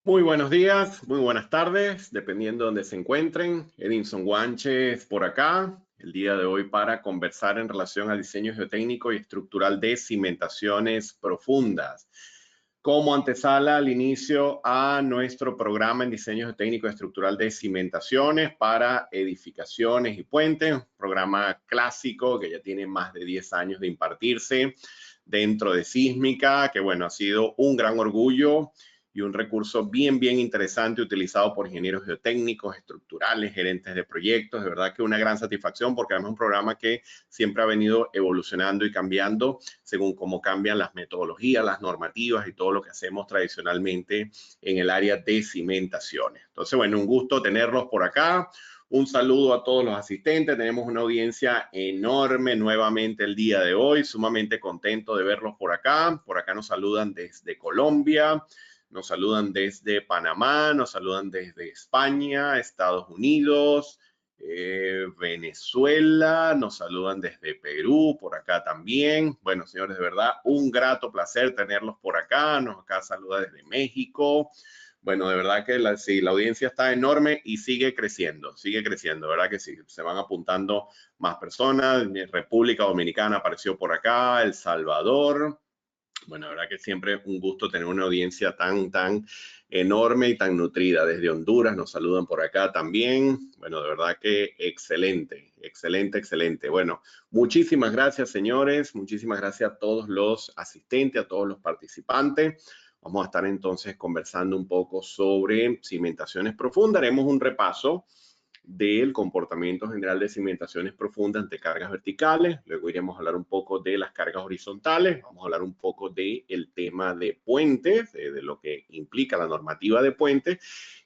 Muy buenos días, muy buenas tardes, dependiendo de donde se encuentren. Edinson Guanches por acá, el día de hoy para conversar en relación al diseño geotécnico y estructural de cimentaciones profundas. Como antesala al inicio a nuestro programa en diseño geotécnico y estructural de cimentaciones para edificaciones y puentes, un programa clásico que ya tiene más de 10 años de impartirse dentro de Sísmica, que bueno, ha sido un gran orgullo y un recurso bien interesante utilizado por ingenieros geotécnicos, estructurales, gerentes de proyectos. De verdad que una gran satisfacción porque además es un programa que siempre ha venido evolucionando y cambiando según cómo cambian las metodologías, las normativas y todo lo que hacemos tradicionalmente en el área de cimentaciones. Entonces, bueno, un gusto tenerlos por acá. Un saludo a todos los asistentes. Tenemos una audiencia enorme nuevamente el día de hoy. Sumamente contento de verlos por acá. Por acá nos saludan desde Colombia. Nos saludan desde Panamá, nos saludan desde España, Estados Unidos, Venezuela, nos saludan desde Perú, por acá también. Bueno, señores, de verdad, un grato placer tenerlos por acá. Nos acá saluda desde México. Bueno, de verdad que sí, la audiencia está enorme y sigue creciendo, ¿verdad que sí? Se van apuntando más personas. República Dominicana apareció por acá, El Salvador. Bueno, la verdad que siempre es un gusto tener una audiencia tan enorme y tan nutrida. Desde Honduras nos saludan por acá también. Bueno, de verdad que excelente. Bueno, muchísimas gracias, señores. Muchísimas gracias a todos los asistentes, a todos los participantes. Vamos a estar entonces conversando un poco sobre cimentaciones profundas. Haremos un repaso del comportamiento general de cimentaciones profundas ante cargas verticales. Luego iremos a hablar un poco de las cargas horizontales. Vamos a hablar un poco del tema de puentes, de lo que implica la normativa de puentes.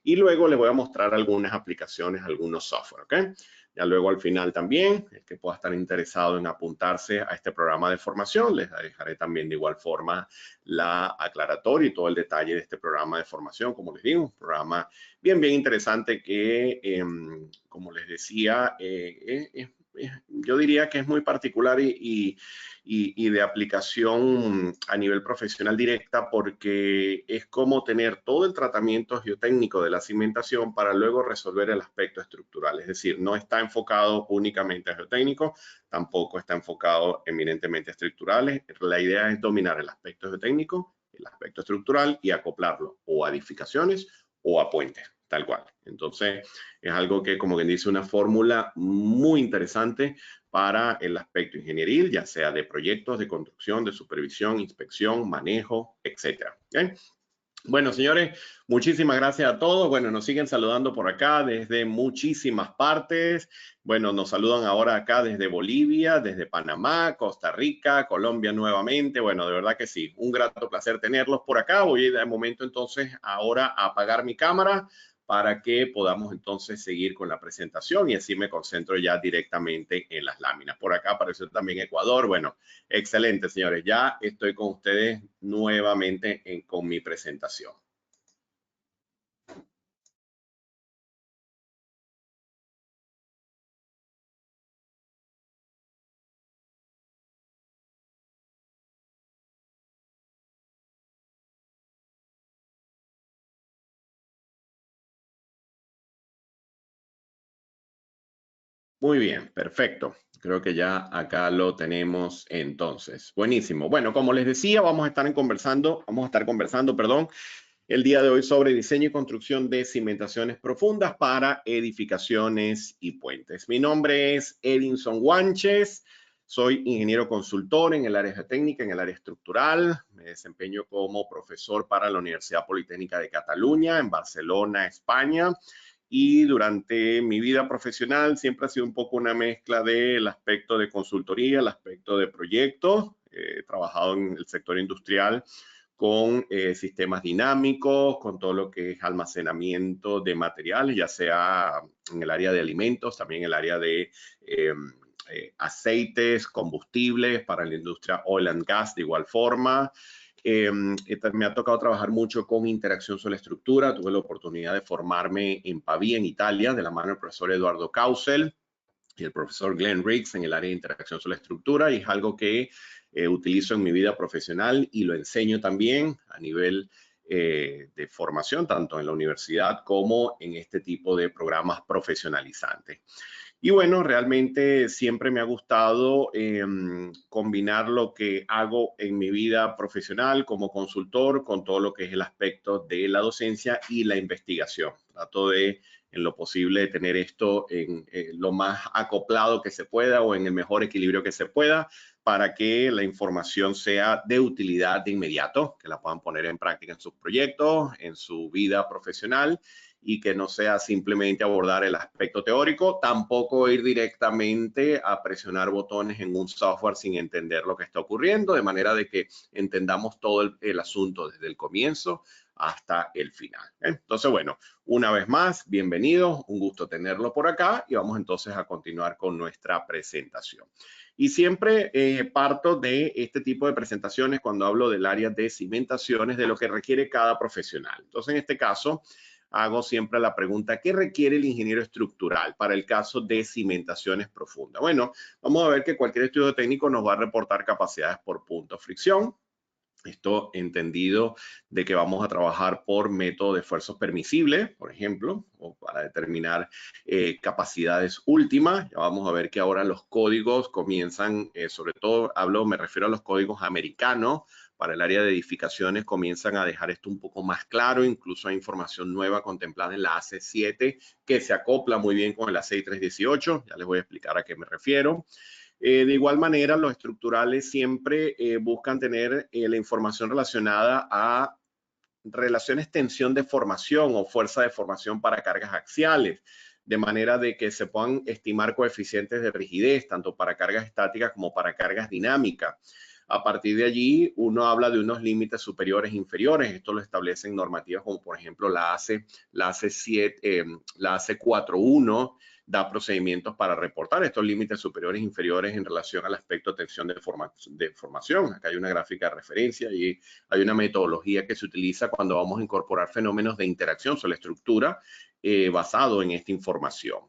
Y luego les voy a mostrar algunas aplicaciones, algunos software, ¿ok? Ya luego al final también, el que pueda estar interesado en apuntarse a este programa de formación, les dejaré también de igual forma la aclaratoria y todo el detalle de este programa de formación. Como les digo, un programa bien interesante que, como les decía, yo diría que es muy particular y de aplicación a nivel profesional directa porque es como tener todo el tratamiento geotécnico de la cimentación para luego resolver el aspecto estructural. Es decir, no está enfocado únicamente a geotécnico, tampoco está enfocado eminentemente a estructurales. La idea es dominar el aspecto geotécnico, el aspecto estructural y acoplarlo o a edificaciones o a puentes, tal cual. Entonces, es algo que, como quien dice, una fórmula muy interesante para el aspecto ingenieril, ya sea de proyectos, de construcción, de supervisión, inspección, manejo, etcétera. ¿Okay? Bueno, señores, muchísimas gracias a todos. Bueno, nos siguen saludando por acá desde muchísimas partes. Bueno, nos saludan ahora acá desde Bolivia, desde Panamá, Costa Rica, Colombia nuevamente. Bueno, de verdad que sí, un grato placer tenerlos por acá. Voy de momento entonces ahora a apagar mi cámara para que podamos entonces seguir con la presentación y así me concentro ya directamente en las láminas. Por acá apareció también Ecuador. Bueno, excelente, señores. Ya estoy con ustedes nuevamente con mi presentación. Muy bien, perfecto. Creo que ya acá lo tenemos entonces. Buenísimo. Bueno, como les decía, vamos a estar conversando, perdón, el día de hoy sobre diseño y construcción de cimentaciones profundas para edificaciones y puentes. Mi nombre es Edinson Guanches. Soy ingeniero consultor en el área geotécnica, en el área estructural. Me desempeño como profesor para la Universidad Politécnica de Cataluña en Barcelona, España. Y durante mi vida profesional siempre ha sido un poco una mezcla del aspecto de consultoría, el aspecto de proyectos. He trabajado en el sector industrial con sistemas dinámicos, con todo lo que es almacenamiento de materiales, ya sea en el área de alimentos, también en el área de aceites, combustibles para la industria oil and gas de igual forma. Me ha tocado trabajar mucho con interacción sobre estructura. Tuve la oportunidad de formarme en Pavía, en Italia, de la mano del profesor Eduardo Causel y el profesor Glenn Riggs en el área de interacción sobre la estructura, y es algo que utilizo en mi vida profesional y lo enseño también a nivel de formación, tanto en la universidad como en este tipo de programas profesionalizantes. Y bueno, realmente siempre me ha gustado combinar lo que hago en mi vida profesional como consultor con todo lo que es el aspecto de la docencia y la investigación. Trato de, en lo posible, tener esto en lo más acoplado que se pueda o en el mejor equilibrio que se pueda para que la información sea de utilidad de inmediato, que la puedan poner en práctica en sus proyectos, en su vida profesional, y que no sea simplemente abordar el aspecto teórico, tampoco ir directamente a presionar botones en un software sin entender lo que está ocurriendo, de manera de que entendamos todo el asunto desde el comienzo hasta el final. Entonces, bueno, una vez más, bienvenidos, un gusto tenerlo por acá y vamos entonces a continuar con nuestra presentación. Y siempre parto de este tipo de presentaciones cuando hablo del área de cimentaciones, de lo que requiere cada profesional. Entonces, en este caso, hago siempre la pregunta, ¿qué requiere el ingeniero estructural para el caso de cimentaciones profundas? Bueno, vamos a ver que cualquier estudio técnico nos va a reportar capacidades por punto fricción. Esto entendido de que vamos a trabajar por método de esfuerzos permisibles, por ejemplo, o para determinar capacidades últimas. Ya vamos a ver que ahora los códigos comienzan, sobre todo me refiero a los códigos americanos, para el área de edificaciones comienzan a dejar esto un poco más claro, incluso hay información nueva contemplada en la AC7 que se acopla muy bien con el AC318, ya les voy a explicar a qué me refiero. De igual manera, los estructurales siempre buscan tener la información relacionada a relaciones tensión de formación o fuerza de formación para cargas axiales, de manera de que se puedan estimar coeficientes de rigidez, tanto para cargas estáticas como para cargas dinámicas. A partir de allí, uno habla de unos límites superiores e inferiores. Esto lo establecen normativas como, por ejemplo, la AC7, la AC41 da procedimientos para reportar estos límites superiores e inferiores en relación al aspecto de tensión de formación. Acá hay una gráfica de referencia y hay una metodología que se utiliza cuando vamos a incorporar fenómenos de interacción sobre la estructura basado en esta información.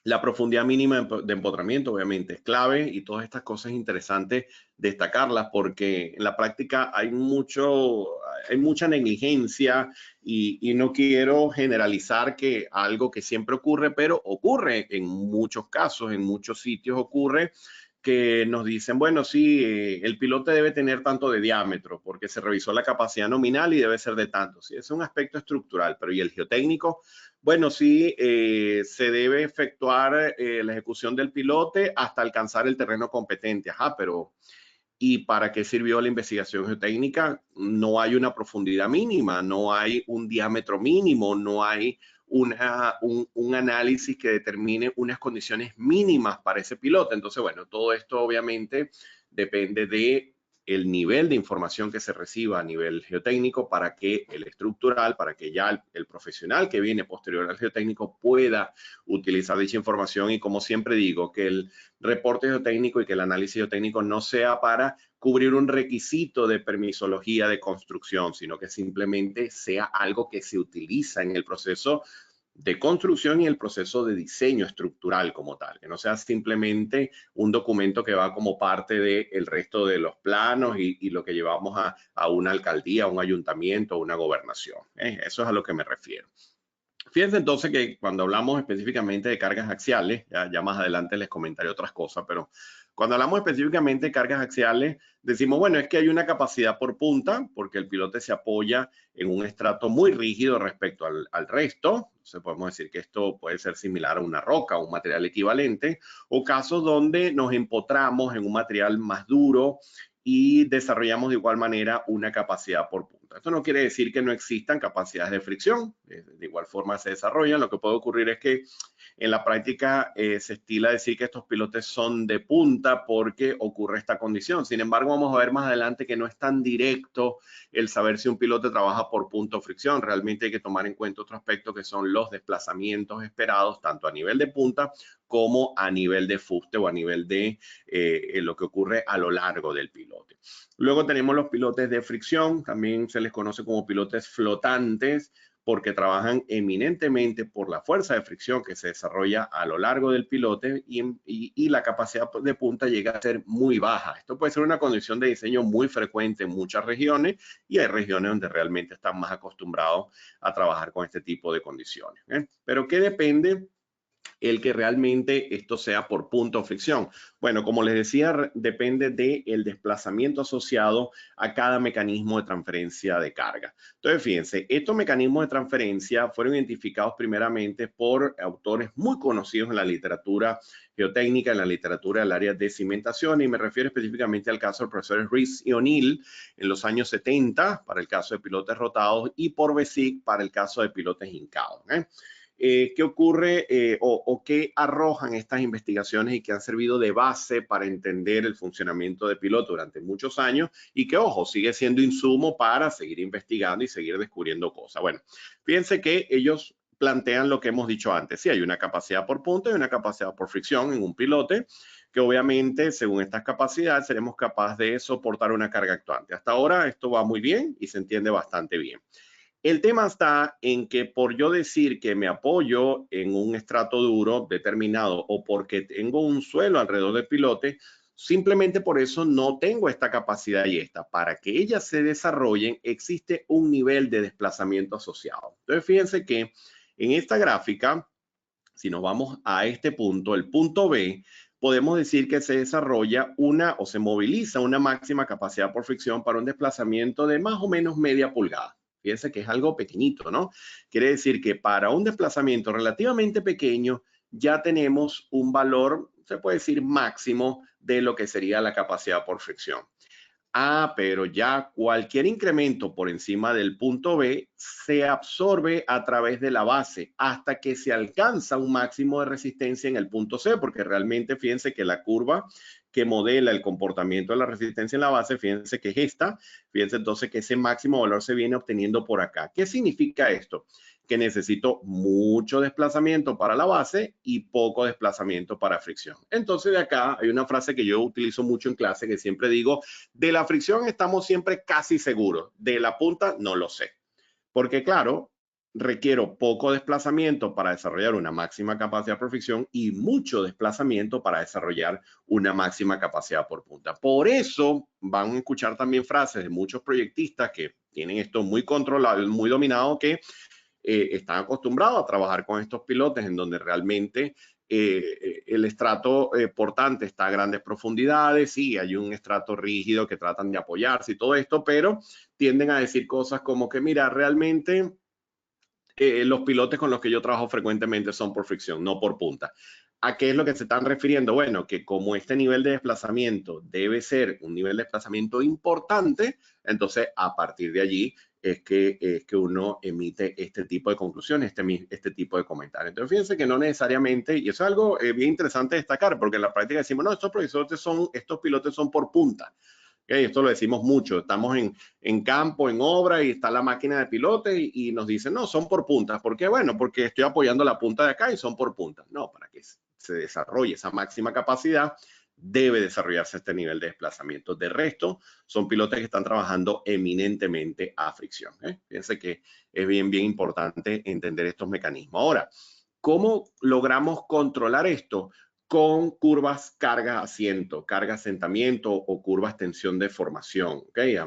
La profundidad mínima de empotramiento obviamente es clave y todas estas cosas es interesante destacarlas porque en la práctica hay mucha negligencia y no quiero generalizar que algo que siempre ocurre, pero ocurre en muchos casos, en muchos sitios ocurre que nos dicen, bueno, sí, el pilote debe tener tanto de diámetro porque se revisó la capacidad nominal y debe ser de tanto. Sí, es un aspecto estructural, pero ¿y el geotécnico? Bueno, sí, se debe efectuar la ejecución del pilote hasta alcanzar el terreno competente. Ajá, pero ¿y para qué sirvió la investigación geotécnica? No hay una profundidad mínima, no hay un diámetro mínimo, no hay un análisis que determine unas condiciones mínimas para ese piloto. Entonces, bueno, todo esto obviamente depende de el nivel de información que se reciba a nivel geotécnico para que el estructural, para que ya el profesional que viene posterior al geotécnico pueda utilizar dicha información y como siempre digo, que el reporte geotécnico y que el análisis geotécnico no sea para cubrir un requisito de permisología de construcción, sino que simplemente sea algo que se utiliza en el proceso de construcción y el proceso de diseño estructural como tal, que no sea simplemente un documento que va como parte del resto de los planos y lo que llevamos a una alcaldía, a un ayuntamiento, a una gobernación. Eso es a lo que me refiero. Fíjense entonces que cuando hablamos específicamente de cargas axiales, ya más adelante les comentaré otras cosas, pero cuando hablamos específicamente de cargas axiales, decimos, bueno, es que hay una capacidad por punta, porque el pilote se apoya en un estrato muy rígido respecto al resto. Entonces podemos decir que esto puede ser similar a una roca, un material equivalente, o casos donde nos empotramos en un material más duro y desarrollamos de igual manera una capacidad por punta. Esto no quiere decir que no existan capacidades de fricción, de igual forma se desarrollan. Lo que puede ocurrir es que en la práctica se estila decir que estos pilotes son de punta porque ocurre esta condición. Sin embargo, vamos a ver más adelante que no es tan directo el saber si un pilote trabaja por punto o fricción. Realmente hay que tomar en cuenta otro aspecto que son los desplazamientos esperados, tanto a nivel de punta como a nivel de fuste o a nivel de lo que ocurre a lo largo del pilote. Luego tenemos los pilotes de fricción, también se les conoce como pilotes flotantes, porque trabajan eminentemente por la fuerza de fricción que se desarrolla a lo largo del pilote y la capacidad de punta llega a ser muy baja. Esto puede ser una condición de diseño muy frecuente en muchas regiones y hay regiones donde realmente están más acostumbrados a trabajar con este tipo de condiciones. Pero ¿qué depende el que realmente esto sea por punta o fricción? Bueno, como les decía, depende del desplazamiento asociado a cada mecanismo de transferencia de carga. Entonces, fíjense, estos mecanismos de transferencia fueron identificados primeramente por autores muy conocidos en la literatura geotécnica, en la literatura del área de cimentación, y me refiero específicamente al caso del profesor Rees y O'Neill en los años 70 para el caso de pilotes rotados y por Besic para el caso de pilotes hincados. ¿Qué ocurre o qué arrojan estas investigaciones y que han servido de base para entender el funcionamiento de piloto durante muchos años y que, ojo, sigue siendo insumo para seguir investigando y seguir descubriendo cosas? Bueno, fíjense que ellos plantean lo que hemos dicho antes. Sí, hay una capacidad por punta y una capacidad por fricción en un pilote, que obviamente, según estas capacidades, seremos capaces de soportar una carga actuante. Hasta ahora esto va muy bien y se entiende bastante bien. El tema está en que por yo decir que me apoyo en un estrato duro determinado o porque tengo un suelo alrededor del pilote, simplemente por eso no tengo esta capacidad y esta. Para que ellas se desarrollen, existe un nivel de desplazamiento asociado. Entonces, fíjense que en esta gráfica, si nos vamos a este punto, el punto B, podemos decir que se desarrolla una o se moviliza una máxima capacidad por fricción para un desplazamiento de más o menos media pulgada. Fíjense que es algo pequeñito, ¿no? Quiere decir que para un desplazamiento relativamente pequeño ya tenemos un valor, se puede decir, máximo de lo que sería la capacidad por fricción. Pero ya cualquier incremento por encima del punto B se absorbe a través de la base hasta que se alcanza un máximo de resistencia en el punto C, porque realmente fíjense que la curva que modela el comportamiento de la resistencia en la base, fíjense que es esta, fíjense entonces que ese máximo valor se viene obteniendo por acá. ¿Qué significa esto? Que necesito mucho desplazamiento para la base y poco desplazamiento para fricción. Entonces de acá hay una frase que yo utilizo mucho en clase que siempre digo: de la fricción estamos siempre casi seguros, de la punta no lo sé. Porque claro, requiero poco desplazamiento para desarrollar una máxima capacidad por fricción y mucho desplazamiento para desarrollar una máxima capacidad por punta. Por eso van a escuchar también frases de muchos proyectistas que tienen esto muy controlado, muy dominado, que están acostumbrados a trabajar con estos pilotes en donde realmente el estrato portante está a grandes profundidades. Sí, hay un estrato rígido que tratan de apoyarse y todo esto, pero tienden a decir cosas como que, mira, realmente los pilotes con los que yo trabajo frecuentemente son por fricción, no por punta. ¿A qué es lo que se están refiriendo? Bueno, que como este nivel de desplazamiento debe ser un nivel de desplazamiento importante, entonces a partir de allí es que uno emite este tipo de conclusiones, este tipo de comentarios. Entonces, fíjense que no necesariamente, y eso es algo bien interesante destacar, porque en la práctica decimos, no, estos pilotos son por punta. Okay, esto lo decimos mucho, estamos en campo, en obra, y está la máquina de pilote y nos dicen, no, son por puntas. ¿Por qué? Bueno, porque estoy apoyando la punta de acá y son por puntas. No, para que se desarrolle esa máxima capacidad, debe desarrollarse este nivel de desplazamiento. De resto, son pilotes que están trabajando eminentemente a fricción. Fíjense que es bien importante entender estos mecanismos. Ahora, ¿cómo logramos controlar esto? Con curvas carga asiento, carga asentamiento o curvas tensión de formación. ¿Okay?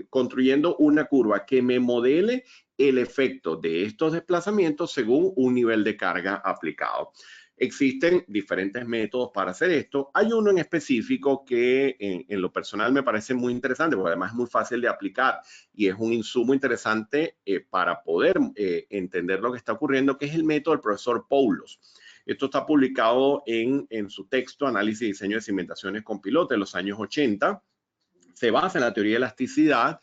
Construyendo una curva que me modele el efecto de estos desplazamientos según un nivel de carga aplicado. Existen diferentes métodos para hacer esto. Hay uno en específico que en lo personal me parece muy interesante, porque además es muy fácil de aplicar y es un insumo interesante para poder entender lo que está ocurriendo, que es el método del profesor Poulos. Esto está publicado en su texto Análisis y Diseño de Cimentaciones con Pilote de los años 80. Se basa en la teoría de elasticidad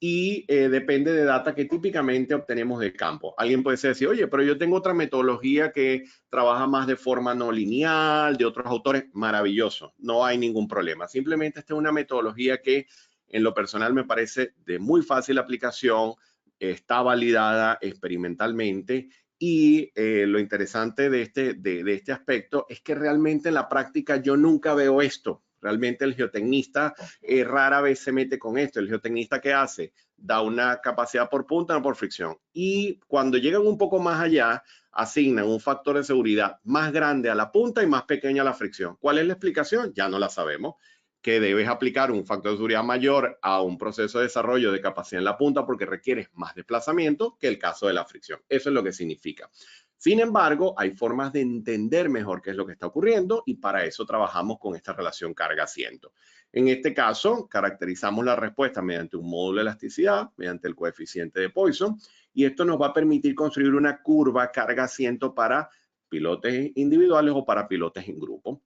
y depende de data que típicamente obtenemos del campo. Alguien puede decir, oye, pero yo tengo otra metodología que trabaja más de forma no lineal, de otros autores. Maravilloso, no hay ningún problema. Simplemente esta es una metodología que en lo personal me parece de muy fácil aplicación, está validada experimentalmente. Y lo interesante de este aspecto es que realmente en la práctica yo nunca veo esto. Realmente el geotecnista rara vez se mete con esto. El geotecnista, ¿qué hace? Da una capacidad por punta, no por fricción. Y cuando llegan un poco más allá, asignan un factor de seguridad más grande a la punta y más pequeña a la fricción. ¿Cuál es la explicación? Ya no la sabemos. Que debes aplicar un factor de seguridad mayor a un proceso de desarrollo de capacidad en la punta porque requieres más desplazamiento que el caso de la fricción. Eso es lo que significa. Sin embargo, hay formas de entender mejor qué es lo que está ocurriendo y para eso trabajamos con esta relación carga-asiento. En este caso, caracterizamos la respuesta mediante un módulo de elasticidad, mediante el coeficiente de Poisson, y esto nos va a permitir construir una curva carga-asiento para pilotes individuales o para pilotes en grupo.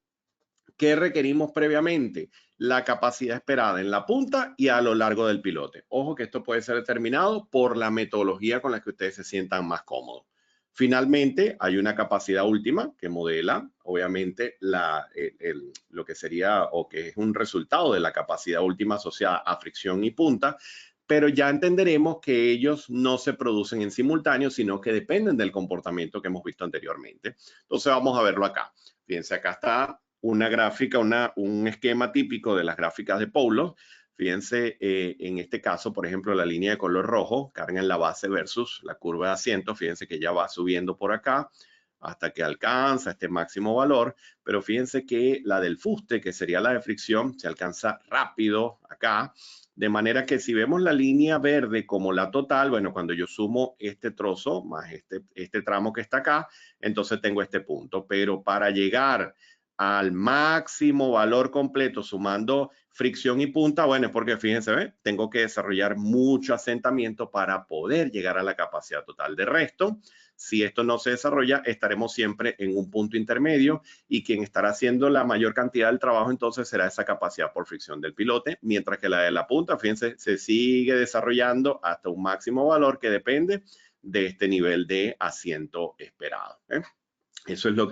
¿Qué requerimos previamente? La capacidad esperada en la punta y a lo largo del pilote. Ojo que esto puede ser determinado por la metodología con la que ustedes se sientan más cómodos. Finalmente, hay una capacidad última que modela, obviamente, lo que sería o que es un resultado de la capacidad última asociada a fricción y punta, pero ya entenderemos que ellos no se producen en simultáneo, sino que dependen del comportamiento que hemos visto anteriormente. Entonces, vamos a verlo acá. Fíjense, acá está una gráfica, un esquema típico de las gráficas de Paulo. Fíjense, en este caso, por ejemplo, la línea de color rojo, carga en la base versus la curva de asiento. Fíjense que ya va subiendo por acá hasta que alcanza este máximo valor. Pero fíjense que la del fuste, que sería la de fricción, se alcanza rápido acá. De manera que si vemos la línea verde como la total, bueno, cuando yo sumo este trozo más este tramo que está acá, entonces tengo este punto. Pero para llegar al máximo valor completo sumando fricción y punta, bueno, es porque fíjense, ¿ve? Tengo que desarrollar mucho asentamiento para poder llegar a la capacidad total. De resto, si esto no se desarrolla, estaremos siempre en un punto intermedio y quien estará haciendo la mayor cantidad del trabajo entonces será esa capacidad por fricción del pilote, mientras que la de la punta, fíjense, se sigue desarrollando hasta un máximo valor que depende de este nivel de asiento esperado. Eso es lo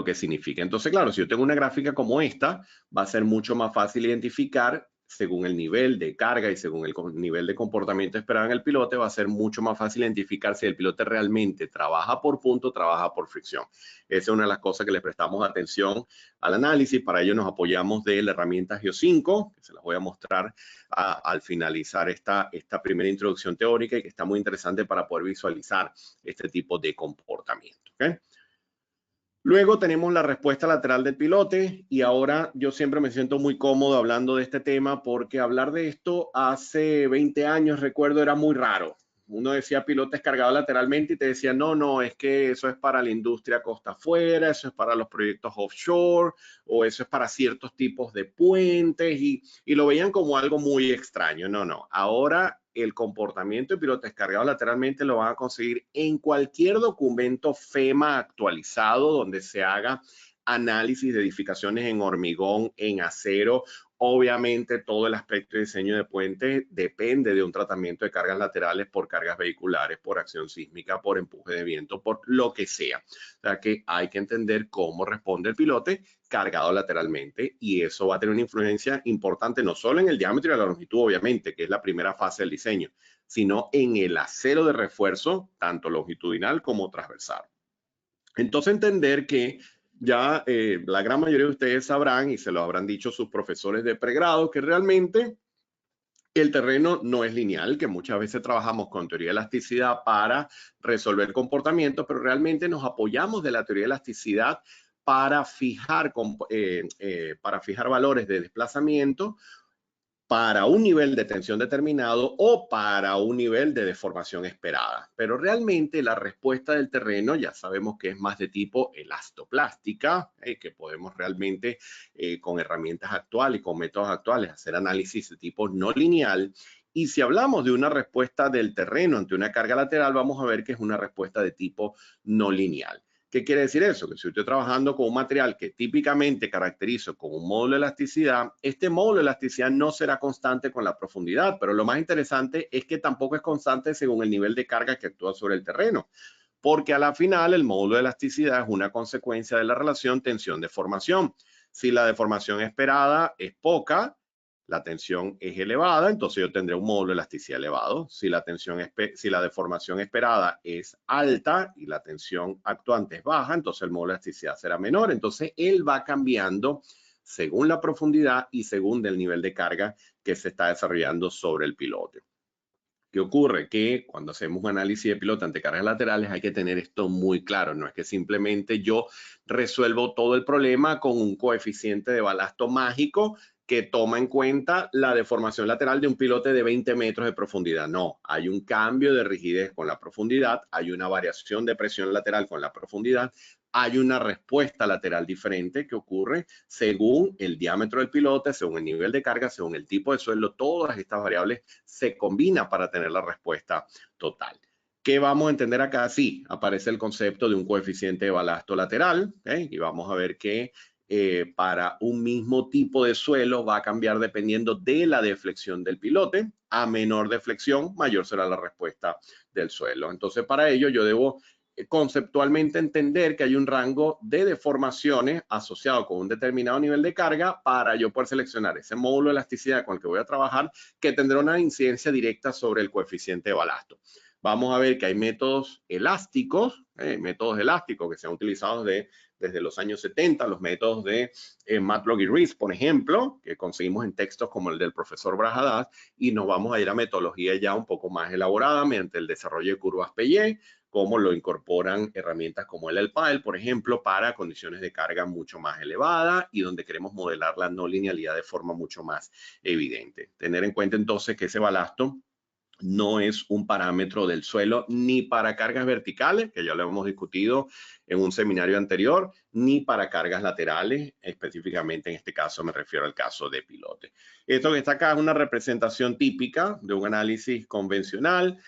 que significa. Entonces, claro, si yo tengo una gráfica como esta, va a ser mucho más fácil identificar según el nivel de carga y según el nivel de comportamiento esperado en el pilote, va a ser mucho más fácil identificar si el pilote realmente trabaja por punto o trabaja por fricción. Esa es una de las cosas que le prestamos atención al análisis. Para ello nos apoyamos de la herramienta Geo5, que se las voy a mostrar al finalizar esta primera introducción teórica y que está muy interesante para poder visualizar este tipo de comportamiento. ¿Okay? Luego tenemos la respuesta lateral del pilote y ahora yo siempre me siento muy cómodo hablando de este tema porque hablar de esto hace 20 años, recuerdo, era muy raro. Uno decía pilotes cargados lateralmente y te decía, no, es que eso es para la industria costa afuera, eso es para los proyectos offshore o eso es para ciertos tipos de puentes y lo veían como algo muy extraño. No. Ahora el comportamiento de pilotes cargados lateralmente lo van a conseguir en cualquier documento FEMA actualizado donde se haga análisis de edificaciones en hormigón, en acero. Obviamente todo el aspecto de diseño de puente depende de un tratamiento de cargas laterales por cargas vehiculares, por acción sísmica, por empuje de viento, por lo que sea. O sea que hay que entender cómo responde el pilote cargado lateralmente y eso va a tener una influencia importante no solo en el diámetro y la longitud, obviamente, que es la primera fase del diseño, sino en el acero de refuerzo, tanto longitudinal como transversal. Entonces entender que ya la gran mayoría de ustedes sabrán y se lo habrán dicho sus profesores de pregrado que realmente el terreno no es lineal, que muchas veces trabajamos con teoría de elasticidad para resolver comportamientos, pero realmente nos apoyamos de la teoría de elasticidad para fijar valores de desplazamiento para un nivel de tensión determinado o para un nivel de deformación esperada. Pero realmente la respuesta del terreno ya sabemos que es más de tipo elastoplástica, que podemos realmente con herramientas actuales y con métodos actuales hacer análisis de tipo no lineal. Y si hablamos de una respuesta del terreno ante una carga lateral, vamos a ver que es una respuesta de tipo no lineal. ¿Qué quiere decir eso? Que si yo estoy trabajando con un material que típicamente caracterizo con un módulo de elasticidad, este módulo de elasticidad no será constante con la profundidad, pero lo más interesante es que tampoco es constante según el nivel de carga que actúa sobre el terreno, porque a la final el módulo de elasticidad es una consecuencia de la relación tensión-deformación. Si la deformación esperada es poca, la tensión es elevada, entonces yo tendré un módulo de elasticidad elevado. Si la deformación esperada es alta y la tensión actuante es baja, entonces el módulo de elasticidad será menor. Entonces él va cambiando según la profundidad y según el nivel de carga que se está desarrollando sobre el pilote. ¿Qué ocurre? Que cuando hacemos un análisis de pilote ante cargas laterales hay que tener esto muy claro. No es que simplemente yo resuelvo todo el problema con un coeficiente de balasto mágico que toma en cuenta la deformación lateral de un pilote de 20 metros de profundidad. No, hay un cambio de rigidez con la profundidad, hay una variación de presión lateral con la profundidad, hay una respuesta lateral diferente que ocurre según el diámetro del pilote, según el nivel de carga, según el tipo de suelo. Todas estas variables se combinan para tener la respuesta total. ¿Qué vamos a entender acá? Sí, aparece el concepto de un coeficiente de balasto lateral, ¿okay? Y vamos a ver que para un mismo tipo de suelo va a cambiar dependiendo de la deflexión del pilote. A menor deflexión, mayor será la respuesta del suelo. Entonces, para ello yo debo conceptualmente entender que hay un rango de deformaciones asociado con un determinado nivel de carga para yo poder seleccionar ese módulo de elasticidad con el que voy a trabajar, que tendrá una incidencia directa sobre el coeficiente de balasto. Vamos a ver que hay métodos elásticos que se han utilizado desde los años 70, los métodos de Matlock y Rees, por ejemplo, que conseguimos en textos como el del profesor Brajadas, y nos vamos a ir a metodología ya un poco más elaborada mediante el desarrollo de curvas Payet, como lo incorporan herramientas como el LPAEL, por ejemplo, para condiciones de carga mucho más elevadas y donde queremos modelar la no linealidad de forma mucho más evidente. Tener en cuenta entonces que ese balasto no es un parámetro del suelo ni para cargas verticales, que ya lo hemos discutido en un seminario anterior, ni para cargas laterales, específicamente en este caso me refiero al caso de pilote. Esto que está acá es una representación típica de un análisis convencional,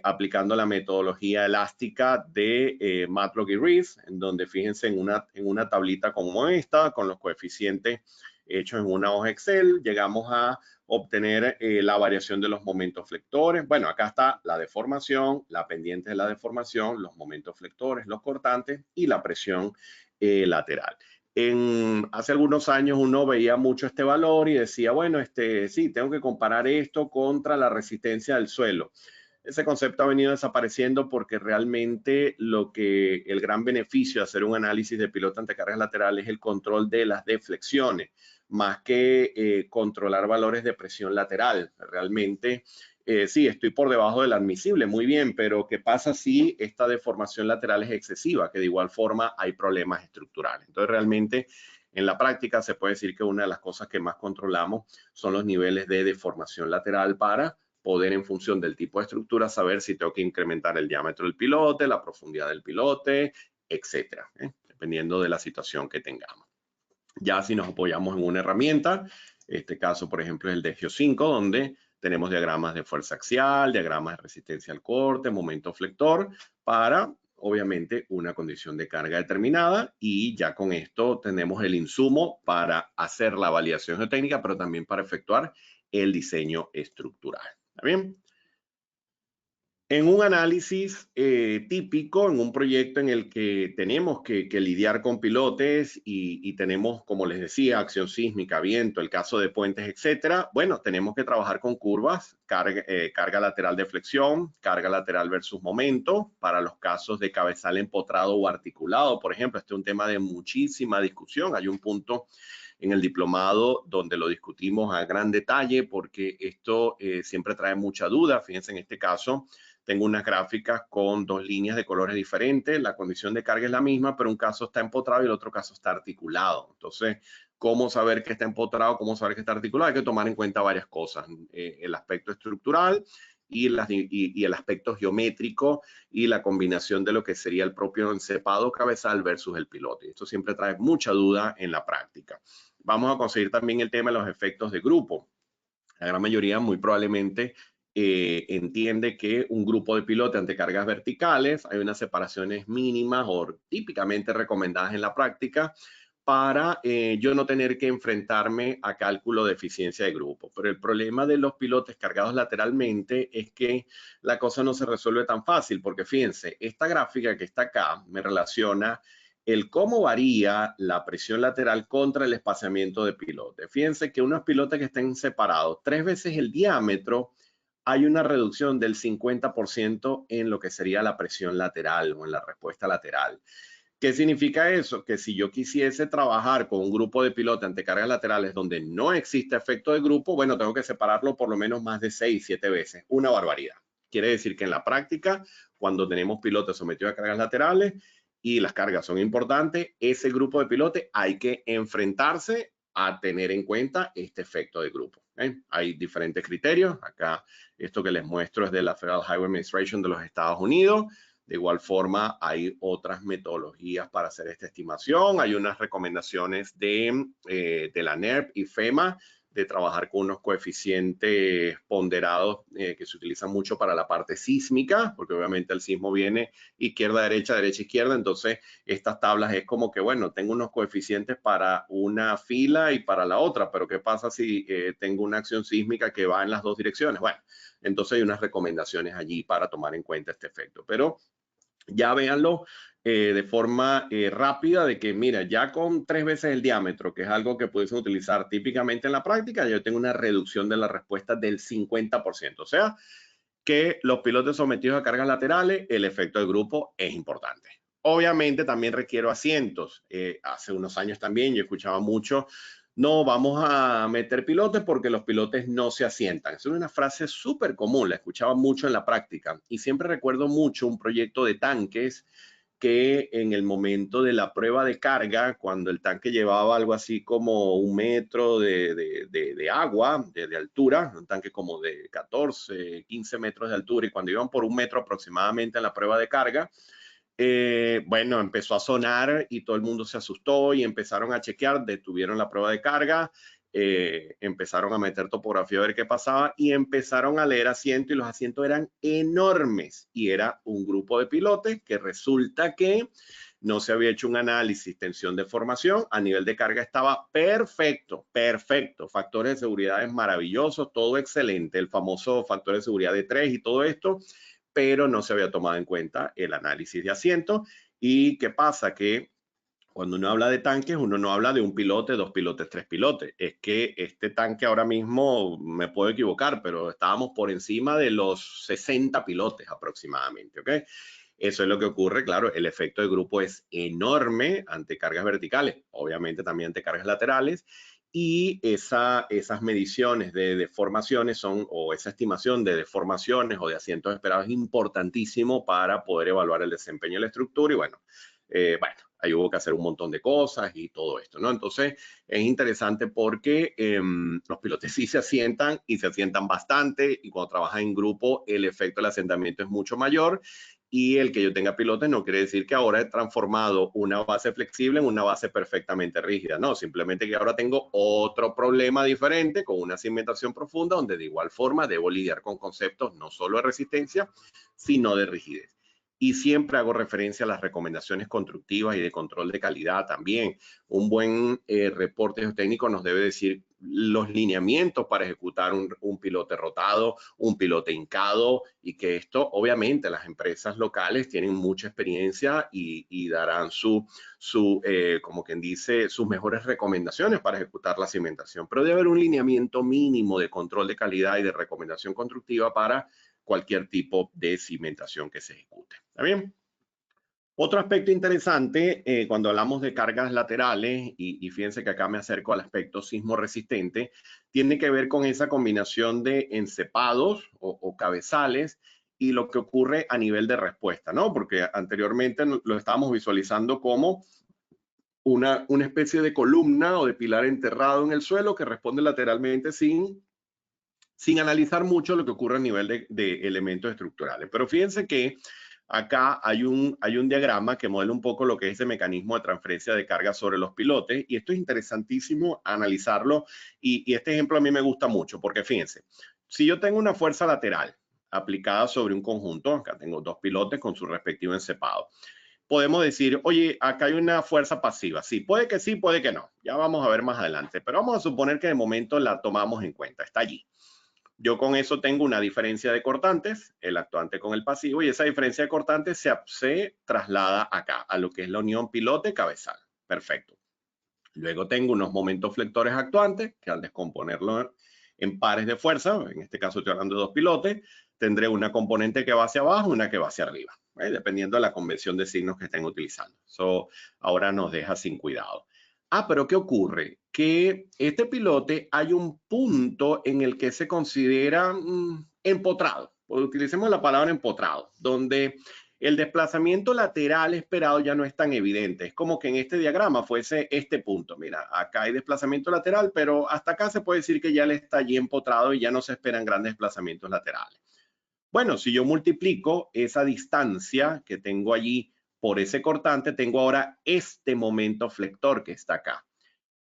aplicando la metodología elástica de Matlock y Rees, en donde fíjense en una tablita como esta, con los coeficientes hechos en una hoja Excel, llegamos a obtener la variación de los momentos flectores. Bueno, acá está la deformación, la pendiente de la deformación, los momentos flectores, los cortantes y la presión lateral. Hace algunos años uno veía mucho este valor y decía, bueno, sí, tengo que comparar esto contra la resistencia del suelo. Ese concepto ha venido desapareciendo porque realmente el gran beneficio de hacer un análisis de piloto ante cargas laterales es el control de las deflexiones, más que controlar valores de presión lateral. Realmente, sí, estoy por debajo del admisible, muy bien, pero ¿qué pasa si esta deformación lateral es excesiva? Que de igual forma hay problemas estructurales. Entonces, realmente, en la práctica se puede decir que una de las cosas que más controlamos son los niveles de deformación lateral para poder, en función del tipo de estructura, saber si tengo que incrementar el diámetro del pilote, la profundidad del pilote, etcétera, dependiendo de la situación que tengamos. Ya si nos apoyamos en una herramienta, este caso, por ejemplo, es el de Geo5, donde tenemos diagramas de fuerza axial, diagramas de resistencia al corte, momento flector, para, obviamente, una condición de carga determinada, y ya con esto tenemos el insumo para hacer la validación geotécnica, pero también para efectuar el diseño estructural. ¿Está bien? En un análisis típico, en un proyecto en el que tenemos que lidiar con pilotes y tenemos, como les decía, acción sísmica, viento, el caso de puentes, etcétera, bueno, tenemos que trabajar con curvas, carga lateral de flexión, carga lateral versus momento, para los casos de cabezal empotrado o articulado, por ejemplo. Este es un tema de muchísima discusión. Hay un punto en el diplomado donde lo discutimos a gran detalle porque esto siempre trae mucha duda. Fíjense, en este caso tengo unas gráficas con dos líneas de colores diferentes. La condición de carga es la misma, pero un caso está empotrado y el otro caso está articulado. Entonces, ¿cómo saber que está empotrado? ¿Cómo saber que está articulado? Hay que tomar en cuenta varias cosas. El aspecto estructural y el aspecto geométrico y la combinación de lo que sería el propio encepado cabezal versus el pilote. Esto siempre trae mucha duda en la práctica. Vamos a conseguir también el tema de los efectos de grupo. La gran mayoría muy probablemente entiende que un grupo de pilote ante cargas verticales hay unas separaciones mínimas o típicamente recomendadas en la práctica para yo no tener que enfrentarme a cálculo de eficiencia de grupo. Pero el problema de los pilotes cargados lateralmente es que la cosa no se resuelve tan fácil, porque fíjense, esta gráfica que está acá me relaciona el cómo varía la presión lateral contra el espaciamiento de pilotes. Fíjense que unos pilotes que estén separados 3 veces el diámetro, hay una reducción del 50% en lo que sería la presión lateral o en la respuesta lateral. ¿Qué significa eso? Que si yo quisiese trabajar con un grupo de pilotes ante cargas laterales donde no existe efecto de grupo, bueno, tengo que separarlo por lo menos más de 6, 7 veces. Una barbaridad. Quiere decir que en la práctica, cuando tenemos pilotes sometidos a cargas laterales y las cargas son importantes, ese grupo de pilotes hay que enfrentarse a tener en cuenta este efecto de grupo. Hay diferentes criterios. Acá esto que les muestro es de la Federal Highway Administration de los Estados Unidos. De igual forma, hay otras metodologías para hacer esta estimación. Hay unas recomendaciones de la NERP y FEMA de trabajar con unos coeficientes ponderados que se utilizan mucho para la parte sísmica, porque obviamente el sismo viene izquierda, derecha, derecha, izquierda. Entonces, estas tablas es como que, bueno, tengo unos coeficientes para una fila y para la otra, pero ¿qué pasa si tengo una acción sísmica que va en las dos direcciones? Bueno, entonces hay unas recomendaciones allí para tomar en cuenta este efecto. Pero ya véanlo de forma rápida de que, mira, ya con 3 veces el diámetro, que es algo que pudiesen utilizar típicamente en la práctica, yo tengo una reducción de la respuesta del 50%. O sea, que los pilotes sometidos a cargas laterales, el efecto de grupo es importante. Obviamente también requiero asientos. Hace unos años también yo escuchaba mucho, no, vamos a meter pilotes porque los pilotes no se asientan. Es una frase súper común, la escuchaba mucho en la práctica. Y siempre recuerdo mucho un proyecto de tanques que en el momento de la prueba de carga, cuando el tanque llevaba algo así como 1 metro de agua, de altura, un tanque como de 14, 15 metros de altura, y cuando iban por 1 metro aproximadamente en la prueba de carga, bueno, empezó a sonar y todo el mundo se asustó y empezaron a chequear, detuvieron la prueba de carga, empezaron a meter topografía a ver qué pasaba y empezaron a leer asientos y los asientos eran enormes y era un grupo de pilotes que resulta que no se había hecho un análisis tensión de formación, a nivel de carga estaba perfecto, perfecto, factores de seguridad es maravillosos, todo excelente, el famoso factor de seguridad de 3 y todo esto, pero no se había tomado en cuenta el análisis de asiento. ¿Y qué pasa? Que cuando uno habla de tanques, uno no habla de un pilote, 2 pilotes, 3 pilotes. Es que este tanque ahora mismo, me puedo equivocar, pero estábamos por encima de los 60 pilotes aproximadamente, ¿ok? Eso es lo que ocurre, claro, el efecto de grupo es enorme ante cargas verticales, obviamente también ante cargas laterales, y esas mediciones de deformaciones son, o esa estimación de deformaciones o de asientos esperados es importantísimo para poder evaluar el desempeño de la estructura y bueno, ahí hubo que hacer un montón de cosas y todo esto, ¿no? Entonces, es interesante porque los pilotes sí se asientan y se asientan bastante y cuando trabajan en grupo el efecto del asentamiento es mucho mayor y el que yo tenga pilotes no quiere decir que ahora he transformado una base flexible en una base perfectamente rígida, no, simplemente que ahora tengo otro problema diferente con una cimentación profunda donde de igual forma debo lidiar con conceptos no solo de resistencia, sino de rigidez. Y siempre hago referencia a las recomendaciones constructivas y de control de calidad también. Un buen reporte técnico nos debe decir los lineamientos para ejecutar un pilote rotado, un pilote hincado y que esto, obviamente, las empresas locales tienen mucha experiencia y darán como quien dice, sus mejores recomendaciones para ejecutar la cimentación. Pero debe haber un lineamiento mínimo de control de calidad y de recomendación constructiva para cualquier tipo de cimentación que se ejecute. ¿Está bien? Otro aspecto interesante cuando hablamos de cargas laterales, y fíjense que acá me acerco al aspecto sismo resistente, tiene que ver con esa combinación de encepados o cabezales y lo que ocurre a nivel de respuesta, ¿no? Porque anteriormente lo estábamos visualizando como una especie de columna o de pilar enterrado en el suelo que responde lateralmente sin analizar mucho lo que ocurre a nivel de elementos estructurales. Pero fíjense que acá hay un diagrama que modela un poco lo que es ese mecanismo de transferencia de carga sobre los pilotes y esto es interesantísimo analizarlo y este ejemplo a mí me gusta mucho porque fíjense, si yo tengo una fuerza lateral aplicada sobre un conjunto, acá tengo 2 pilotes con su respectivo encepado, podemos decir, oye, acá hay una fuerza pasiva. Sí, puede que no. Ya vamos a ver más adelante, pero vamos a suponer que de momento la tomamos en cuenta, está allí. Yo con eso tengo una diferencia de cortantes, el actuante con el pasivo, y esa diferencia de cortantes se traslada acá, a lo que es la unión pilote-cabezal. Perfecto. Luego tengo unos momentos flectores actuantes, que al descomponerlo en pares de fuerza, en este caso estoy hablando de 2 pilotes, tendré una componente que va hacia abajo y una que va hacia arriba. dependiendo de la convención de signos que estén utilizando. Eso ahora nos deja sin cuidado. Ah, pero ¿qué ocurre? Que este pilote hay un punto en el que se considera empotrado, utilicemos la palabra empotrado, donde el desplazamiento lateral esperado ya no es tan evidente. Es como que en este diagrama fuese este punto. Mira, acá hay desplazamiento lateral, pero hasta acá se puede decir que ya le está allí empotrado y ya no se esperan grandes desplazamientos laterales. Bueno, si yo multiplico esa distancia que tengo allí por ese cortante, tengo ahora este momento flector que está acá.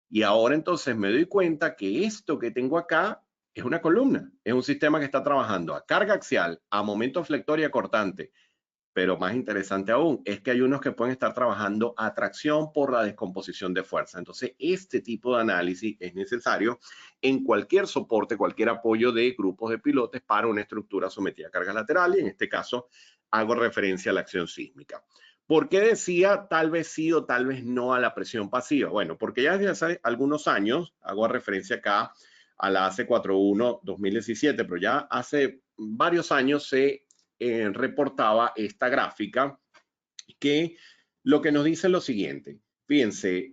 Y ahora entonces me doy cuenta que esto que tengo acá es una columna, es un sistema que está trabajando a carga axial, a momento flector y a cortante. Pero más interesante aún es que hay unos que pueden estar trabajando a tracción por la descomposición de fuerza. Entonces, este tipo de análisis es necesario en cualquier soporte, cualquier apoyo de grupos de pilotes para una estructura sometida a cargas laterales. Y en este caso, hago referencia a la acción sísmica. ¿Por qué decía tal vez sí o tal vez no a la presión pasiva? Bueno, porque ya desde hace algunos años, hago referencia acá a la AC41 2017, pero ya hace varios años se reportaba esta gráfica que lo que nos dice es lo siguiente. Fíjense,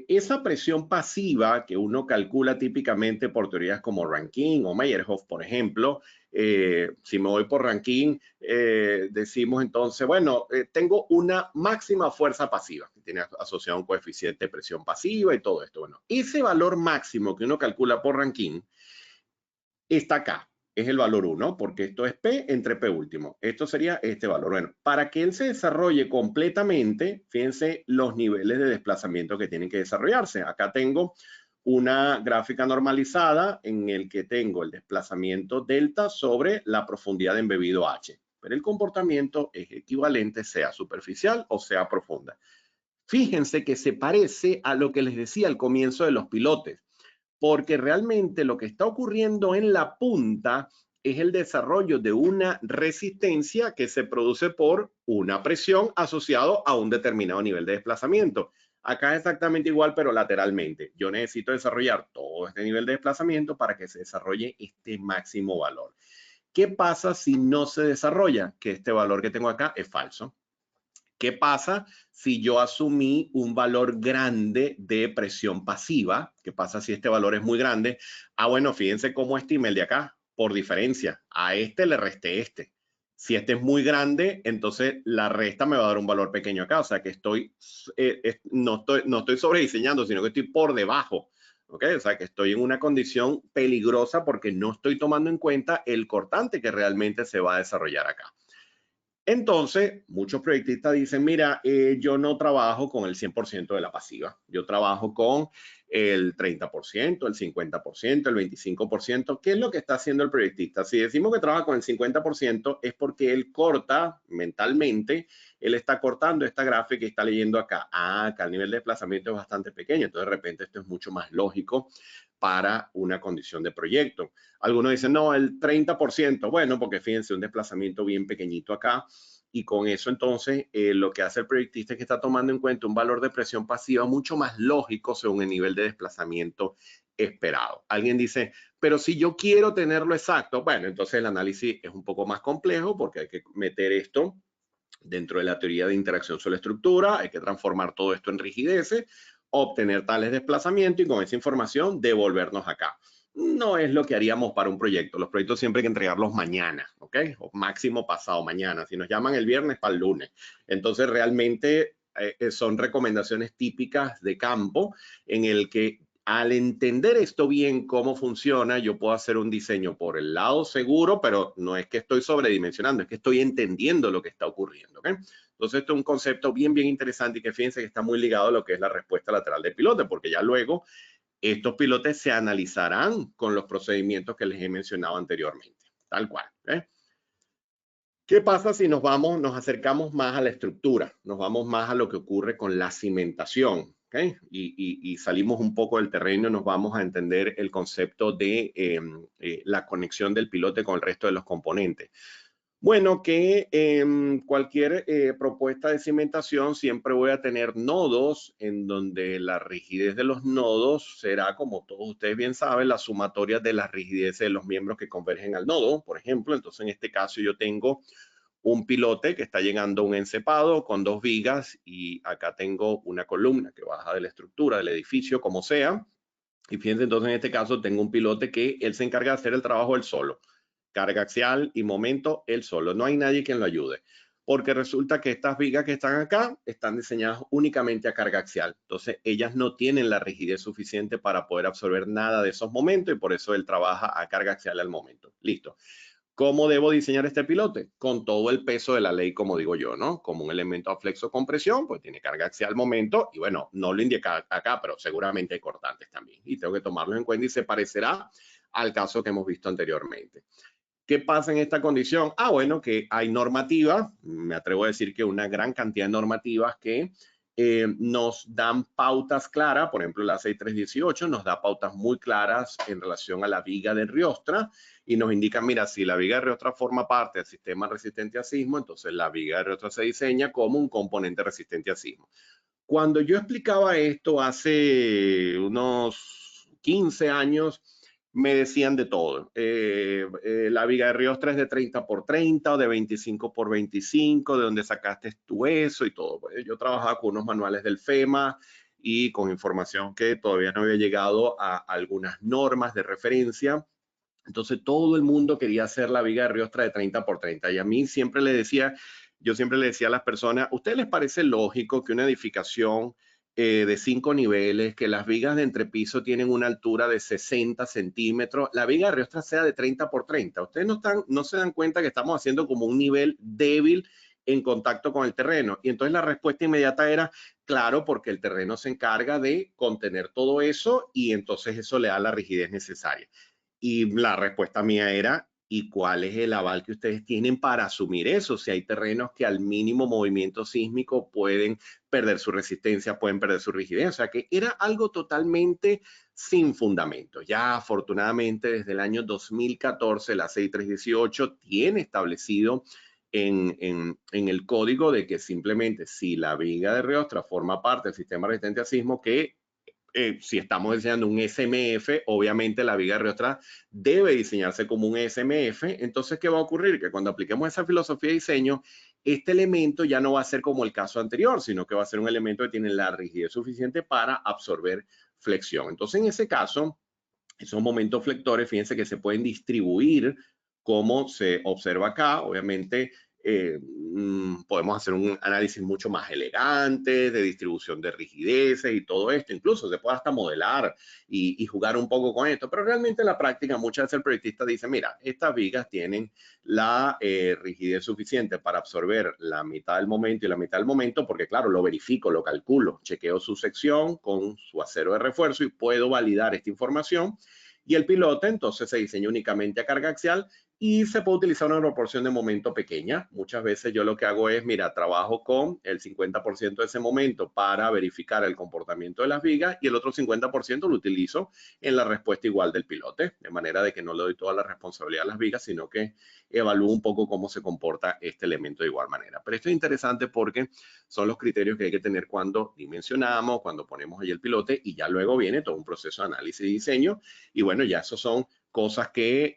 esa presión pasiva que uno calcula típicamente por teorías como Rankine o Meyerhoff, por ejemplo, si me voy por Rankine, decimos entonces, bueno, tengo una máxima fuerza pasiva, que tiene asociado un coeficiente de presión pasiva y todo esto. Bueno, ese valor máximo que uno calcula por Rankine está acá, es el valor 1, porque esto es P entre P último. Esto sería este valor. Bueno, para que él se desarrolle completamente, fíjense los niveles de desplazamiento que tienen que desarrollarse. Acá tengo una gráfica normalizada en el que tengo el desplazamiento delta sobre la profundidad de embebido H. Pero el comportamiento es equivalente, sea superficial o sea profunda. Fíjense que se parece a lo que les decía al comienzo de los pilotes, porque realmente lo que está ocurriendo en la punta es el desarrollo de una resistencia que se produce por una presión asociado a un determinado nivel de desplazamiento. Acá es exactamente igual, pero lateralmente. Yo necesito desarrollar todo este nivel de desplazamiento para que se desarrolle este máximo valor. ¿Qué pasa si no se desarrolla? Que este valor que tengo acá es falso. ¿Qué pasa si yo asumí un valor grande de presión pasiva? ¿Qué pasa si este valor es muy grande? Ah, bueno, fíjense cómo estimé el de acá, por diferencia. A este le resté este. Si este es muy grande, entonces la resta me va a dar un valor pequeño acá. O sea que no estoy sobrediseñando, sino que estoy por debajo. ¿Okay? O sea que estoy en una condición peligrosa porque no estoy tomando en cuenta el cortante que realmente se va a desarrollar acá. Entonces, muchos proyectistas dicen, mira, yo no trabajo con el 100% de la pasiva, yo trabajo con el 30%, el 50%, el 25%. ¿Qué es lo que está haciendo el proyectista? Si decimos que trabaja con el 50% es porque él corta mentalmente, él está cortando esta gráfica y está leyendo acá. Ah, acá el nivel de desplazamiento es bastante pequeño, entonces de repente esto es mucho más lógico para una condición de proyecto. Algunos dicen, no, el 30%. Bueno, porque fíjense, un desplazamiento bien pequeñito acá. Y con eso entonces lo que hace el proyectista es que está tomando en cuenta un valor de presión pasiva mucho más lógico según el nivel de desplazamiento esperado. Alguien dice, pero si yo quiero tenerlo exacto, bueno, entonces el análisis es un poco más complejo porque hay que meter esto dentro de la teoría de interacción sobre estructura, hay que transformar todo esto en rigideces, obtener tales desplazamientos y con esa información devolvernos acá. No es lo que haríamos para un proyecto. Los proyectos siempre hay que entregarlos mañana, ¿ok? O máximo pasado mañana. Si nos llaman el viernes, para el lunes. Entonces, realmente son recomendaciones típicas de campo en el que al entender esto bien, cómo funciona, yo puedo hacer un diseño por el lado seguro, pero no es que estoy sobredimensionando, es que estoy entendiendo lo que está ocurriendo, ¿ok? Entonces, esto es un concepto bien interesante y que fíjense que está muy ligado a lo que es la respuesta lateral del pilote, porque ya luego estos pilotes se analizarán con los procedimientos que les he mencionado anteriormente, tal cual. ¿Qué pasa si nos acercamos más a la estructura? Nos vamos más a lo que ocurre con la cimentación, ¿okay? Y salimos un poco del terreno, nos vamos a entender el concepto de la conexión del pilote con el resto de los componentes. Bueno, que cualquier propuesta de cimentación siempre voy a tener nodos en donde la rigidez de los nodos será, como todos ustedes bien saben, la sumatoria de las rigideces de los miembros que convergen al nodo, por ejemplo. Entonces, en este caso yo tengo un pilote que está llegando a un encepado con 2 vigas y acá tengo una columna que baja de la estructura del edificio, como sea. Y fíjense, entonces en este caso tengo un pilote que él se encarga de hacer el trabajo él solo. Carga axial y momento él solo. No hay nadie quien lo ayude. Porque resulta que estas vigas que están acá están diseñadas únicamente a carga axial. Entonces ellas no tienen la rigidez suficiente para poder absorber nada de esos momentos y por eso él trabaja a carga axial al momento. Listo. ¿Cómo debo diseñar este pilote? Con todo el peso de la ley, como digo yo, ¿no? Como un elemento a flexo compresión, pues tiene carga axial al momento y bueno, no lo indica acá, pero seguramente hay cortantes también. Y tengo que tomarlo en cuenta y se parecerá al caso que hemos visto anteriormente. ¿Qué pasa en esta condición? Ah, bueno, que hay normativas, me atrevo a decir que una gran cantidad de normativas que nos dan pautas claras, por ejemplo, la 6318 nos da pautas muy claras en relación a la viga de Riostra y nos indica, mira, si la viga de Riostra forma parte del sistema resistente a sismo, entonces la viga de Riostra se diseña como un componente resistente a sismo. Cuando yo explicaba esto hace unos 15 años, me decían de todo. La viga de Riostra es de 30 por 30 o de 25 por 25, de donde sacaste tú eso y todo. Pues yo trabajaba con unos manuales del FEMA y con información que todavía no había llegado a algunas normas de referencia. Entonces todo el mundo quería hacer la viga de Riostra de 30 por 30 y a mí siempre le decía, yo siempre le decía a las personas, ¿a ustedes les parece lógico que una edificación de 5 niveles, que las vigas de entrepiso tienen una altura de 60 centímetros, la viga de Riostra sea de 30 por 30? Ustedes no se dan cuenta que estamos haciendo como un nivel débil en contacto con el terreno. Y entonces la respuesta inmediata era, claro, porque el terreno se encarga de contener todo eso y entonces eso le da la rigidez necesaria. Y la respuesta mía era, ¿y cuál es el aval que ustedes tienen para asumir eso? Si hay terrenos que al mínimo movimiento sísmico pueden perder su resistencia, pueden perder su rigidez. O sea que era algo totalmente sin fundamento. Ya afortunadamente desde el año 2014 la 6318 tiene establecido en el código de que simplemente si la viga de Riostra forma parte del sistema resistente a sismo, que si estamos diseñando un SMF, obviamente la viga de Riostra debe diseñarse como un SMF. Entonces, ¿qué va a ocurrir? Que cuando apliquemos esa filosofía de diseño, este elemento ya no va a ser como el caso anterior, sino que va a ser un elemento que tiene la rigidez suficiente para absorber flexión. Entonces, en ese caso, esos momentos flectores, fíjense que se pueden distribuir como se observa acá. Obviamente, podemos hacer un análisis mucho más elegante de distribución de rigideces y todo esto. Incluso se puede hasta modelar y jugar un poco con esto. Pero realmente en la práctica muchas veces el proyectista dice, mira, estas vigas tienen la rigidez suficiente para absorber la mitad del momento y la mitad del momento, porque claro, lo verifico, lo calculo, chequeo su sección con su acero de refuerzo y puedo validar esta información. Y el pilote entonces se diseña únicamente a carga axial y se puede utilizar una proporción de momento pequeña. Muchas veces yo lo que hago es, mira, trabajo con el 50% de ese momento para verificar el comportamiento de las vigas y el otro 50% lo utilizo en la respuesta igual del pilote, de manera de que no le doy toda la responsabilidad a las vigas, sino que evalúo un poco cómo se comporta este elemento de igual manera. Pero esto es interesante porque son los criterios que hay que tener cuando dimensionamos, cuando ponemos ahí el pilote y ya luego viene todo un proceso de análisis y diseño. Y bueno, ya esos son cosas que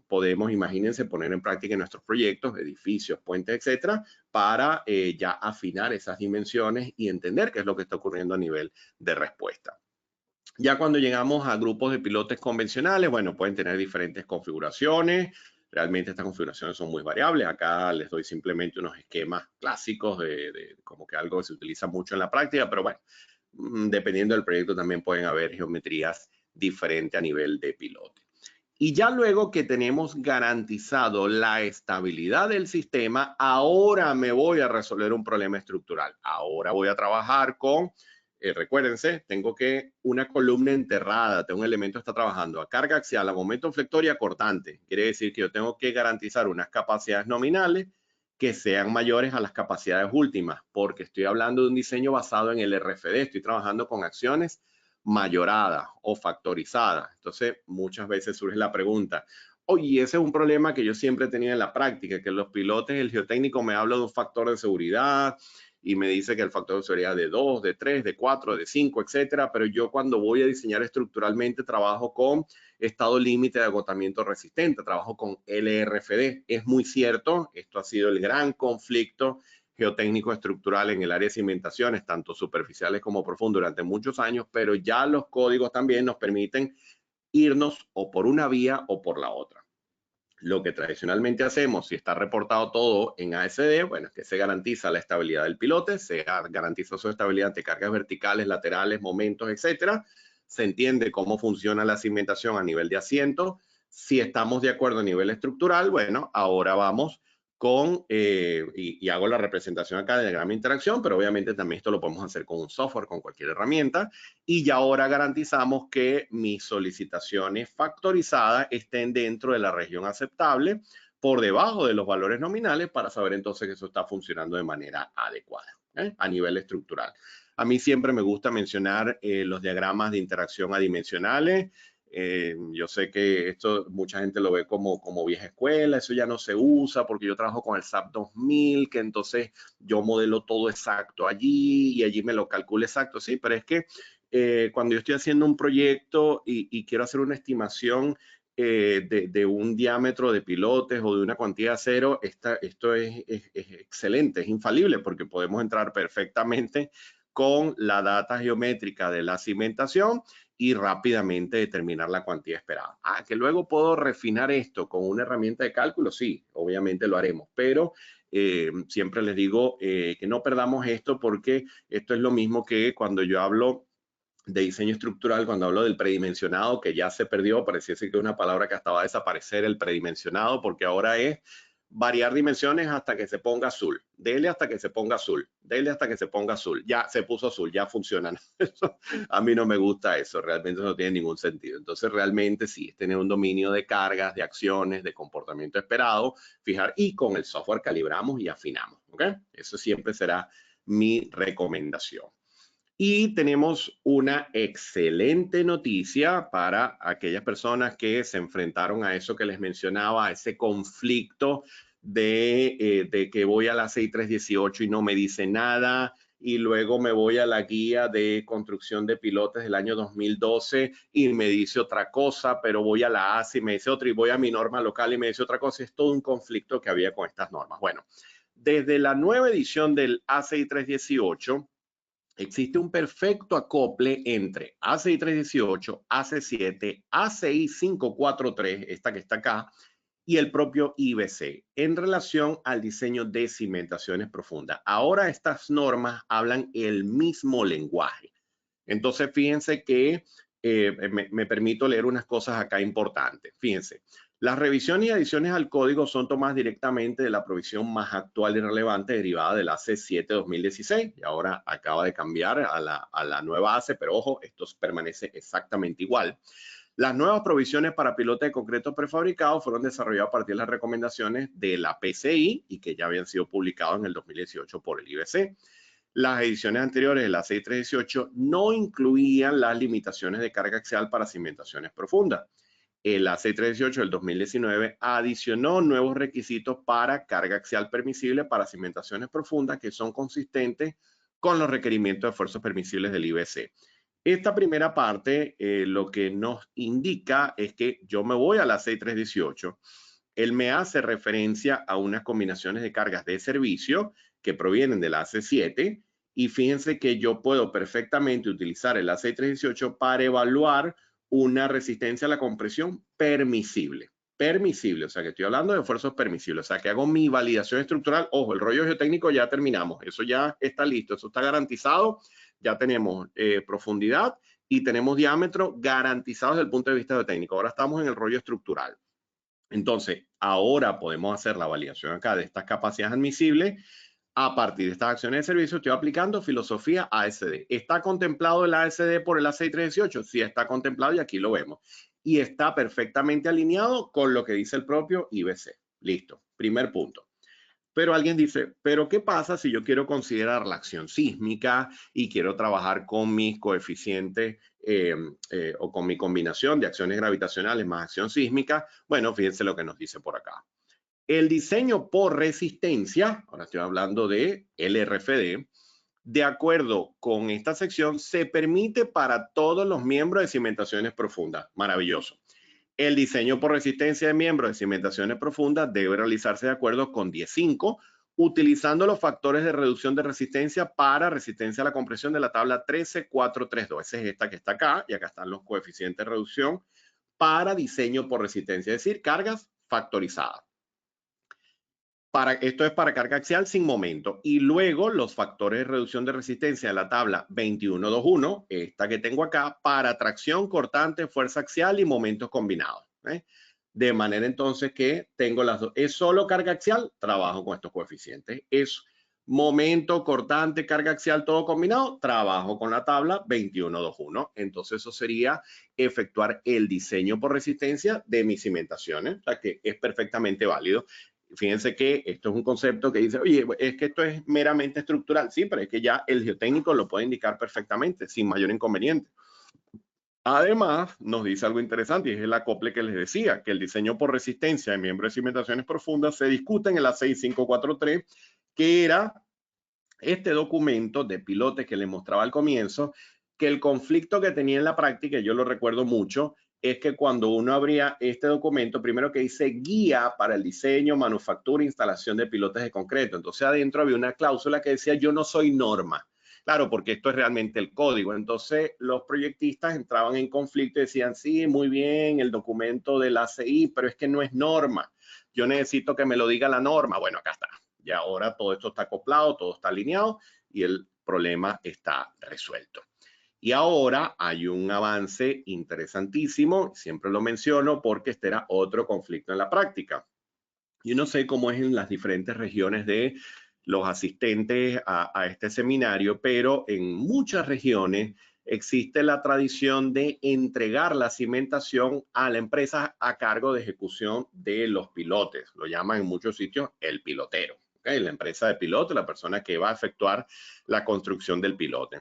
podemos, imagínense, poner en práctica en nuestros proyectos, edificios, puentes, etcétera, para ya afinar esas dimensiones y entender qué es lo que está ocurriendo a nivel de respuesta. Ya cuando llegamos a grupos de pilotes convencionales, bueno, pueden tener diferentes configuraciones. Realmente estas configuraciones son muy variables. Acá les doy simplemente unos esquemas clásicos de como que algo que se utiliza mucho en la práctica, pero bueno, dependiendo del proyecto también pueden haber geometrías diferentes a nivel de pilote. Y ya luego que tenemos garantizado la estabilidad del sistema, ahora me voy a resolver un problema estructural. Ahora voy a trabajar con, recuérdense, tengo que una columna enterrada, tengo un elemento que está trabajando a carga axial, a momento flector y a cortante. Quiere decir que yo tengo que garantizar unas capacidades nominales que sean mayores a las capacidades últimas, porque estoy hablando de un diseño basado en el RFD, estoy trabajando con acciones mayorada o factorizada. Entonces, muchas veces surge la pregunta, oye, ese es un problema que yo siempre he tenido en la práctica, que los pilotes, el geotécnico me habla de un factor de seguridad y me dice que el factor de seguridad de 2, de 3, de 4, de 5, etcétera. Pero yo cuando voy a diseñar estructuralmente trabajo con estado límite de agotamiento resistente, trabajo con LRFD. Es muy cierto, esto ha sido el gran conflicto geotécnico estructural en el área de cimentaciones, tanto superficiales como profundas durante muchos años, pero ya los códigos también nos permiten irnos o por una vía o por la otra. Lo que tradicionalmente hacemos, si está reportado todo en ASD, bueno, es que se garantiza la estabilidad del pilote, se garantiza su estabilidad ante cargas verticales, laterales, momentos, etcétera. Se entiende cómo funciona la cimentación a nivel de asiento. Si estamos de acuerdo a nivel estructural, bueno, ahora vamos con, y hago la representación acá de diagrama de interacción, pero obviamente también esto lo podemos hacer con un software, con cualquier herramienta, y ya ahora garantizamos que mis solicitaciones factorizadas estén dentro de la región aceptable, por debajo de los valores nominales, para saber entonces que eso está funcionando de manera adecuada, a nivel estructural. A mí siempre me gusta mencionar los diagramas de interacción adimensionales. Yo sé que esto mucha gente lo ve como vieja escuela, eso ya no se usa porque yo trabajo con el SAP 2000, que entonces yo modelo todo exacto allí y allí me lo calculo exacto, sí, pero es que cuando yo estoy haciendo un proyecto y quiero hacer una estimación de un diámetro de pilotes o de una cuantía de acero, esto es excelente, es infalible porque podemos entrar perfectamente con la data geométrica de la cimentación y rápidamente determinar la cuantía esperada. Que luego puedo refinar esto con una herramienta de cálculo, sí, obviamente lo haremos, pero siempre les digo que no perdamos esto, porque esto es lo mismo que cuando yo hablo de diseño estructural, cuando hablo del predimensionado, que ya se perdió, pareciese que es una palabra que hasta va a desaparecer, el predimensionado, porque ahora es variar dimensiones hasta que se ponga azul, dele hasta que se ponga azul, dele hasta que se ponga azul, ya se puso azul, ya funcionan. A mí no me gusta eso, realmente no tiene ningún sentido. Entonces realmente sí, es tener un dominio de cargas, de acciones, de comportamiento esperado, fijar, y con el software calibramos y afinamos, ¿ok? Eso siempre será mi recomendación. Y tenemos una excelente noticia para aquellas personas que se enfrentaron a eso que les mencionaba, a ese conflicto de que voy a la 6318 y no me dice nada, y luego me voy a la guía de construcción de pilotes del año 2012 y me dice otra cosa, pero voy a la ASE y me dice otra, y voy a mi norma local y me dice otra cosa. Es todo un conflicto que había con estas normas. Bueno, desde la nueva edición del ACI 318, existe un perfecto acople entre ACI 318, AC7, ACI 543, esta que está acá, y el propio IBC en relación al diseño de cimentaciones profundas. Ahora estas normas hablan el mismo lenguaje. Entonces, fíjense que me permito leer unas cosas acá importantes. Fíjense, las revisiones y adiciones al código son tomadas directamente de la provisión más actual y relevante derivada del ACE 7-2016. Y ahora acaba de cambiar a la nueva ACE, pero ojo, esto permanece exactamente igual. Las nuevas provisiones para pilotes de concreto prefabricados fueron desarrolladas a partir de las recomendaciones de la PCI y que ya habían sido publicadas en el 2018 por el IBC. Las ediciones anteriores de la 6318 no incluían las limitaciones de carga axial para cimentaciones profundas. El AC318 del 2019 adicionó nuevos requisitos para carga axial permisible para cimentaciones profundas que son consistentes con los requerimientos de esfuerzos permisibles del IBC. Esta primera parte lo que nos indica es que yo me voy a la 6318. Él me hace referencia a unas combinaciones de cargas de servicio que provienen del AC7, y fíjense que yo puedo perfectamente utilizar el AC318 para evaluar una resistencia a la compresión permisible. Permisible, o sea que estoy hablando de esfuerzos permisibles, o sea que hago mi validación estructural. Ojo, el rollo geotécnico ya terminamos, eso ya está listo, eso está garantizado, ya tenemos profundidad y tenemos diámetro garantizados desde el punto de vista geotécnico. Ahora estamos en el rollo estructural. Entonces, ahora podemos hacer la validación acá de estas capacidades admisibles. A partir de estas acciones de servicio estoy aplicando filosofía ASD. ¿Está contemplado el ASD por el A6318? Sí, está contemplado y aquí lo vemos. Y está perfectamente alineado con lo que dice el propio IBC. Listo, primer punto. Pero alguien dice, ¿pero qué pasa si yo quiero considerar la acción sísmica y quiero trabajar con mis coeficientes o con mi combinación de acciones gravitacionales más acción sísmica? Bueno, fíjense lo que nos dice por acá. El diseño por resistencia, ahora estoy hablando de LRFD, de acuerdo con esta sección, se permite para todos los miembros de cimentaciones profundas. Maravilloso. El diseño por resistencia de miembros de cimentaciones profundas debe realizarse de acuerdo con 10.5, utilizando los factores de reducción de resistencia para resistencia a la compresión de la tabla 13432. Esa es esta que está acá, y acá están los coeficientes de reducción para diseño por resistencia, es decir, cargas factorizadas. Esto es para carga axial sin momento. Y luego los factores de reducción de resistencia de la tabla 2121, esta que tengo acá, para tracción, cortante, fuerza axial y momentos combinados. De manera entonces que tengo las dos. ¿Es solo carga axial? Trabajo con estos coeficientes. ¿Es momento, cortante, carga axial, todo combinado? Trabajo con la tabla 2121. Entonces eso sería efectuar el diseño por resistencia de mis cimentaciones. O sea que es perfectamente válido. Fíjense que esto es un concepto que dice, oye, es que esto es meramente estructural. Sí, pero es que ya el geotécnico lo puede indicar perfectamente, sin mayor inconveniente. Además, nos dice algo interesante y es el acople que les decía, que el diseño por resistencia de miembros de cimentaciones profundas se discute en el A6543, que era este documento de pilotes que les mostraba al comienzo, que el conflicto que tenía en la práctica, yo lo recuerdo mucho, es que cuando uno abría este documento, primero que dice guía para el diseño, manufactura e instalación de pilotes de concreto. Entonces adentro había una cláusula que decía yo no soy norma. Claro, porque esto es realmente el código. Entonces los proyectistas entraban en conflicto y decían, sí, muy bien, el documento del ACI, pero es que no es norma. Yo necesito que me lo diga la norma. Bueno, acá está. Y ahora todo esto está acoplado, todo está alineado y el problema está resuelto. Y ahora hay un avance interesantísimo, siempre lo menciono porque este era otro conflicto en la práctica. Yo no sé cómo es en las diferentes regiones de los asistentes a este seminario, pero en muchas regiones existe la tradición de entregar la cimentación a la empresa a cargo de ejecución de los pilotes. Lo llaman en muchos sitios el pilotero. ¿Okay? La empresa de piloto, la persona que va a efectuar la construcción del pilote.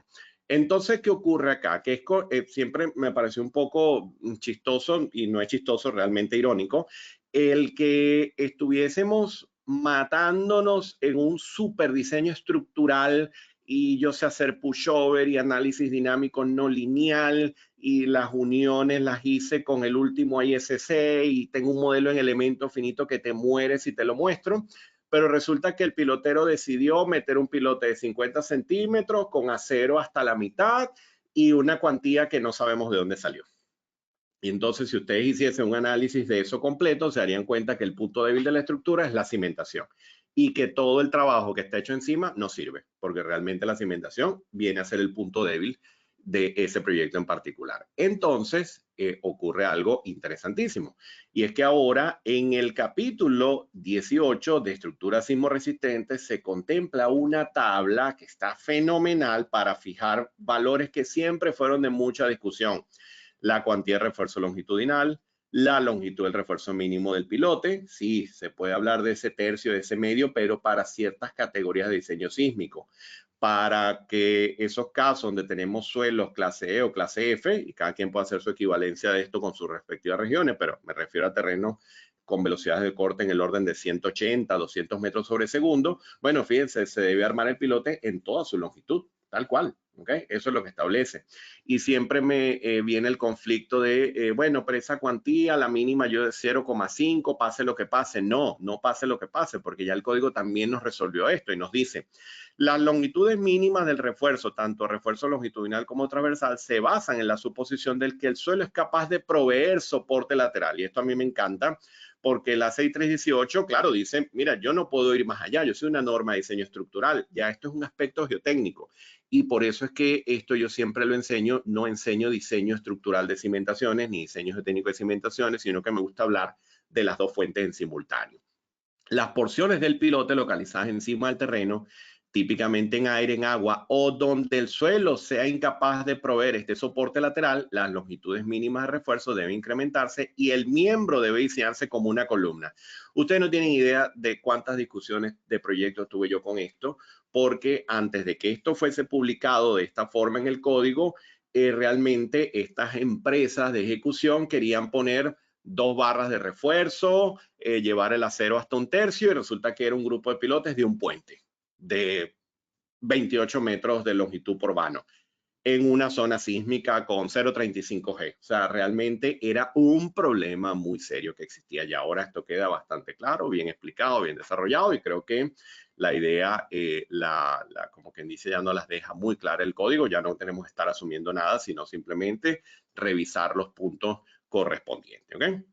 Entonces, ¿qué ocurre acá? Que siempre me pareció un poco chistoso, y no es chistoso, realmente irónico, el que estuviésemos matándonos en un super diseño estructural y yo sé hacer pushover y análisis dinámico no lineal y las uniones las hice con el último ISC y tengo un modelo en elemento finito que te mueres si te lo muestro, pero resulta que el pilotero decidió meter un pilote de 50 centímetros con acero hasta la mitad y una cuantía que no sabemos de dónde salió. Y entonces, si ustedes hiciesen un análisis de eso completo, se darían cuenta que el punto débil de la estructura es la cimentación y que todo el trabajo que está hecho encima no sirve, porque realmente la cimentación viene a ser el punto débil de ese proyecto en particular. Entonces, ocurre algo interesantísimo. Y es que ahora en el capítulo 18 de estructuras sismorresistentes se contempla una tabla que está fenomenal para fijar valores que siempre fueron de mucha discusión. La cuantía de refuerzo longitudinal, la longitud del refuerzo mínimo del pilote. Sí, se puede hablar de ese tercio, de ese medio, pero para ciertas categorías de diseño sísmico. Para que esos casos donde tenemos suelos clase E o clase F, y cada quien puede hacer su equivalencia de esto con sus respectivas regiones, pero me refiero a terrenos con velocidades de corte en el orden de 180, 200 metros sobre segundo. Bueno, fíjense, se debe armar el pilote en toda su longitud, tal cual. ¿Okay? Eso es lo que establece. Y siempre me viene el conflicto de, bueno, pero esa cuantía, la mínima yo de 0,5, pase lo que pase. No, no pase lo que pase, porque ya el código también nos resolvió esto y nos dice, las longitudes mínimas del refuerzo, tanto refuerzo longitudinal como transversal, se basan en la suposición de que el suelo es capaz de proveer soporte lateral. Y esto a mí me encanta, porque la 6318, claro, dice, mira, yo no puedo ir más allá, yo soy una norma de diseño estructural, ya esto es un aspecto geotécnico. Y por eso es que esto yo siempre lo enseño, no enseño diseño estructural de cimentaciones ni diseño geotécnico de cimentaciones, sino que me gusta hablar de las dos fuentes en simultáneo. Las porciones del pilote localizadas encima del terreno, típicamente en aire, en agua o donde el suelo sea incapaz de proveer este soporte lateral, las longitudes mínimas de refuerzo deben incrementarse y el miembro debe diseñarse como una columna. Ustedes no tienen idea de cuántas discusiones de proyectos tuve yo con esto, porque antes de que esto fuese publicado de esta forma en el código, realmente estas empresas de ejecución querían poner 2 barras de refuerzo, llevar el acero hasta 1/3 y resulta que era un grupo de pilotes de un puente de 28 metros de longitud por vano en una zona sísmica con 0,35G. O sea, realmente era un problema muy serio que existía y ahora esto queda bastante claro, bien explicado, bien desarrollado y creo que la idea, como quien dice, ya no las deja muy clara el código, ya no tenemos que estar asumiendo nada, sino simplemente revisar los puntos correspondientes, ¿ok?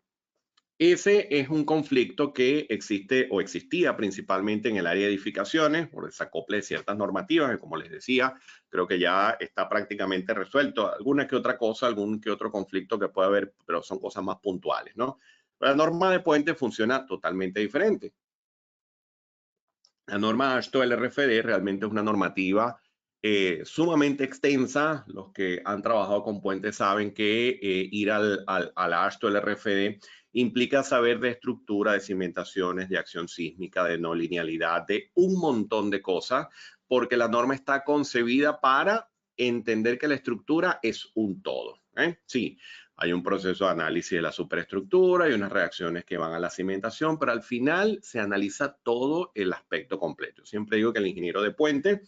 Ese es un conflicto que existe o existía principalmente en el área de edificaciones por desacople de ciertas normativas, que como les decía, creo que ya está prácticamente resuelto. Alguna que otra cosa, algún que otro conflicto que pueda haber, pero son cosas más puntuales, ¿no? La norma de puente funciona totalmente diferente. La norma AASHTO LRFD realmente es una normativa sumamente extensa. Los que han trabajado con puentes saben que ir a la AASHTO LRFD implica saber de estructura, de cimentaciones, de acción sísmica, de no linealidad, de un montón de cosas, porque la norma está concebida para entender que la estructura es un todo. Sí, hay un proceso de análisis de la superestructura y unas reacciones que van a la cimentación, pero al final se analiza todo el aspecto completo. Siempre digo que el ingeniero de puente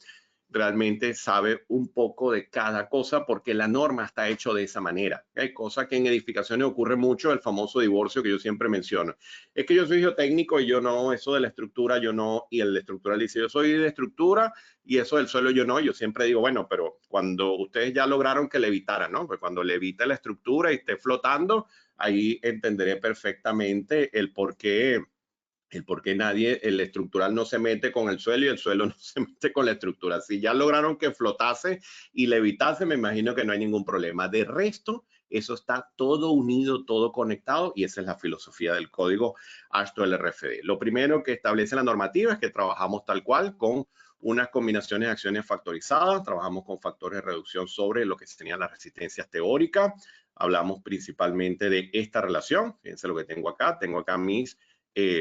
realmente sabe un poco de cada cosa porque la norma está hecho de esa manera. Hay cosas que en edificaciones ocurre mucho, el famoso divorcio que yo siempre menciono. Es que yo soy geotécnico y yo no, eso de la estructura yo no, y el estructural dice yo soy de estructura y eso del suelo yo no. Yo siempre digo, bueno, pero cuando ustedes ya lograron que levitara, ¿no? Pues cuando levita la estructura y esté flotando, ahí entenderé perfectamente el por qué nadie, el estructural no se mete con el suelo y el suelo no se mete con la estructura. Si ya lograron que flotase y levitase, me imagino que no hay ningún problema. De resto, eso está todo unido, todo conectado y esa es la filosofía del código AASHTO LRFD. Lo primero que establece la normativa es que trabajamos tal cual con unas combinaciones de acciones factorizadas, trabajamos con factores de reducción sobre lo que serían las resistencias teóricas. Hablamos principalmente de esta relación. Fíjense lo que tengo acá mis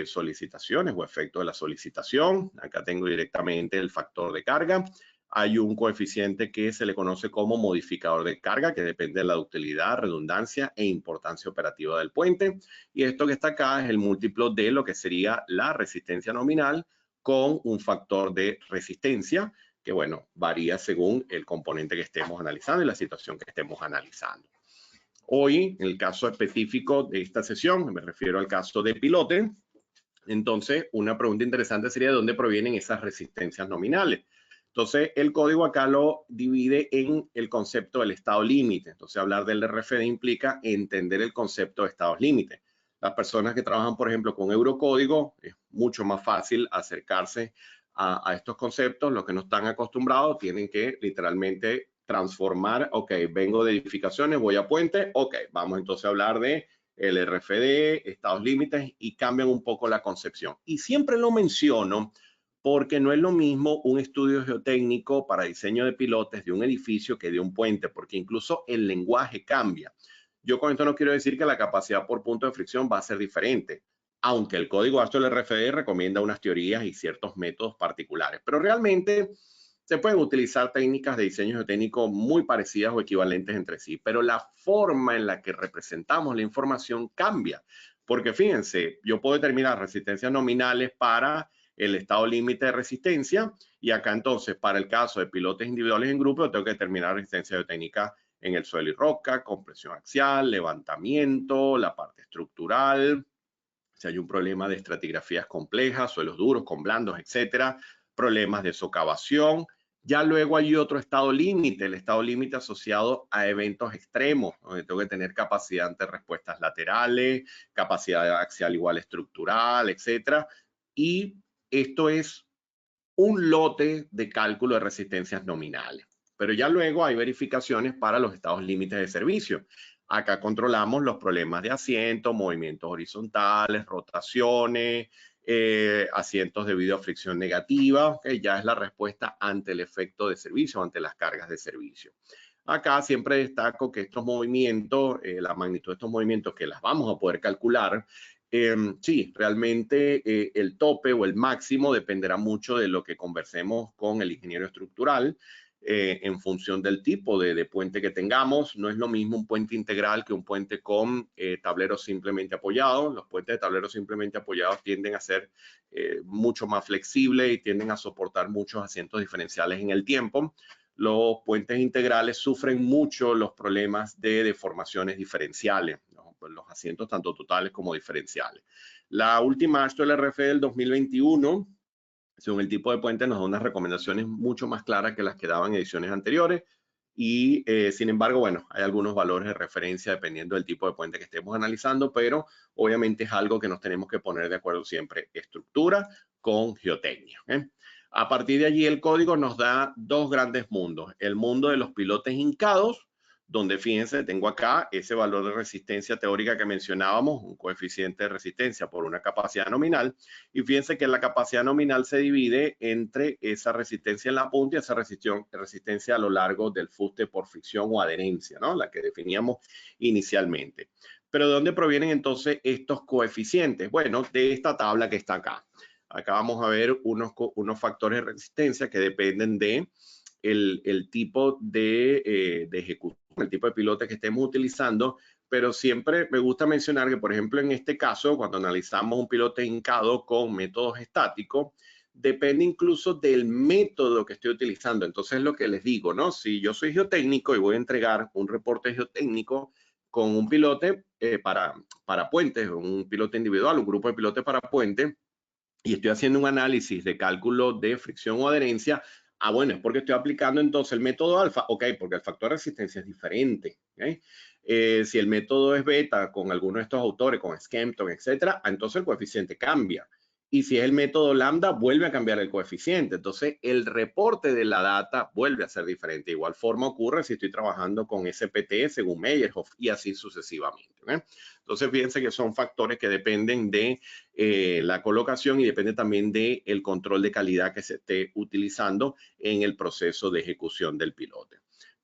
solicitaciones o efecto de la solicitación. Acá tengo directamente el factor de carga. Hay un coeficiente que se le conoce como modificador de carga, que depende de la utilidad, redundancia e importancia operativa del puente. Y esto que está acá es el múltiplo de lo que sería la resistencia nominal con un factor de resistencia, que bueno, varía según el componente que estemos analizando y la situación que estemos analizando. Hoy, en el caso específico de esta sesión, me refiero al caso de pilote. Entonces, una pregunta interesante sería de dónde provienen esas resistencias nominales. Entonces, el código acá lo divide en el concepto del estado límite. Entonces, hablar del RFD implica entender el concepto de estados límite. Las personas que trabajan, por ejemplo, con Eurocódigo, es mucho más fácil acercarse a estos conceptos. Los que no están acostumbrados tienen que literalmente transformar, ok, vengo de edificaciones, voy a puente, ok, vamos entonces a hablar de el RFD, estados límites y cambian un poco la concepción. Y siempre lo menciono porque no es lo mismo un estudio geotécnico para diseño de pilotes de un edificio que de un puente, porque incluso el lenguaje cambia. Yo con esto no quiero decir que la capacidad por punto de fricción va a ser diferente, aunque el código AASHTO del RFD recomienda unas teorías y ciertos métodos particulares, pero realmente se pueden utilizar técnicas de diseño geotécnico muy parecidas o equivalentes entre sí, pero la forma en la que representamos la información cambia. Porque fíjense, yo puedo determinar resistencias nominales para el estado límite de resistencia y acá entonces para el caso de pilotes individuales en grupo yo tengo que determinar resistencia geotécnica en el suelo y roca, compresión axial, levantamiento, la parte estructural, si hay un problema de estratigrafías complejas, suelos duros con blandos, etcétera, problemas de socavación. Ya luego hay otro estado límite, el estado límite asociado a eventos extremos, donde tengo que tener capacidad ante respuestas laterales, capacidad axial igual estructural, etcétera. Y esto es un lote de cálculo de resistencias nominales. Pero ya luego hay verificaciones para los estados límites de servicio. Acá controlamos los problemas de asiento, movimientos horizontales, rotaciones, asientos debido a fricción negativa, que ya es la respuesta ante el efecto de servicio, ante las cargas de servicio. Acá siempre destaco que estos movimientos, la magnitud de estos movimientos que las vamos a poder calcular, sí, realmente el tope o el máximo dependerá mucho de lo que conversemos con el ingeniero estructural. en función del tipo de puente que tengamos. No es lo mismo un puente integral que un puente con tableros simplemente apoyados. Los puentes de tableros simplemente apoyados tienden a ser mucho más flexibles y tienden a soportar muchos asientos diferenciales en el tiempo. Los puentes integrales sufren mucho los problemas de deformaciones diferenciales, ¿no? Los asientos tanto totales como diferenciales. La última AASHTO LRF del 2021, según el tipo de puente, nos da unas recomendaciones mucho más claras que las que daban ediciones anteriores y sin embargo, bueno, hay algunos valores de referencia dependiendo del tipo de puente que estemos analizando, pero obviamente es algo que nos tenemos que poner de acuerdo siempre, estructura con geotecnia, ¿eh? A partir de allí el código nos da dos grandes mundos, el mundo de los pilotes hincados, donde fíjense, tengo acá ese valor de resistencia teórica que mencionábamos, un coeficiente de resistencia por una capacidad nominal, y fíjense que la capacidad nominal se divide entre esa resistencia en la punta y esa resistencia a lo largo del fuste por fricción o adherencia, ¿no? La que definíamos inicialmente. Pero ¿de dónde provienen entonces estos coeficientes? Bueno, de esta tabla que está acá. Acá vamos a ver unos factores de resistencia que dependen de el tipo de ejecución, el tipo de pilote que estemos utilizando, pero siempre me gusta mencionar que, por ejemplo, en este caso, cuando analizamos un pilote hincado con métodos estáticos, depende incluso del método que estoy utilizando. Entonces, lo que les digo, ¿no? Si yo soy geotécnico y voy a entregar un reporte geotécnico con un pilote para puentes, un pilote individual, un grupo de pilotes para puentes, y estoy haciendo un análisis de cálculo de fricción o adherencia, bueno, es porque estoy aplicando entonces el método alfa, ok, porque el factor de resistencia es diferente, ¿okay? Si el método es beta con alguno de estos autores, con Skempton, etcétera, entonces el coeficiente cambia. Y si es el método lambda, vuelve a cambiar el coeficiente. Entonces, el reporte de la data vuelve a ser diferente. De igual forma ocurre si estoy trabajando con SPT según Meyerhoff y así sucesivamente, ¿eh? Entonces, fíjense que son factores que dependen de la colocación y depende también del control de calidad que se esté utilizando en el proceso de ejecución del pilote.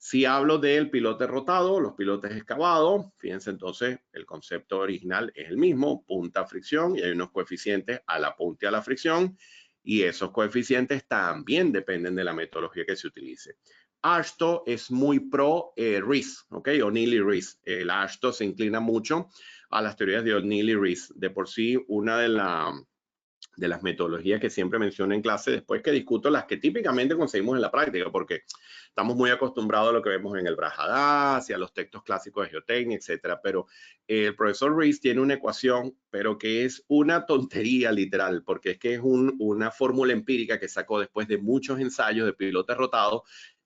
Si hablo del pilote rotado, los pilotes excavados, fíjense entonces, el concepto original es el mismo, punta fricción, y hay unos coeficientes a la punta y a la fricción, y esos coeficientes también dependen de la metodología que se utilice. AASHTO es muy pro Rees, ¿ok? O'Neill y Rees. El AASHTO se inclina mucho a las teorías de O'Neill y Rees. De por sí, una de las metodologías que siempre menciono en clase, después que discuto las que típicamente conseguimos en la práctica, porque estamos muy acostumbrados a lo que vemos en el Brajadas y a los textos clásicos de geotecnia, etcétera. Pero el profesor Rees tiene una ecuación, pero que es una tontería literal, porque es que es una fórmula empírica que sacó después de muchos ensayos de pilotes rotados,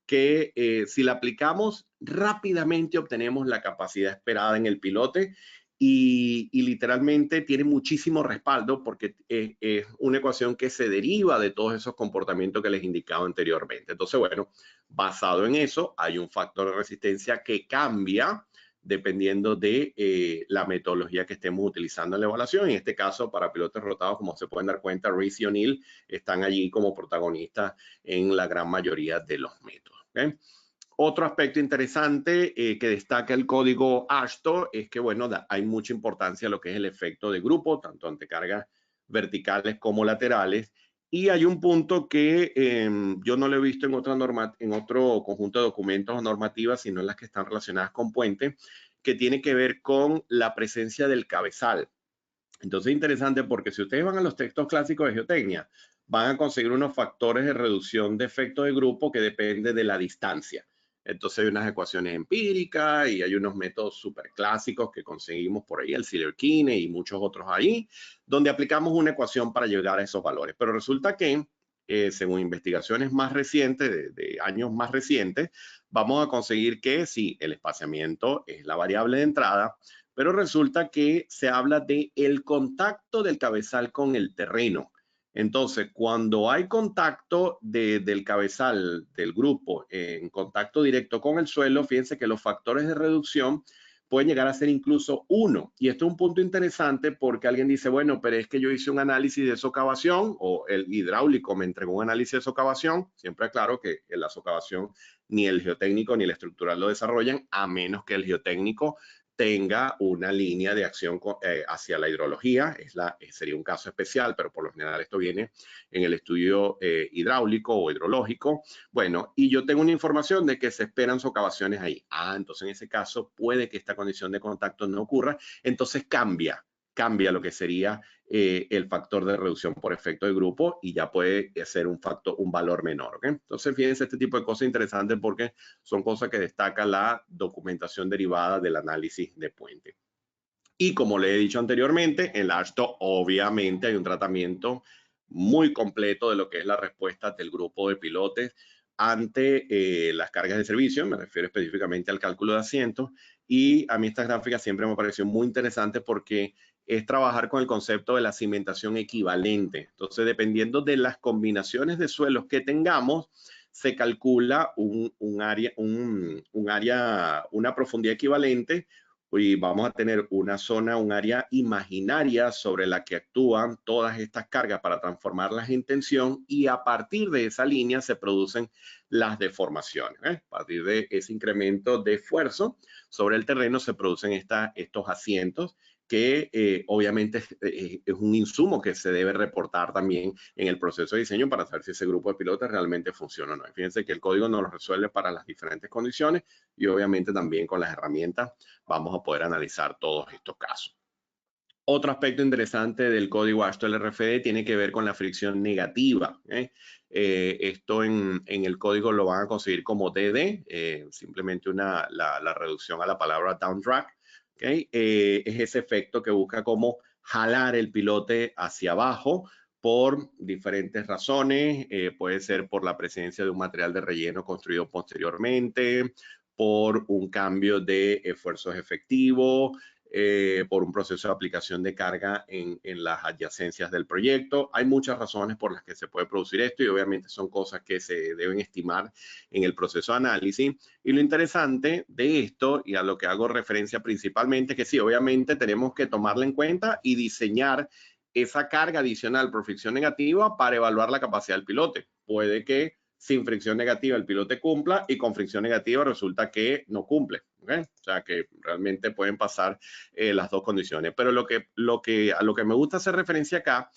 que si la aplicamos rápidamente obtenemos la capacidad esperada en el pilote y literalmente tiene muchísimo respaldo porque es una ecuación que se deriva de todos esos comportamientos que les indicaba anteriormente. Entonces, bueno, basado en eso, hay un factor de resistencia que cambia dependiendo de la metodología que estemos utilizando en la evaluación. En este caso, para pilotes rotados, como se pueden dar cuenta, Rees y O'Neill están allí como protagonistas en la gran mayoría de los métodos, ¿okay? Otro aspecto interesante que destaca el código AASHTO es que, bueno, hay mucha importancia a lo que es el efecto de grupo, tanto ante cargas verticales como laterales. Y hay un punto que yo no lo he visto en otro conjunto de documentos o normativas, sino en las que están relacionadas con puentes, que tiene que ver con la presencia del cabezal. Entonces es interesante porque si ustedes van a los textos clásicos de geotecnia, van a conseguir unos factores de reducción de efecto de grupo que depende de la distancia. Entonces hay unas ecuaciones empíricas y hay unos métodos súper clásicos que conseguimos por ahí, el Siller-Kine y muchos otros ahí, donde aplicamos una ecuación para llegar a esos valores. Pero resulta que, según investigaciones más recientes, de años más recientes, vamos a conseguir que sí, el espaciamiento es la variable de entrada, pero resulta que se habla de el contacto del cabezal con el terreno. Entonces, cuando hay contacto del cabezal del grupo en contacto directo con el suelo, fíjense que los factores de reducción pueden llegar a ser incluso 1. Y esto es un punto interesante porque alguien dice, bueno, pero es que yo hice un análisis de socavación o el hidráulico me entregó un análisis de socavación. Siempre aclaro que la socavación ni el geotécnico ni el estructural lo desarrollan, a menos que el geotécnico tenga una línea de acción hacia la hidrología. Sería un caso especial, pero por lo general esto viene en el estudio hidráulico o hidrológico. Bueno, y yo tengo una información de que se esperan socavaciones ahí. Entonces en ese caso puede que esta condición de contacto no ocurra. Entonces cambia lo que sería el factor de reducción por efecto de grupo y ya puede ser un valor menor. ¿Okay? Entonces, fíjense este tipo de cosas interesantes porque son cosas que destaca la documentación derivada del análisis de puente. Y como le he dicho anteriormente, en la AASHTO obviamente hay un tratamiento muy completo de lo que es la respuesta del grupo de pilotes ante las cargas de servicio, me refiero específicamente al cálculo de asientos, y a mí estas gráficas siempre me pareció muy interesante porque es trabajar con el concepto de la cimentación equivalente. Entonces, dependiendo de las combinaciones de suelos que tengamos, se calcula una profundidad equivalente y vamos a tener una zona, un área imaginaria sobre la que actúan todas estas cargas para transformarlas en tensión y a partir de esa línea se producen las deformaciones. A partir de ese incremento de esfuerzo sobre el terreno se producen estos asientos que obviamente es un insumo que se debe reportar también en el proceso de diseño para saber si ese grupo de pilotos realmente funciona o no. Fíjense que el código nos lo resuelve para las diferentes condiciones y obviamente también con las herramientas vamos a poder analizar todos estos casos. Otro aspecto interesante del código AASHTO LRFD tiene que ver con la fricción negativa. Esto en el código lo van a conseguir como DD, simplemente la reducción a la palabra down drag. ¿Okay? Es ese efecto que busca como jalar el pilote hacia abajo por diferentes razones. Puede ser por la presencia de un material de relleno construido posteriormente, por un cambio de esfuerzos efectivos, por un proceso de aplicación de carga en las adyacencias del proyecto. Hay muchas razones por las que se puede producir esto y obviamente son cosas que se deben estimar en el proceso de análisis. Y lo interesante de esto, y a lo que hago referencia principalmente, es que sí, obviamente tenemos que tomarla en cuenta y diseñar esa carga adicional por fricción negativa para evaluar la capacidad del pilote. Puede que sin fricción negativa el pilote cumpla y con fricción negativa resulta que no cumple. ¿Okay? O sea que realmente pueden pasar las dos condiciones. Pero a lo que me gusta hacer referencia acá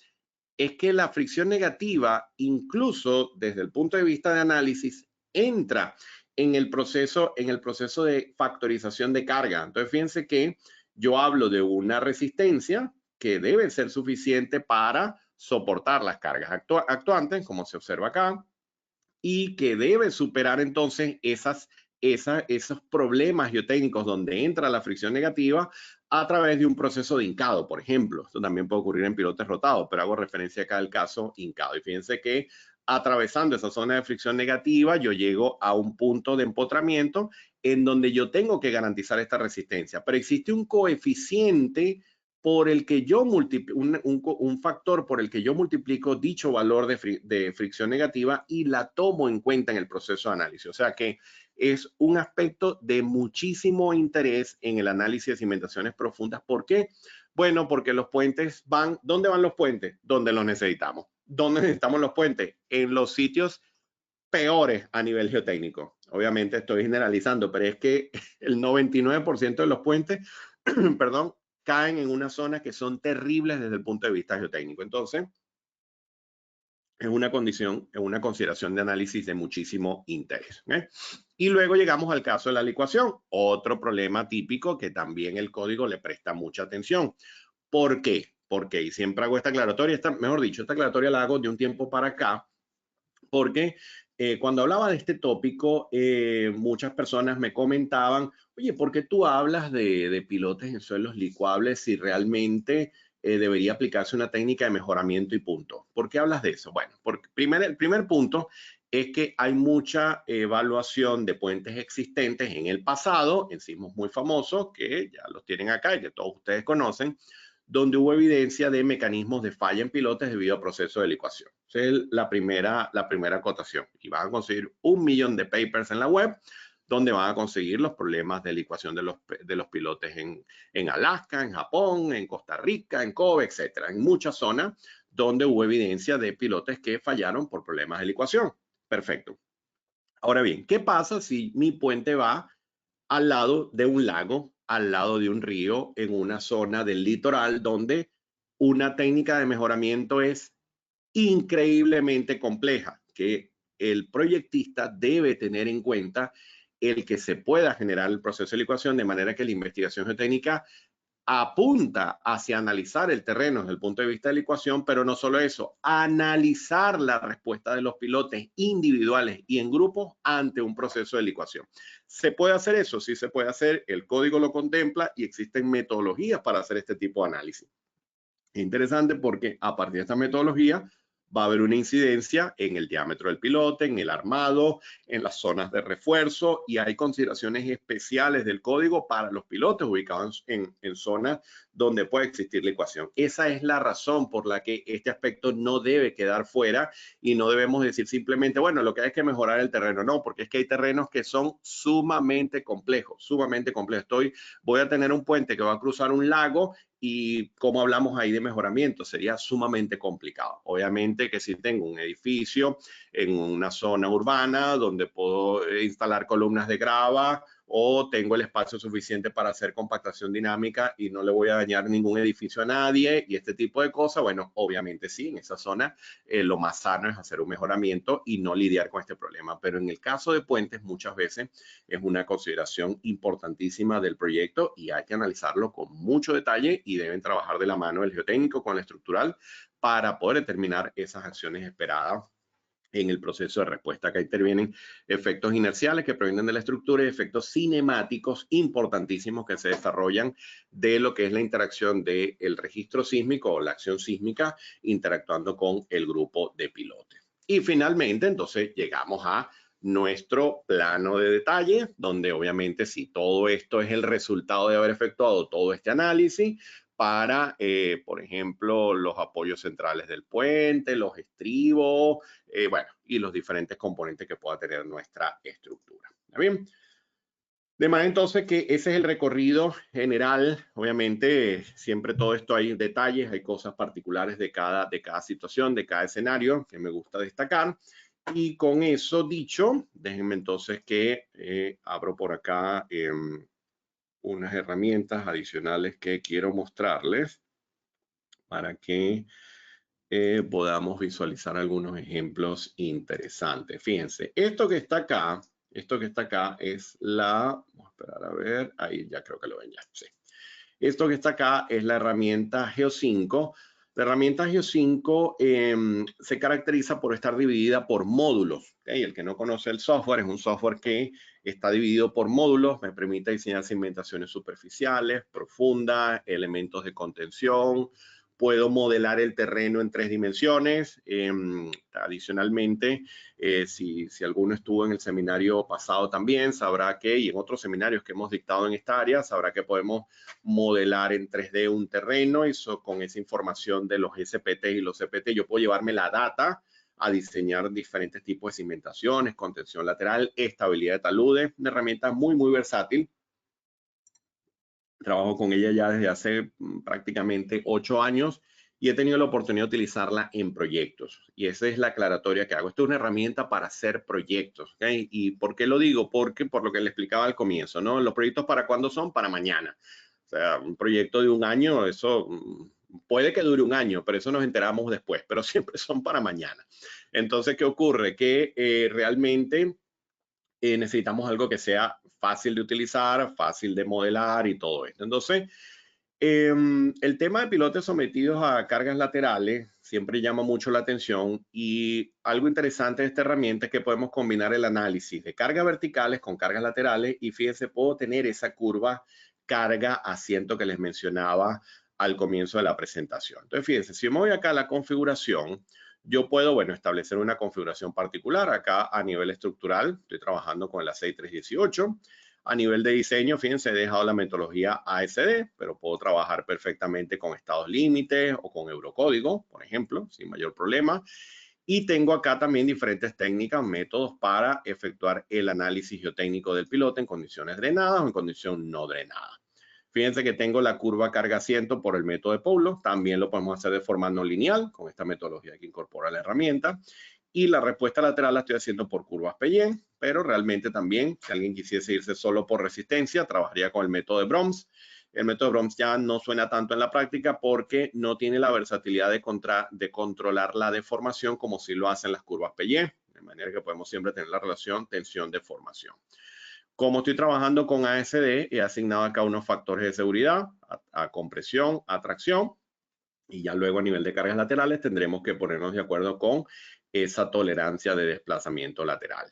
es que la fricción negativa, incluso desde el punto de vista de análisis, entra en el proceso de factorización de carga. Entonces, fíjense que yo hablo de una resistencia que debe ser suficiente para soportar las cargas actuantes, como se observa acá, y que debe superar entonces esos problemas geotécnicos donde entra la fricción negativa a través de un proceso de hincado, por ejemplo. Esto también puede ocurrir en pilotes rotados, pero hago referencia acá al caso hincado. Y fíjense que atravesando esa zona de fricción negativa, yo llego a un punto de empotramiento en donde yo tengo que garantizar esta resistencia. Pero existe un coeficiente por el que yo un factor por el que yo multiplico dicho valor de fricción negativa y la tomo en cuenta en el proceso de análisis. O sea que es un aspecto de muchísimo interés en el análisis de cimentaciones profundas. ¿Por qué? Bueno, porque los puentes ¿dónde van los puentes? Donde los necesitamos. ¿Dónde necesitamos los puentes? En los sitios peores a nivel geotécnico. Obviamente estoy generalizando, pero es que el 99% de los puentes, perdón, caen en una zona que son terribles desde el punto de vista geotécnico. Entonces, es una consideración de análisis de muchísimo interés. Y luego llegamos al caso de la licuación, otro problema típico que también el código le presta mucha atención. ¿Por qué? Porque, y siempre hago esta aclaratoria, esta aclaratoria la hago de un tiempo para acá, porque cuando hablaba de este tópico, muchas personas me comentaban, oye, ¿por qué tú hablas de pilotes en suelos licuables si realmente debería aplicarse una técnica de mejoramiento y punto? ¿Por qué hablas de eso? Bueno, porque el primer punto es que hay mucha evaluación de puentes existentes en el pasado, en sismos muy famosos, que ya los tienen acá y que todos ustedes conocen, donde hubo evidencia de mecanismos de falla en pilotes debido a procesos de licuación. Esa es la primera acotación. Y van a conseguir 1 millón de papers en la web donde van a conseguir los problemas de licuación de los pilotes en Alaska, en Japón, en Costa Rica, en Kobe, etcétera. En muchas zonas donde hubo evidencia de pilotes que fallaron por problemas de licuación. Perfecto. Ahora bien, ¿qué pasa si mi puente va al lado de un lago al lado de un río en una zona del litoral donde una técnica de mejoramiento es increíblemente compleja, que el proyectista debe tener en cuenta el que se pueda generar el proceso de licuación de manera que la investigación geotécnica apunta hacia analizar el terreno desde el punto de vista de la ecuación, pero no solo eso, analizar la respuesta de los pilotes individuales y en grupos ante un proceso de licuación. ¿Se puede hacer eso? Sí se puede hacer, el código lo contempla y existen metodologías para hacer este tipo de análisis. Es interesante porque a partir de esta metodología va a haber una incidencia en el diámetro del pilote, en el armado, en las zonas de refuerzo y hay consideraciones especiales del código para los pilotes ubicados en zonas donde puede existir la ecuación. Esa es la razón por la que este aspecto no debe quedar fuera y no debemos decir simplemente, bueno, lo que hay que mejorar el terreno. No, porque es que hay terrenos que son sumamente complejos, sumamente complejos. Voy a tener un puente que va a cruzar un lago y como hablamos ahí de mejoramiento, sería sumamente complicado. Obviamente que si tengo un edificio en una zona urbana donde puedo instalar columnas de grava o tengo el espacio suficiente para hacer compactación dinámica y no le voy a dañar ningún edificio a nadie y este tipo de cosas, bueno, obviamente sí, en esa zona lo más sano es hacer un mejoramiento y no lidiar con este problema. Pero en el caso de puentes, muchas veces es una consideración importantísima del proyecto y hay que analizarlo con mucho detalle y deben trabajar de la mano el geotécnico con el estructural para poder determinar esas acciones esperadas en el proceso de respuesta. Acá intervienen efectos inerciales que provienen de la estructura y efectos cinemáticos importantísimos que se desarrollan de lo que es la interacción del registro sísmico o la acción sísmica interactuando con el grupo de pilotes. Y finalmente, entonces, llegamos a nuestro plano de detalle, donde obviamente si todo esto es el resultado de haber efectuado todo este análisis, para, por ejemplo, los apoyos centrales del puente, los estribos, bueno, y los diferentes componentes que pueda tener nuestra estructura. ¿Está bien? De manera entonces que ese es el recorrido general. Obviamente, siempre todo esto hay detalles, hay cosas particulares de cada situación, de cada escenario que me gusta destacar. Y con eso dicho, déjenme entonces que abro por acá unas herramientas adicionales que quiero mostrarles para que podamos visualizar algunos ejemplos interesantes. Fíjense, esto que está acá es la, vamos a esperar a ver, ahí ya creo que lo ven ya, sí. Esto que está acá es la herramienta Geo5. La herramienta Geo5 se caracteriza por estar dividida por módulos. ¿Okay? El que no conoce el software es un software que está dividido por módulos, me permite diseñar segmentaciones superficiales, profundas, elementos de contención. Puedo modelar el terreno en 3 dimensiones. Adicionalmente, si alguno estuvo en el seminario pasado también, sabrá que, y en otros seminarios que hemos dictado en esta área, sabrá que podemos modelar en 3D un terreno y con esa información de los SPT y los CPT, yo puedo llevarme la data a diseñar diferentes tipos de cimentaciones, contención lateral, estabilidad de taludes, una herramienta muy, muy versátil. Trabajo con ella ya desde hace prácticamente 8 años y he tenido la oportunidad de utilizarla en proyectos. Y esa es la aclaratoria que hago. Esto es una herramienta para hacer proyectos. ¿Okay? ¿Y por qué lo digo? Porque por lo que le explicaba al comienzo, ¿no? Los proyectos ¿para cuándo son? Para mañana. O sea, un proyecto de un año, eso puede que dure un año, pero eso nos enteramos después, pero siempre son para mañana. Entonces, ¿qué ocurre? Que realmente necesitamos algo que sea fácil de utilizar, fácil de modelar y todo esto. Entonces, el tema de pilotes sometidos a cargas laterales siempre llama mucho la atención y algo interesante de esta herramienta es que podemos combinar el análisis de cargas verticales con cargas laterales y fíjense, puedo tener esa curva carga asiento que les mencionaba al comienzo de la presentación. Entonces, fíjense, si me voy acá a la configuración, yo puedo, bueno, establecer una configuración particular. Acá a nivel estructural, estoy trabajando con el A6318. A nivel de diseño, fíjense, he dejado la metodología ASD, pero puedo trabajar perfectamente con estados límites o con Eurocódigo, por ejemplo, sin mayor problema. Y tengo acá también diferentes técnicas, métodos para efectuar el análisis geotécnico del piloto en condiciones drenadas o en condición no drenada. Fíjense que tengo la curva carga asiento por el método de Paulo. También lo podemos hacer de forma no lineal con esta metodología que incorpora la herramienta. Y la respuesta lateral la estoy haciendo por curvas Peyen. pero realmente también, si alguien quisiese irse solo por resistencia, trabajaría con el método de Bromms. El método de Bromms ya no suena tanto en la práctica porque no tiene la versatilidad de controlar la deformación como si lo hacen las curvas PY, de manera que podemos siempre tener la relación tensión-deformación. Como estoy trabajando con ASD, he asignado acá unos factores de seguridad, a compresión, a tracción, y ya luego a nivel de cargas laterales tendremos que ponernos de acuerdo con esa tolerancia de desplazamiento lateral.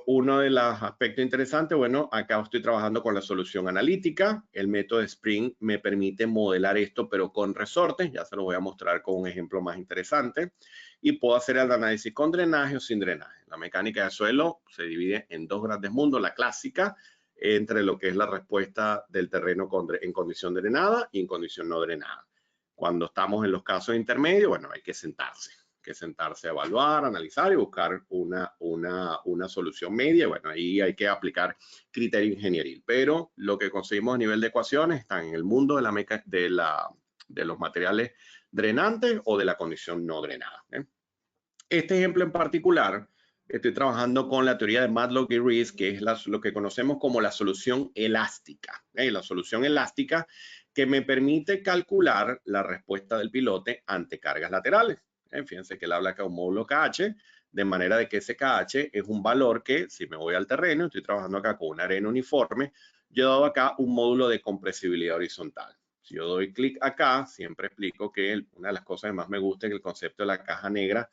Uno de los aspectos interesantes, bueno, acá estoy trabajando con la solución analítica. El método de Spring me permite modelar esto, pero con resortes. Ya se lo voy a mostrar con un ejemplo más interesante. Y puedo hacer el análisis con drenaje o sin drenaje. La mecánica de suelo se divide en dos grandes mundos. La clásica, entre lo que es la respuesta del terreno en condición drenada y en condición no drenada. Cuando estamos en los casos intermedios, bueno, hay que sentarse a evaluar, analizar y buscar una solución media. Bueno, ahí hay que aplicar criterio ingenieril. Pero lo que conseguimos a nivel de ecuaciones está en el mundo de los materiales drenantes o de la condición no drenada. Este ejemplo en particular, estoy trabajando con la teoría de Matlock y Rees, que es lo que conocemos como la solución elástica. La solución elástica que me permite calcular la respuesta del pilote ante cargas laterales. Fíjense que él habla acá de un módulo KH, de manera de que ese KH es un valor que, si me voy al terreno, estoy trabajando acá con una arena uniforme, yo he dado acá un módulo de compresibilidad horizontal. Si yo doy clic acá, siempre explico que una de las cosas que más me gusta es que el concepto de la caja negra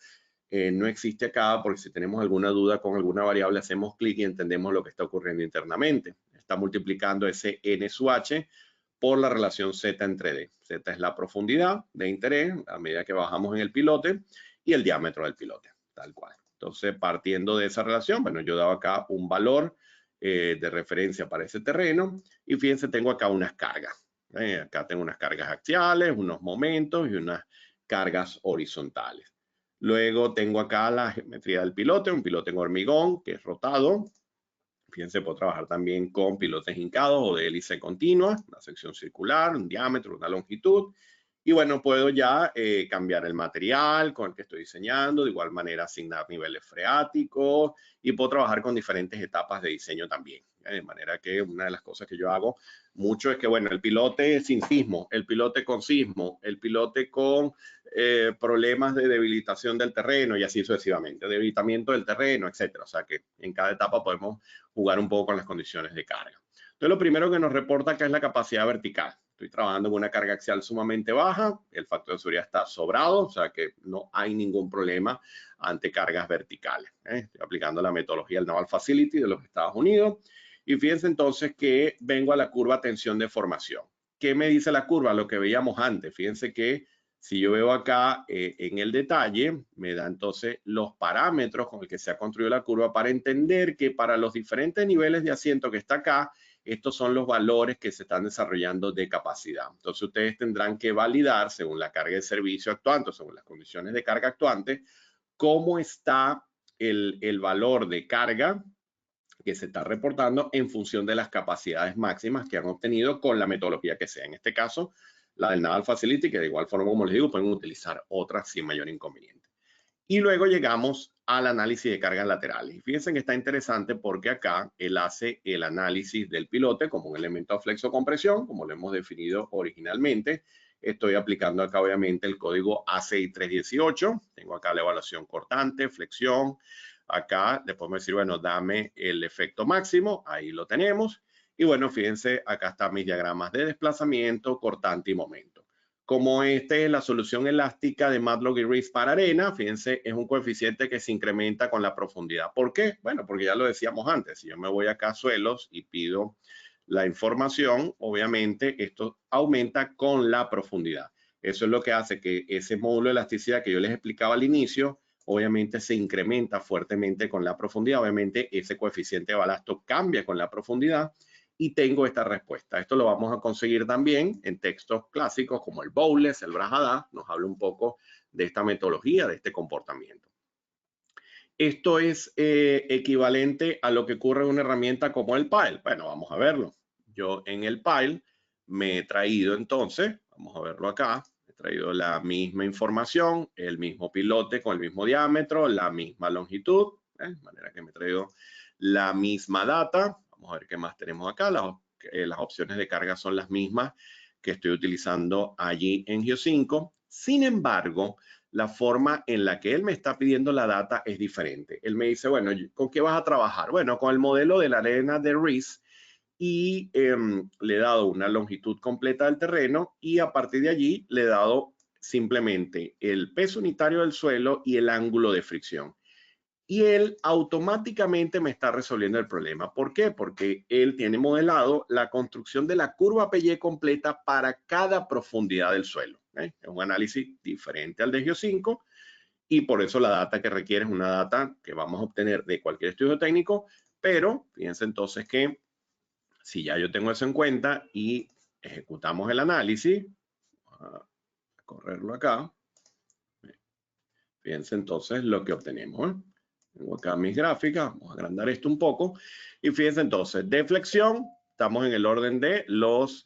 no existe acá, porque si tenemos alguna duda con alguna variable, hacemos clic y entendemos lo que está ocurriendo internamente. Está multiplicando ese N sub H por la relación Z entre D. Z es la profundidad de interés a medida que bajamos en el pilote y el diámetro del pilote, tal cual. Entonces, partiendo de esa relación, bueno, yo he dado acá un valor de referencia para ese terreno y fíjense, tengo acá unas cargas. Acá tengo unas cargas axiales, unos momentos y unas cargas horizontales. Luego tengo acá la geometría del pilote, un pilote en hormigón que es rotado. Fíjense, puedo trabajar también con pilotes hincados o de hélice continua, una sección circular, un diámetro, una longitud. Y bueno, puedo ya cambiar el material con el que estoy diseñando, de igual manera asignar niveles freáticos y puedo trabajar con diferentes etapas de diseño también. De manera que una de las cosas que yo hago mucho es que, bueno, el pilote sin sismo, el pilote con sismo, el pilote con problemas de debilitación del terreno y así sucesivamente, debilitamiento del terreno, etcétera. O sea que en cada etapa podemos jugar un poco con las condiciones de carga. Entonces, lo primero que nos reporta acá es la capacidad vertical. Estoy trabajando con una carga axial sumamente baja, el factor de seguridad está sobrado, o sea que no hay ningún problema ante cargas verticales. Estoy aplicando la metodología del Naval Facility de los Estados Unidos. Y fíjense entonces que vengo a la curva tensión-deformación. ¿Qué me dice la curva? Lo que veíamos antes. Fíjense que si yo veo acá en el detalle, me da entonces los parámetros con los que se ha construido la curva para entender que para los diferentes niveles de asiento que está acá, estos son los valores que se están desarrollando de capacidad. Entonces ustedes tendrán que validar según la carga de servicio actuante, según las condiciones de carga actuante, cómo está el valor de carga que se está reportando en función de las capacidades máximas que han obtenido con la metodología que sea. En este caso, la del Naval Facility, que de igual forma, como les digo, pueden utilizar otras sin mayor inconveniente. Y luego llegamos al análisis de cargas laterales. Y fíjense que está interesante porque acá él hace el análisis del pilote como un elemento de flexo-compresión, como lo hemos definido originalmente. Estoy aplicando acá obviamente el código ACI 318. Tengo acá la evaluación cortante, flexión. Acá le podemos decir, bueno, dame el efecto máximo. Ahí lo tenemos. Y bueno, fíjense, acá están mis diagramas de desplazamiento, cortante y momento. Como esta es la solución elástica de Matlock y Rees para arena, fíjense, es un coeficiente que se incrementa con la profundidad. ¿Por qué? Bueno, porque ya lo decíamos antes. Si yo me voy acá a suelos y pido la información, obviamente esto aumenta con la profundidad. Eso es lo que hace que ese módulo de elasticidad que yo les explicaba al inicio, obviamente se incrementa fuertemente con la profundidad. Obviamente ese coeficiente de balasto cambia con la profundidad y tengo esta respuesta. Esto lo vamos a conseguir también en textos clásicos como el Bowles, el Brajadá, nos habla un poco de esta metodología, de este comportamiento. Esto es equivalente a lo que ocurre en una herramienta como el Pile. Bueno, vamos a verlo. Yo en el Pile me he traído entonces, vamos a verlo acá, he traído la misma información, el mismo pilote con el mismo diámetro, la misma longitud. De manera que me traigo la misma data. Vamos a ver qué más tenemos acá. Las opciones de carga son las mismas que estoy utilizando allí en Geo5. Sin embargo, la forma en la que él me está pidiendo la data es diferente. Él me dice, bueno, ¿con qué vas a trabajar? Bueno, con el modelo de la arena de Reese, y le he dado una longitud completa del terreno y a partir de allí le he dado simplemente el peso unitario del suelo y el ángulo de fricción. Y él automáticamente me está resolviendo el problema. ¿Por qué? Porque él tiene modelado la construcción de la curva PY completa para cada profundidad del suelo. Es un análisis diferente al de Geo5 y por eso la data que requiere es una data que vamos a obtener de cualquier estudio técnico, pero fíjense entonces que si ya yo tengo eso en cuenta y ejecutamos el análisis, a correrlo acá, fíjense entonces lo que obtenemos. Tengo acá mis gráficas, vamos a agrandar esto un poco. Y fíjense entonces, de flexión, estamos en el orden de los,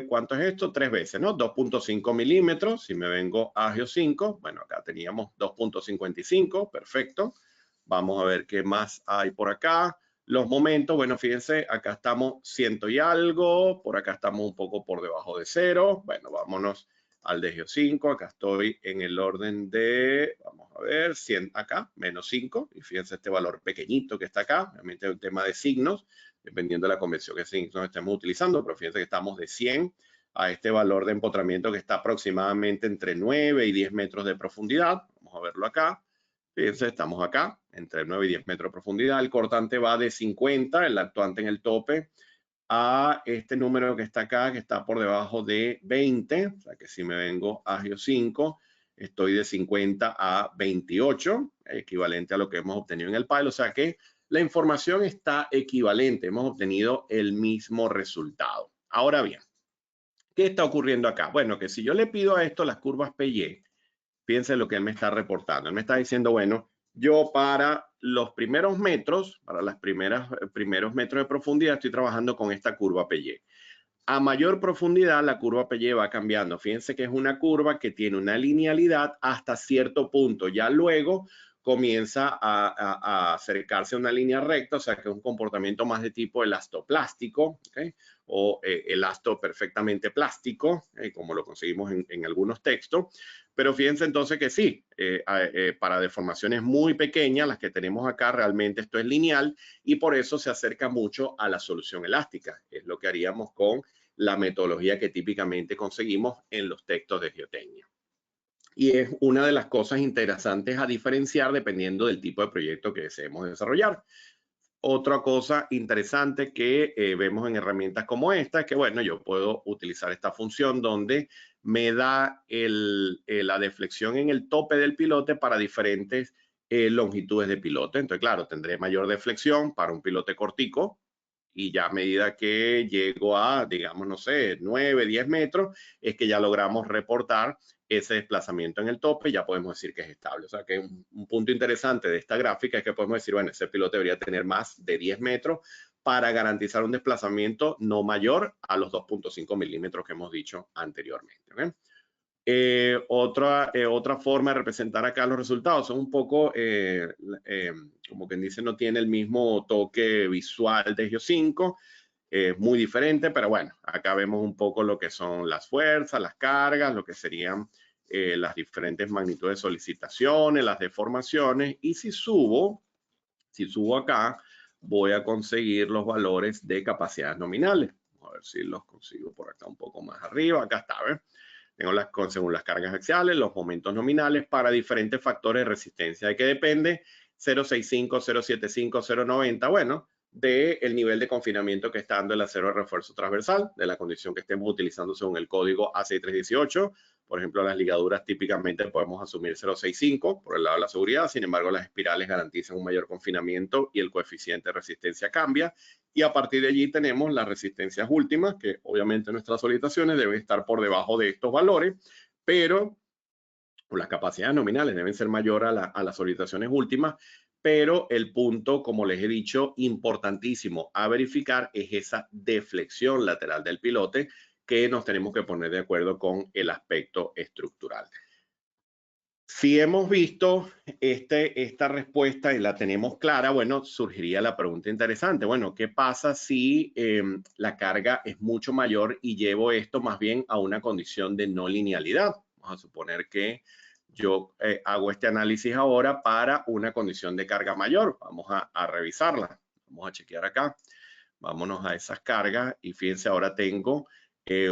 ¿cuánto es esto? 3 veces, ¿no? 2.5 milímetros. Si me vengo a Geo5, bueno, acá teníamos 2.55, perfecto. Vamos a ver qué más hay por acá. Los momentos, bueno, fíjense, acá estamos 100 y algo, por acá estamos un poco por debajo de 0. Bueno, vámonos al de Geo5, acá estoy en el orden de, vamos a ver, 100 acá, menos 5, y fíjense este valor pequeñito que está acá, realmente es un tema de signos, dependiendo de la convención que signos estemos utilizando, pero fíjense que estamos de 100 a este valor de empotramiento que está aproximadamente entre 9 y 10 metros de profundidad. Vamos a verlo acá. Fíjense, estamos acá, entre 9 y 10 metros de profundidad. El cortante va de 50, el actuante en el tope, a este número que está acá, que está por debajo de 20. O sea que si me vengo a Geo5, estoy de 50 a 28, equivalente a lo que hemos obtenido en el PAL. O sea que la información está equivalente, hemos obtenido el mismo resultado. Ahora bien, ¿qué está ocurriendo acá? Bueno, que si yo le pido a esto las curvas PY, fíjense lo que él me está reportando. Él me está diciendo, bueno, yo para los primeros metros, para los primeros metros de profundidad, estoy trabajando con esta curva PY. A mayor profundidad, la curva PY va cambiando. Fíjense que es una curva que tiene una linealidad hasta cierto punto. Ya luego comienza a acercarse a una línea recta, o sea que es un comportamiento más de tipo elastoplástico, ¿okay? O elasto perfectamente plástico, como lo conseguimos en algunos textos. Pero fíjense entonces que sí, para deformaciones muy pequeñas, las que tenemos acá, realmente esto es lineal y por eso se acerca mucho a la solución elástica. Es lo que haríamos con la metodología que típicamente conseguimos en los textos de geotecnia. Y es una de las cosas interesantes a diferenciar dependiendo del tipo de proyecto que deseemos desarrollar. Otra cosa interesante que vemos en herramientas como esta es que, bueno, yo puedo utilizar esta función donde me da la deflexión en el tope del pilote para diferentes longitudes de pilote. Entonces, claro, tendré mayor deflexión para un pilote cortico y ya a medida que llego a, digamos, no sé, 9, 10 metros, es que ya logramos reportar ese desplazamiento en el tope, ya podemos decir que es estable. O sea que un punto interesante de esta gráfica es que podemos decir, bueno, ese pilote debería tener más de 10 metros para garantizar un desplazamiento no mayor a los 2.5 milímetros que hemos dicho anteriormente. ¿Okay? Otra forma de representar acá los resultados son un poco, como quien dice, no tiene el mismo toque visual de Geo5, muy diferente, pero bueno, acá vemos un poco lo que son las fuerzas, las cargas, lo que serían las diferentes magnitudes de solicitaciones, las deformaciones, y si subo acá, voy a conseguir los valores de capacidades nominales. Vamos a ver si los consigo por acá un poco más arriba. Acá está, ¿ves? Tengo según las cargas axiales, los momentos nominales para diferentes factores de resistencia. ¿De qué depende? 0.65, 0.75, 0.90. Bueno, del nivel de confinamiento que está dando el acero de refuerzo transversal, de la condición que estemos utilizando según el código A6318. Por ejemplo, las ligaduras típicamente podemos asumir 0.65 por el lado de la seguridad, sin embargo, las espirales garantizan un mayor confinamiento y el coeficiente de resistencia cambia. Y a partir de allí tenemos las resistencias últimas, que obviamente nuestras solicitaciones deben estar por debajo de estos valores, pero las capacidades nominales deben ser mayor a las solicitaciones últimas, pero el punto, como les he dicho, importantísimo a verificar es esa deflexión lateral del pilote que nos tenemos que poner de acuerdo con el aspecto estructural. Si hemos visto esta respuesta y la tenemos clara, bueno, surgiría la pregunta interesante. Bueno, ¿qué pasa si la carga es mucho mayor y llevo esto más bien a una condición de no linealidad? Vamos a suponer que yo hago este análisis ahora para una condición de carga mayor. Vamos a revisarla. Vamos a chequear acá. Vámonos a esas cargas y fíjense, ahora tengo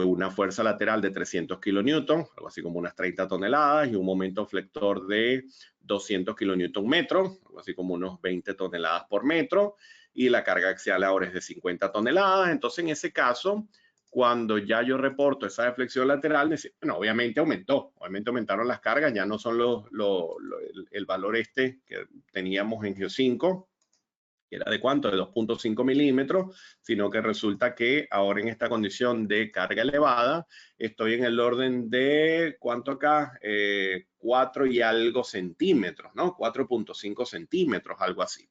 una fuerza lateral de 300 kilonewton, algo así como unas 30 toneladas, y un momento flector de 200 kilonewton metro, algo así como unos 20 toneladas por metro, y la carga axial ahora es de 50 toneladas. Entonces, en ese caso, cuando ya yo reporto esa deflexión lateral, bueno, obviamente aumentaron las cargas, ya no son el valor este que teníamos en Geo5, que era de cuánto, de 2.5 milímetros, sino que resulta que ahora en esta condición de carga elevada estoy en el orden de, ¿cuánto acá? 4 y algo centímetros, ¿no? 4.5 centímetros, algo así.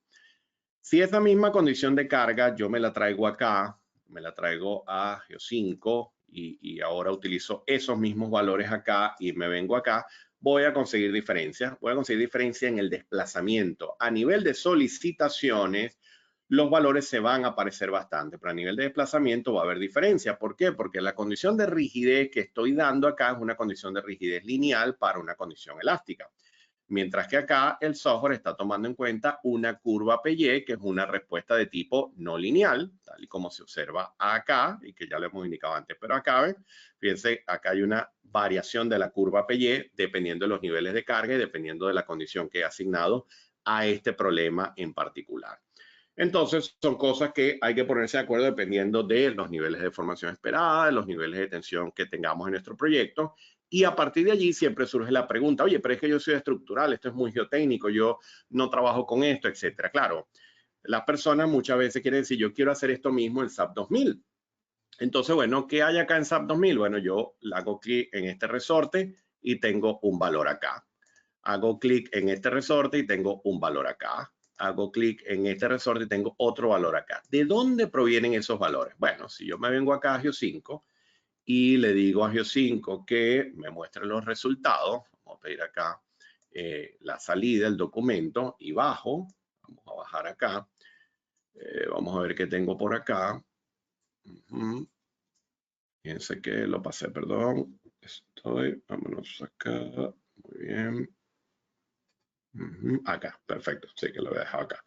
Si esa misma condición de carga yo me la traigo acá, me la traigo a Geo5 y ahora utilizo esos mismos valores acá y me vengo acá, voy a conseguir diferencia. Voy a conseguir diferencia en el desplazamiento. A nivel de solicitaciones, los valores se van a parecer bastante, pero a nivel de desplazamiento va a haber diferencia. ¿Por qué? Porque la condición de rigidez que estoy dando acá es una condición de rigidez lineal para una condición elástica. Mientras que acá el software está tomando en cuenta una curva PY, que es una respuesta de tipo no lineal, tal y como se observa acá, y que ya lo hemos indicado antes, pero acá ven, fíjense, acá hay una variación de la curva PY dependiendo de los niveles de carga y dependiendo de la condición que he asignado a este problema en particular. Entonces, son cosas que hay que ponerse de acuerdo dependiendo de los niveles de formación esperada, de los niveles de tensión que tengamos en nuestro proyecto. Y a partir de allí siempre surge la pregunta, oye, pero es que yo soy estructural, esto es muy geotécnico, yo no trabajo con esto, etcétera. Claro, las personas muchas veces quieren decir, yo quiero hacer esto mismo en SAP 2000. Entonces, bueno, ¿qué hay acá en SAP 2000? Bueno, yo hago clic en este resorte y tengo un valor acá. Hago clic en este resorte y tengo un valor acá. Hago clic en este resorte y tengo otro valor acá. ¿De dónde provienen esos valores? Bueno, si yo me vengo acá a Geo5 y le digo a Geo5 que me muestre los resultados, vamos a pedir acá la salida del documento y bajo, vamos a bajar acá, vamos a ver qué tengo por acá. Fíjense que lo pasé, perdón. Vámonos acá, muy bien. Acá, perfecto, sí que lo voy a dejar acá.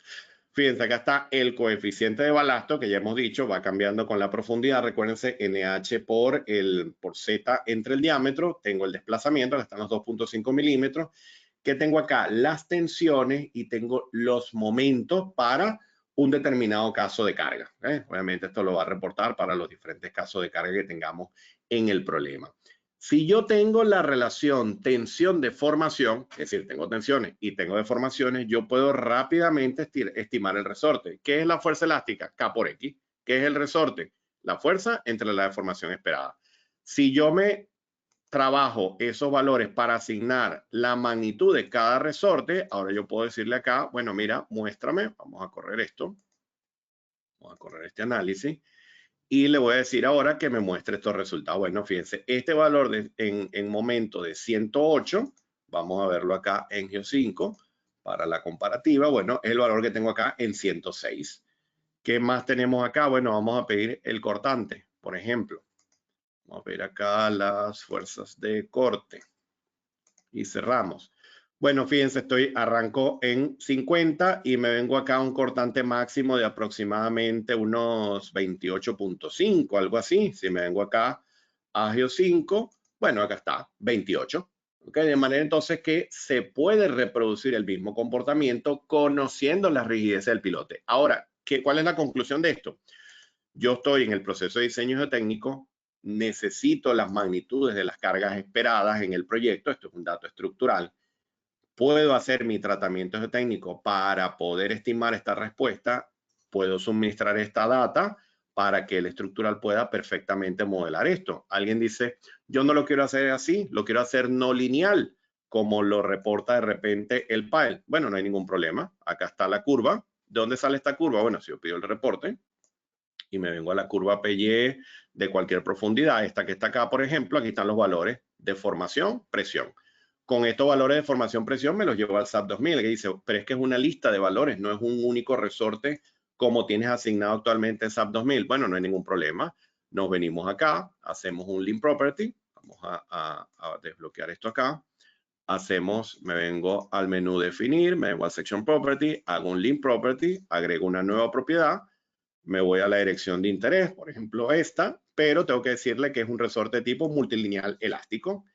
Fíjense, acá está el coeficiente de balasto, que ya hemos dicho, va cambiando con la profundidad. Recuérdense, NH por Z entre el diámetro. Tengo el desplazamiento, que están los 2.5 milímetros. Que tengo acá las tensiones y tengo los momentos para un determinado caso de carga. Obviamente esto lo va a reportar para los diferentes casos de carga que tengamos en el problema. Si yo tengo la relación tensión-deformación, es decir, tengo tensiones y tengo deformaciones, yo puedo rápidamente estimar el resorte. ¿Qué es la fuerza elástica? K por X. ¿Qué es el resorte? La fuerza entre la deformación esperada. Si yo me trabajo esos valores para asignar la magnitud de cada resorte, ahora yo puedo decirle acá, bueno, mira, muéstrame, vamos a correr esto, vamos a correr este análisis. Y le voy a decir ahora que me muestre estos resultados. Bueno, fíjense, este valor en momento de 108, vamos a verlo acá en Geo5 para la comparativa. Bueno, es el valor que tengo acá en 106. ¿Qué más tenemos acá? Bueno, vamos a pedir el cortante, por ejemplo. Vamos a pedir acá las fuerzas de corte y cerramos. Bueno, fíjense, arranco en 50 y me vengo acá a un cortante máximo de aproximadamente unos 28.5, algo así. Si me vengo acá a Geo5, bueno, acá está, 28. ¿Okay? De manera entonces que se puede reproducir el mismo comportamiento conociendo la rigidez del pilote. Ahora, ¿cuál es la conclusión de esto? Yo estoy en el proceso de diseño geotécnico, necesito las magnitudes de las cargas esperadas en el proyecto, esto es un dato estructural, puedo hacer mi tratamiento geotécnico para poder estimar esta respuesta, puedo suministrar esta data para que el estructural pueda perfectamente modelar esto. Alguien dice, yo no lo quiero hacer así, lo quiero hacer no lineal, como lo reporta de repente el PAEL. Bueno, no hay ningún problema. Acá está la curva. ¿De dónde sale esta curva? Bueno, si yo pido el reporte y me vengo a la curva PY de cualquier profundidad, esta que está acá, por ejemplo, aquí están los valores de formación, presión. Con estos valores de formación-presión me los llevo al SAP 2000, que dice, pero es que es una lista de valores, no es un único resorte como tienes asignado actualmente en SAP 2000. Bueno, no hay ningún problema. Nos venimos acá, hacemos un link property. Vamos a desbloquear esto acá. Me vengo al menú definir, me vengo al section property, hago un link property, agrego una nueva propiedad, me voy a la dirección de interés, por ejemplo esta, pero tengo que decirle que es un resorte tipo multilineal elástico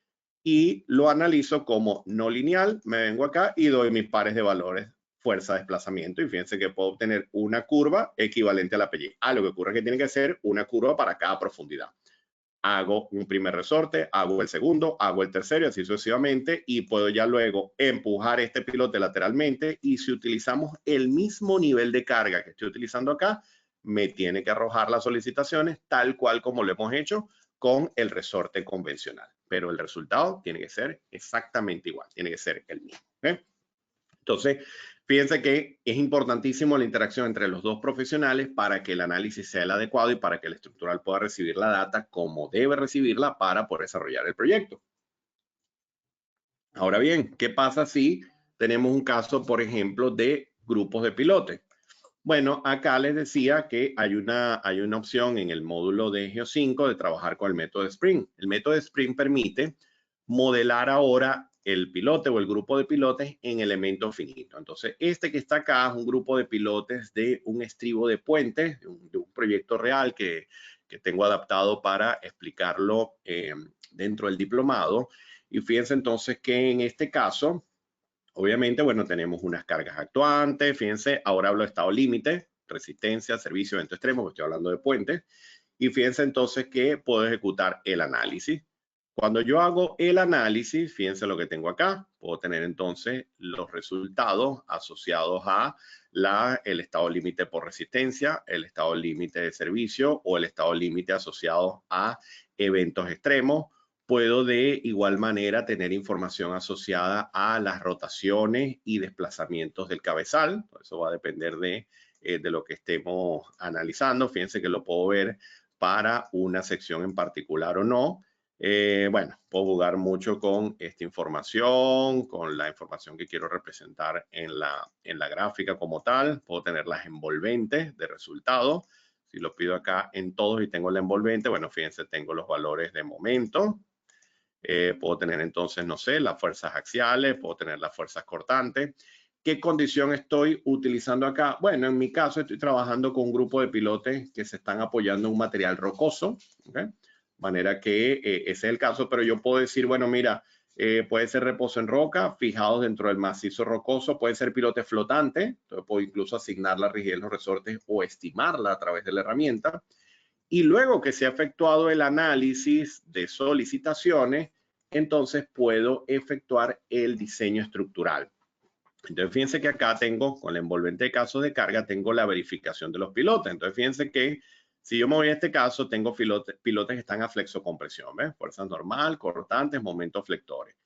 y lo analizo como no lineal. Me vengo acá y doy mis pares de valores, fuerza, desplazamiento, y fíjense que puedo obtener una curva equivalente a la PY. Lo que ocurre es que tiene que ser una curva para cada profundidad. Hago un primer resorte, hago el segundo, hago el tercero y así sucesivamente, y puedo ya luego empujar este pilote lateralmente, y si utilizamos el mismo nivel de carga que estoy utilizando acá, me tiene que arrojar las solicitaciones tal cual como lo hemos hecho con el resorte convencional, pero el resultado tiene que ser exactamente igual, tiene que ser el mismo. Entonces, fíjense que es importantísimo la interacción entre los dos profesionales para que el análisis sea el adecuado y para que el estructural pueda recibir la data como debe recibirla para poder desarrollar el proyecto. Ahora bien, ¿qué pasa si tenemos un caso, por ejemplo, de grupos de pilotes? Bueno, acá les decía que hay una opción en el módulo de Geo5 de trabajar con el método de Sprint. El método de Sprint permite modelar ahora el pilote o el grupo de pilotes en elementos finitos. Entonces, este que está acá es un grupo de pilotes de un estribo de puentes, de un proyecto real que tengo adaptado para explicarlo dentro del diplomado. Y fíjense entonces que en este caso, obviamente, bueno, tenemos unas cargas actuantes. Fíjense, ahora hablo de estado límite, resistencia, servicio, evento extremo, estoy hablando de puentes. Y fíjense entonces que puedo ejecutar el análisis. Cuando yo hago el análisis, fíjense lo que tengo acá. Puedo tener entonces los resultados asociados a el estado límite por resistencia, el estado límite de servicio o el estado límite asociado a eventos extremos. Puedo de igual manera tener información asociada a las rotaciones y desplazamientos del cabezal. Eso va a depender de lo que estemos analizando. Fíjense que lo puedo ver para una sección en particular o no. Bueno, puedo jugar mucho con esta información, con la información que quiero representar en la gráfica como tal. Puedo tener las envolventes de resultados. Si lo pido acá en todos y tengo la envolvente, bueno, fíjense, tengo los valores de momento. Puedo tener entonces, no sé, las fuerzas axiales, puedo tener las fuerzas cortantes. ¿Qué condición estoy utilizando acá? Bueno, en mi caso estoy trabajando con un grupo de pilotes que se están apoyando en un material rocoso, ¿okay? Manera que ese es el caso, pero yo puedo decir, bueno, mira, puede ser reposo en roca, fijados dentro del macizo rocoso, puede ser pilote flotante, entonces puedo incluso asignar la rigidez de los resortes o estimarla a través de la herramienta. Y luego que se ha efectuado el análisis de solicitaciones, entonces puedo efectuar el diseño estructural. Entonces, fíjense que acá tengo, con la envolvente de casos de carga, tengo la verificación de los pilotes. Entonces, fíjense que si yo me voy a este caso, tengo pilotes que están a flexocompresión, ¿ves? Fuerza normal, cortantes, momentos flectores.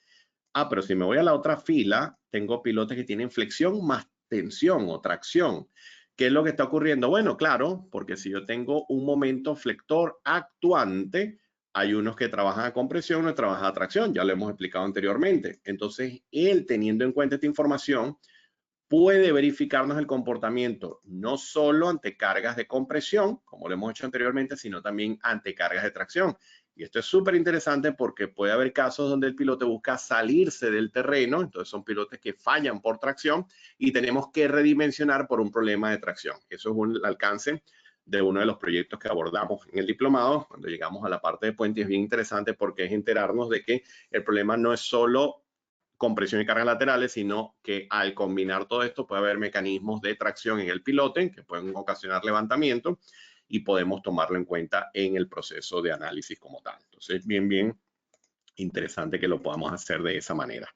Pero si me voy a la otra fila, tengo pilotes que tienen flexión más tensión o tracción. ¿Qué es lo que está ocurriendo? Bueno, claro, porque si yo tengo un momento flector actuante, hay unos que trabajan a compresión, otros trabajan a tracción, ya lo hemos explicado anteriormente. Entonces, él teniendo en cuenta esta información, puede verificarnos el comportamiento no solo ante cargas de compresión, como lo hemos hecho anteriormente, sino también ante cargas de tracción. Y esto es súper interesante porque puede haber casos donde el piloto busca salirse del terreno, entonces son pilotos que fallan por tracción y tenemos que redimensionar por un problema de tracción. Eso es un alcance de uno de los proyectos que abordamos en el diplomado. Cuando llegamos a la parte de puente es bien interesante porque es enterarnos de que el problema no es solo compresión y cargas laterales, sino que al combinar todo esto puede haber mecanismos de tracción en el pilote que pueden ocasionar levantamiento y podemos tomarlo en cuenta en el proceso de análisis como tal. Entonces, bien interesante que lo podamos hacer de esa manera.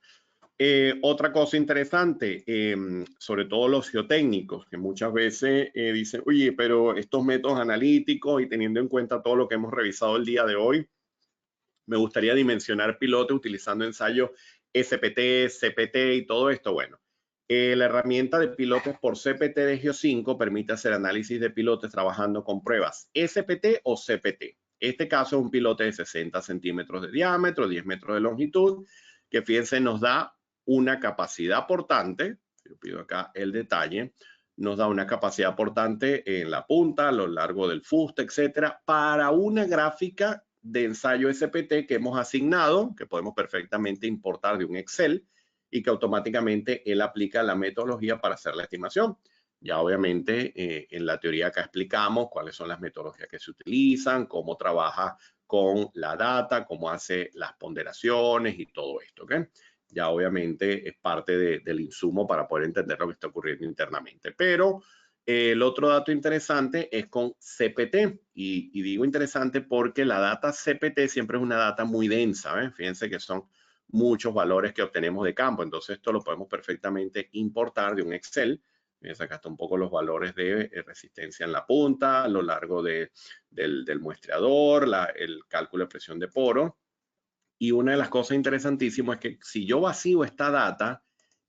Otra cosa interesante, sobre todo los geotécnicos, que muchas veces dicen, oye, pero estos métodos analíticos y teniendo en cuenta todo lo que hemos revisado el día de hoy, me gustaría dimensionar pilote utilizando ensayos SPT, CPT y todo esto. Bueno, la herramienta de pilotes por CPT de Geo5 permite hacer análisis de pilotes trabajando con pruebas SPT o CPT. Este caso es un pilote de 60 centímetros de diámetro, 10 metros de longitud. que fíjense nos da una capacidad portante, yo pido acá el detalle, nos da una capacidad portante en la punta, a lo largo del fuste, etcétera, para una gráfica de ensayo SPT que hemos asignado, que podemos perfectamente importar de un Excel y que automáticamente él aplica la metodología para hacer la estimación. Ya obviamente en la teoría acá explicamos cuáles son las metodologías que se utilizan, cómo trabaja con la data, cómo hace las ponderaciones y todo esto, ¿ok? Ya obviamente es parte del insumo para poder entender lo que está ocurriendo internamente. Pero el otro dato interesante es con CPT, y digo interesante porque la data CPT siempre es una data muy densa, ¿eh? Fíjense que son muchos valores que obtenemos de campo, entonces esto lo podemos perfectamente importar de un Excel. Fíjense acá está un poco los valores de resistencia en la punta, a lo largo del muestreador, el cálculo de presión de poro. Y una de las cosas interesantísimas es que si yo vacío esta data,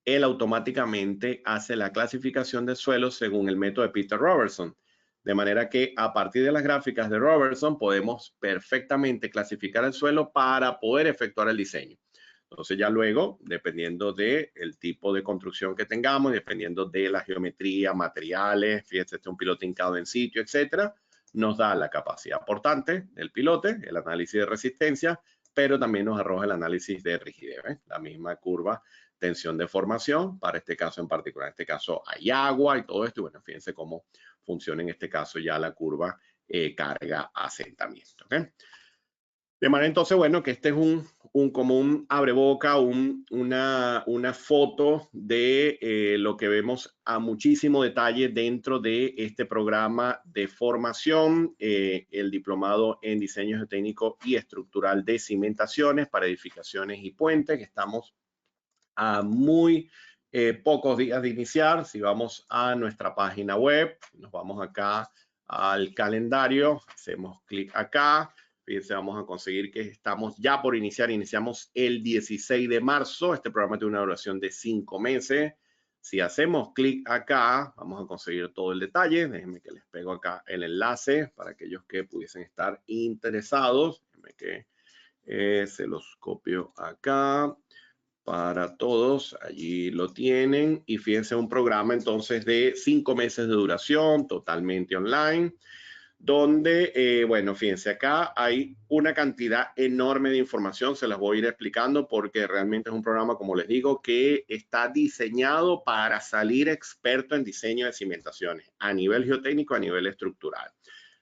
él automáticamente hace la clasificación de suelos según el método de Peter Robertson. De manera que a partir de las gráficas de Robertson podemos perfectamente clasificar el suelo para poder efectuar el diseño. Entonces ya luego, dependiendo del tipo de construcción que tengamos, dependiendo de la geometría, materiales, fíjense, este es un pilote hincado en sitio, etcétera, nos da la capacidad portante del pilote, el análisis de resistencia, pero también nos arroja el análisis de rigidez, ¿eh? La misma curva, tensión de formación, para este caso en particular. En este caso hay agua y todo esto, y bueno, fíjense cómo funciona en este caso ya la curva carga asentamiento, ¿ok? De manera entonces, bueno, que este es como un abreboca, una foto de lo que vemos a muchísimo detalle dentro de este programa de formación, el diplomado en diseño geotécnico y estructural de cimentaciones para edificaciones y puentes, que estamos a muy pocos días de iniciar. Si vamos a nuestra página web, nos vamos acá al calendario, hacemos clic acá. Fíjense, vamos a conseguir que estamos ya por iniciar. Iniciamos el 16 de marzo. Este programa tiene una duración de 5 meses. Si hacemos clic acá, vamos a conseguir todo el detalle. Déjenme que les pego acá el enlace para aquellos que pudiesen estar interesados. Déjenme que se los copio acá para todos. Allí lo tienen. Y fíjense, un programa entonces de 5 meses de duración, totalmente online, donde, bueno, fíjense, acá hay una cantidad enorme de información, se las voy a ir explicando porque realmente es un programa, como les digo, que está diseñado para salir experto en diseño de cimentaciones a nivel geotécnico, a nivel estructural.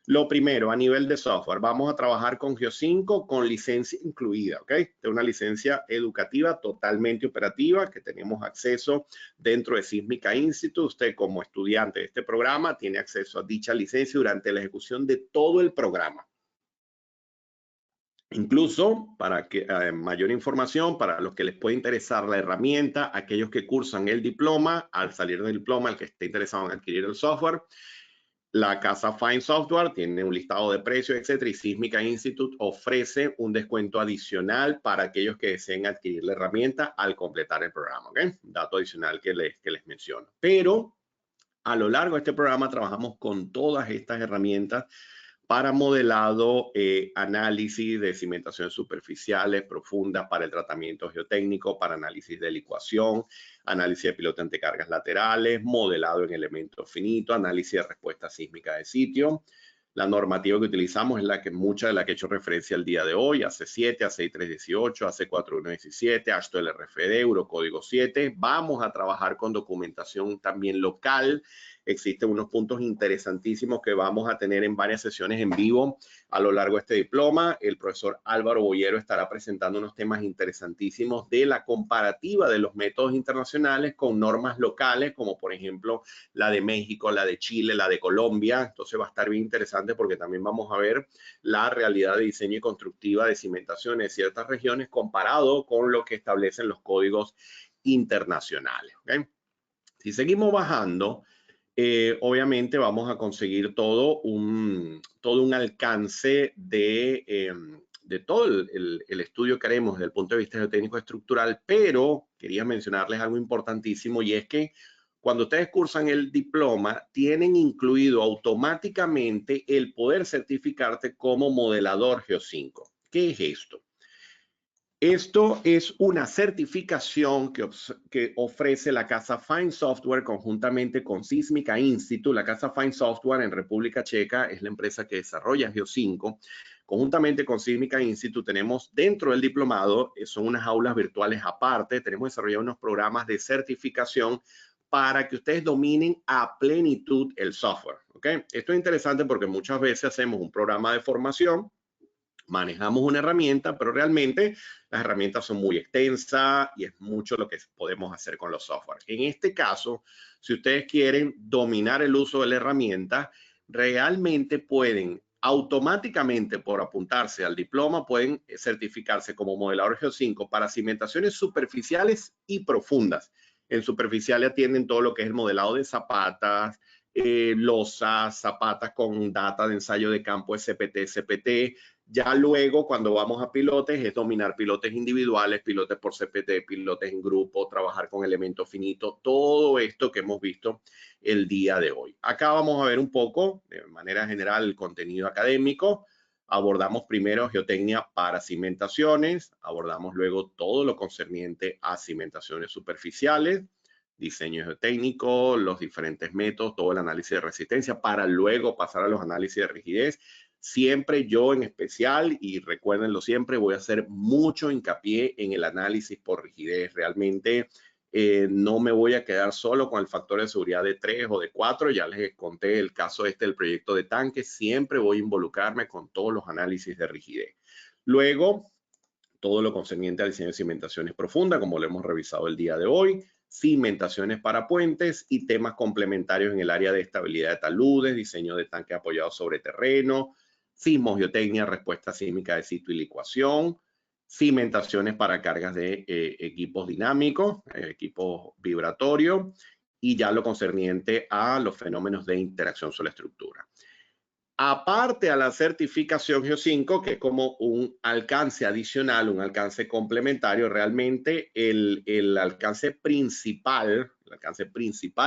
Lo primero, a nivel de software, vamos a trabajar con Geo5 con licencia incluida, ¿ok? Es una licencia educativa totalmente operativa que tenemos acceso dentro de Sísmica Institute. Usted como estudiante de este programa tiene acceso a dicha licencia durante la ejecución de todo el programa. Incluso para que mayor información, para los que les puede interesar la herramienta, aquellos que cursan el diploma, al salir del diploma, el que esté interesado en adquirir el software, la casa Fine Software tiene un listado de precios, etcétera, y Sísmica Institute ofrece un descuento adicional para aquellos que deseen adquirir la herramienta al completar el programa, ¿ok? Dato adicional que les menciono. Pero a lo largo de este programa trabajamos con todas estas herramientas para modelado, análisis de cimentaciones superficiales, profundas, para el tratamiento geotécnico, para análisis de licuación, análisis de piloto ante cargas laterales, modelado en elementos finitos, análisis de respuesta sísmica de sitio. La normativa que utilizamos es mucha de la que he hecho referencia el día de hoy, AC7, AC318, AC4117, ASTO RFD, Eurocódigo 7. Vamos a trabajar con documentación también local. Existen unos puntos interesantísimos que vamos a tener en varias sesiones en vivo a lo largo de este diploma. El profesor Álvaro Boyero estará presentando unos temas interesantísimos de la comparativa de los métodos internacionales con normas locales, como por ejemplo la de México, la de Chile, la de Colombia. Entonces va a estar bien interesante porque también vamos a ver la realidad de diseño y constructiva de cimentaciones de ciertas regiones comparado con lo que establecen los códigos internacionales, ¿okay? Si seguimos bajando, obviamente vamos a conseguir todo un alcance de todo el estudio que haremos desde el punto de vista geotécnico estructural, pero quería mencionarles algo importantísimo, y es que cuando ustedes cursan el diploma, tienen incluido automáticamente el poder certificarte como modelador Geo5. ¿Qué es esto? Esto es una certificación que ofrece la casa Fine Software conjuntamente con Sísmica Institute. La casa Fine Software en República Checa es la empresa que desarrolla Geo5. Conjuntamente con Sísmica Institute tenemos dentro del diplomado, son unas aulas virtuales aparte, tenemos desarrollado unos programas de certificación para que ustedes dominen a plenitud el software. ¿Okay? Esto es interesante porque muchas veces hacemos un programa de formación, manejamos una herramienta, pero realmente las herramientas son muy extensas y es mucho lo que podemos hacer con los software. En este caso, si ustedes quieren dominar el uso de la herramienta, realmente pueden automáticamente, por apuntarse al diploma, pueden certificarse como modelador Geo5 para cimentaciones superficiales y profundas. En superficiales atienden todo lo que es el modelado de zapatas, losas, zapatas con data de ensayo de campo SPT, CPT. Ya luego, cuando vamos a pilotes, es dominar pilotes individuales, pilotes por CPT, pilotes en grupo, trabajar con elementos finitos, todo esto que hemos visto el día de hoy. Acá vamos a ver un poco, de manera general, el contenido académico. Abordamos primero geotecnia para cimentaciones, abordamos luego todo lo concerniente a cimentaciones superficiales, diseño geotécnico, los diferentes métodos, todo el análisis de resistencia, para luego pasar a los análisis de rigidez. Siempre yo en especial, y recuérdenlo siempre, voy a hacer mucho hincapié en el análisis por rigidez. Realmente no me voy a quedar solo con el factor de seguridad de 3 o de 4. Ya les conté el caso del proyecto de tanque. Siempre voy a involucrarme con todos los análisis de rigidez. Luego, todo lo concerniente al diseño de cimentaciones profundas, como lo hemos revisado el día de hoy, cimentaciones para puentes y temas complementarios en el área de estabilidad de taludes, diseño de tanques apoyados sobre terreno, sismogeotecnia, respuesta sísmica de sitio y licuación, cimentaciones para cargas de equipos dinámicos, equipos vibratorios, y ya lo concerniente a los fenómenos de interacción sobre la estructura. Aparte a la certificación Geo5, que es como un alcance adicional, un alcance complementario, realmente el alcance principal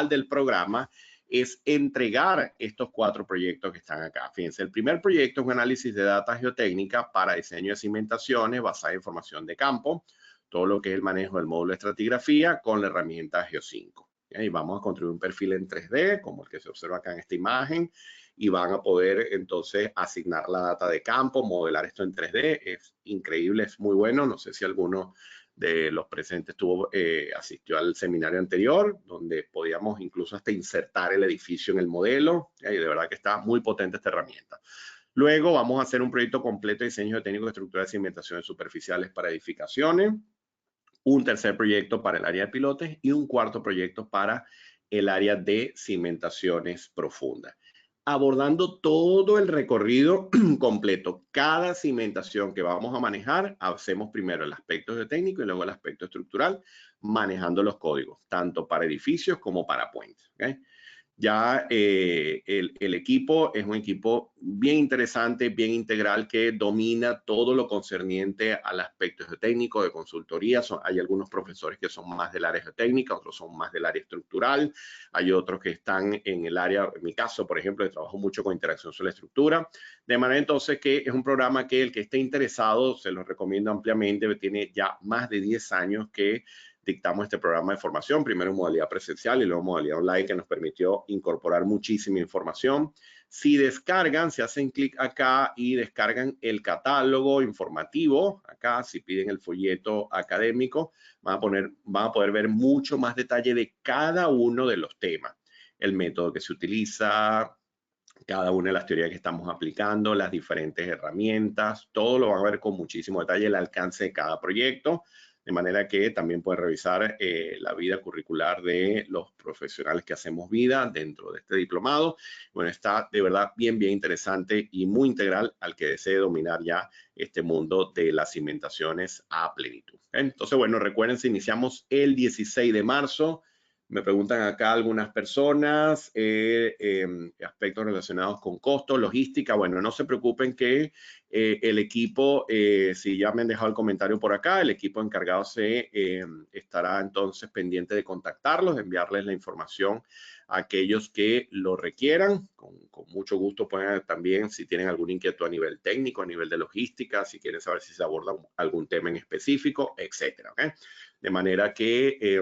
del programa es entregar estos 4 proyectos que están acá. Fíjense, el primer proyecto es un análisis de data geotécnica para diseño de cimentaciones basada en información de campo, todo lo que es el manejo del módulo de estratigrafía con la herramienta Geo5. Y vamos a construir un perfil en 3D, como el que se observa acá en esta imagen, y van a poder entonces asignar la data de campo, modelar esto en 3D. Es increíble, es muy bueno. No sé si alguno de los presentes asistió al seminario anterior, donde podíamos incluso hasta insertar el edificio en el modelo. Y de verdad que está muy potente esta herramienta. Luego vamos a hacer un proyecto completo de diseño técnico de estructuras de cimentaciones superficiales para edificaciones, un tercer proyecto para el área de pilotes y un cuarto proyecto para el área de cimentaciones profundas, abordando todo el recorrido completo. Cada cimentación que vamos a manejar, hacemos primero el aspecto geotécnico y luego el aspecto estructural, manejando los códigos, tanto para edificios como para puentes. ¿Okay? Ya el equipo es un equipo bien interesante, bien integral, que domina todo lo concerniente al aspecto geotécnico de consultoría. Hay algunos profesores que son más del área geotécnica, otros son más del área estructural. Hay otros que están en el área, en mi caso, por ejemplo, trabajo mucho con interacción sobre la estructura. De manera entonces que es un programa que el que esté interesado, se lo recomiendo ampliamente, tiene ya más de 10 años que dictamos este programa de formación, primero en modalidad presencial y luego en modalidad online, que nos permitió incorporar muchísima información. Si descargan, se hacen clic acá y descargan el catálogo informativo, acá si piden el folleto académico, van a poder ver mucho más detalle de cada uno de los temas, el método que se utiliza, cada una de las teorías que estamos aplicando, las diferentes herramientas, todo lo van a ver con muchísimo detalle, el alcance de cada proyecto, de manera que también pueden revisar la vida curricular de los profesionales que hacemos vida dentro de este diplomado. Bueno, está de verdad bien interesante y muy integral al que desee dominar ya este mundo de las cimentaciones a plenitud. Entonces, bueno, recuerden, iniciamos el 16 de marzo. Me preguntan acá algunas personas aspectos relacionados con costos, logística. Bueno, no se preocupen que el equipo, si ya me han dejado el comentario por acá, el equipo encargado estará entonces pendiente de contactarlos, de enviarles la información aquellos que lo requieran. Con mucho gusto pueden también, si tienen alguna inquietud a nivel técnico, a nivel de logística, si quieren saber si se aborda algún tema en específico, etcétera. ¿Okay? De manera que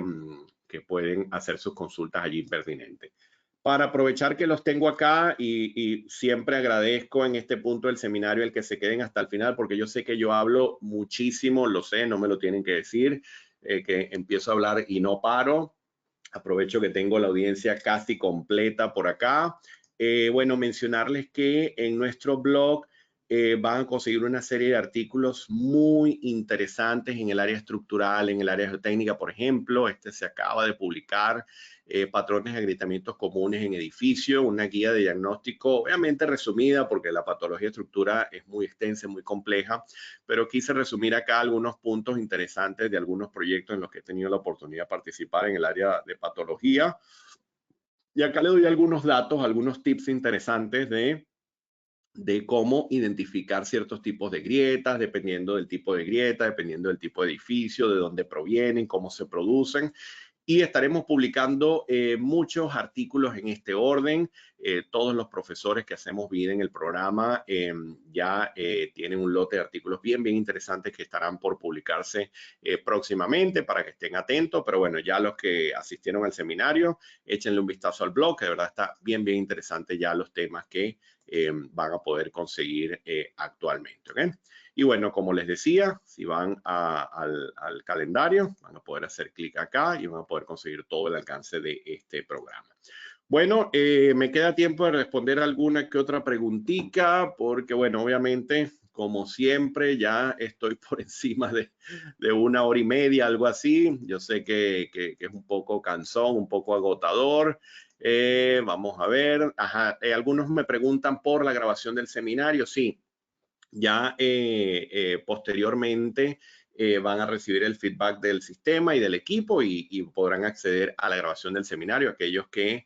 pueden hacer sus consultas allí pertinentes. Para aprovechar que los tengo acá y siempre agradezco en este punto del seminario el que se queden hasta el final, porque yo sé que yo hablo muchísimo, lo sé, no me lo tienen que decir, que empiezo a hablar y no paro. Aprovecho que tengo la audiencia casi completa por acá. Bueno, mencionarles que en nuestro blog van a conseguir una serie de artículos muy interesantes en el área estructural, en el área geotécnica, por ejemplo. Este se acaba de publicar, patrones de agrietamientos comunes en edificio, una guía de diagnóstico, obviamente resumida porque la patología de estructura es muy extensa, muy compleja, pero quise resumir acá algunos puntos interesantes de algunos proyectos en los que he tenido la oportunidad de participar en el área de patología. Y acá le doy algunos datos, algunos tips interesantes de cómo identificar ciertos tipos de grietas, dependiendo del tipo de grieta, dependiendo del tipo de edificio, de dónde provienen, cómo se producen. Y estaremos publicando muchos artículos en este orden. Todos los profesores que hacemos vida en el programa ya tienen un lote de artículos bien interesantes que estarán por publicarse próximamente para que estén atentos. Pero bueno, ya los que asistieron al seminario, échenle un vistazo al blog, que de verdad está bien interesante ya los temas que van a poder conseguir actualmente. ¿Okay? Y bueno, como les decía, si van al calendario, van a poder hacer clic acá y van a poder conseguir todo el alcance de este programa. Bueno, me queda tiempo de responder alguna que otra preguntita, porque bueno, obviamente, como siempre, ya estoy por encima de 1 hora y media, algo así. Yo sé que es un poco cansón, un poco agotador. Vamos a ver. Ajá, algunos me preguntan por la grabación del seminario. Sí. Ya posteriormente van a recibir el feedback del sistema y del equipo y podrán acceder a la grabación del seminario, aquellos que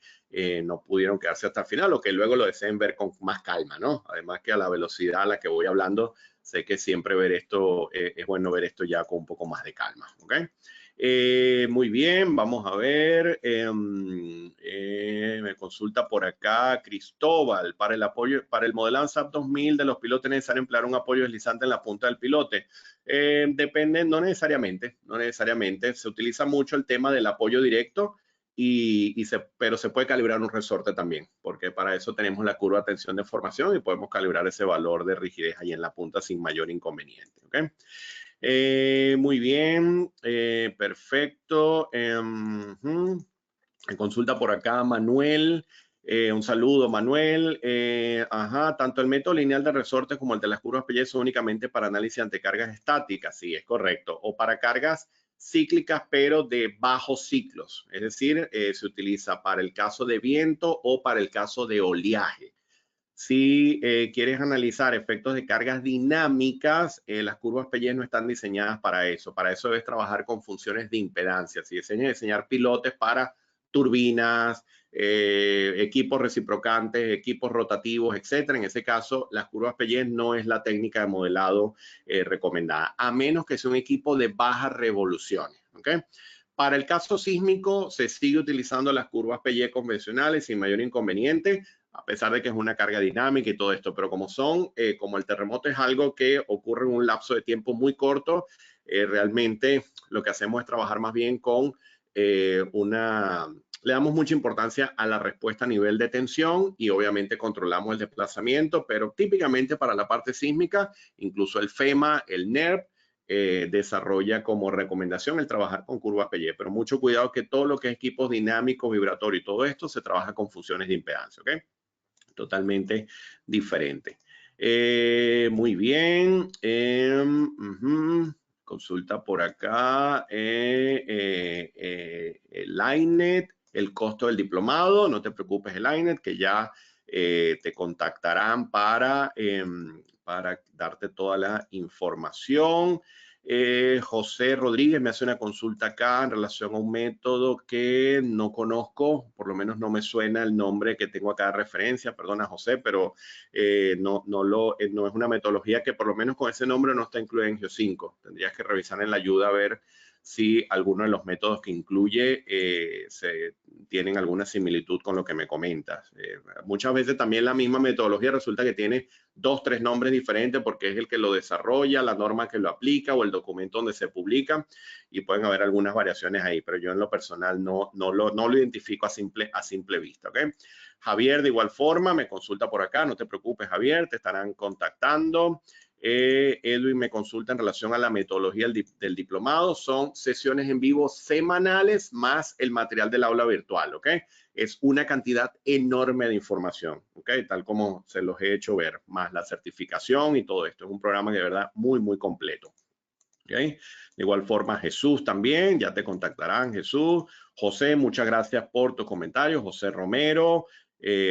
no pudieron quedarse hasta el final o que luego lo deseen ver con más calma, ¿no? Además que a la velocidad a la que voy hablando, sé que siempre ver esto, es bueno ver esto ya con un poco más de calma, ¿ok? Muy bien, vamos a ver. Me consulta por acá Cristóbal. Para el apoyo, para el modelado SAP 2000 de los pilotes, ¿es necesario emplear un apoyo deslizante en la punta del pilote? Depende, no necesariamente, no necesariamente. Se utiliza mucho el tema del apoyo directo, pero se puede calibrar un resorte también, porque para eso tenemos la curva de tensión de formación y podemos calibrar ese valor de rigidez ahí en la punta sin mayor inconveniente. ¿Okay? Muy bien, perfecto. Consulta por acá Manuel. Un saludo, Manuel. Ajá, tanto el método lineal de resortes como el de las curvas PY son únicamente para análisis ante cargas estáticas. Sí, es correcto. O para cargas cíclicas, pero de bajos ciclos. Es decir, se utiliza para el caso de viento o para el caso de oleaje. Si quieres analizar efectos de cargas dinámicas, las curvas PY no están diseñadas para eso. Para eso debes trabajar con funciones de impedancia. Si deseas diseñar pilotes para turbinas, equipos reciprocantes, equipos rotativos, etcétera, en ese caso, las curvas PY no es la técnica de modelado recomendada, a menos que sea un equipo de bajas revoluciones. ¿Okay? Para el caso sísmico, se sigue utilizando las curvas PY convencionales sin mayor inconveniente, a pesar de que es una carga dinámica y todo esto, pero como el terremoto es algo que ocurre en un lapso de tiempo muy corto, realmente lo que hacemos es trabajar más bien con le damos mucha importancia a la respuesta a nivel de tensión y obviamente controlamos el desplazamiento, pero típicamente para la parte sísmica, incluso el FEMA, el NERP, desarrolla como recomendación el trabajar con curvas PY, pero mucho cuidado que todo lo que es equipos dinámicos, vibratorios y todo esto se trabaja con funciones de impedancia, ¿ok? Totalmente diferente. Muy bien. Consulta por acá. Linet, el costo del diplomado. No te preocupes, Linet, que ya te contactarán para darte toda la información. José Rodríguez me hace una consulta acá en relación a un método que no conozco, por lo menos no me suena el nombre que tengo acá de referencia, perdona José, pero no es una metodología que por lo menos con ese nombre no está incluida en Geo5. Tendrías que revisar en la ayuda a ver si alguno de los métodos que incluye tienen alguna similitud con lo que me comentas. Muchas veces también la misma metodología resulta que tiene 2, 3 nombres diferentes porque es el que lo desarrolla, la norma que lo aplica o el documento donde se publica, y pueden haber algunas variaciones ahí, pero yo en lo personal no lo identifico a simple vista, ¿ok? Javier, de igual forma, me consulta por acá, no te preocupes, Javier, te estarán contactando. Edwin me consulta en relación a la metodología del diplomado. Son sesiones en vivo semanales más el material del aula virtual, ¿ok? Es una cantidad enorme de información, ¿ok? Tal como se los he hecho ver, más la certificación y todo esto. Es un programa de verdad muy, muy completo. ¿Okay? De igual forma, Jesús también, ya te contactarán, Jesús. José, muchas gracias por tus comentarios. José Romero,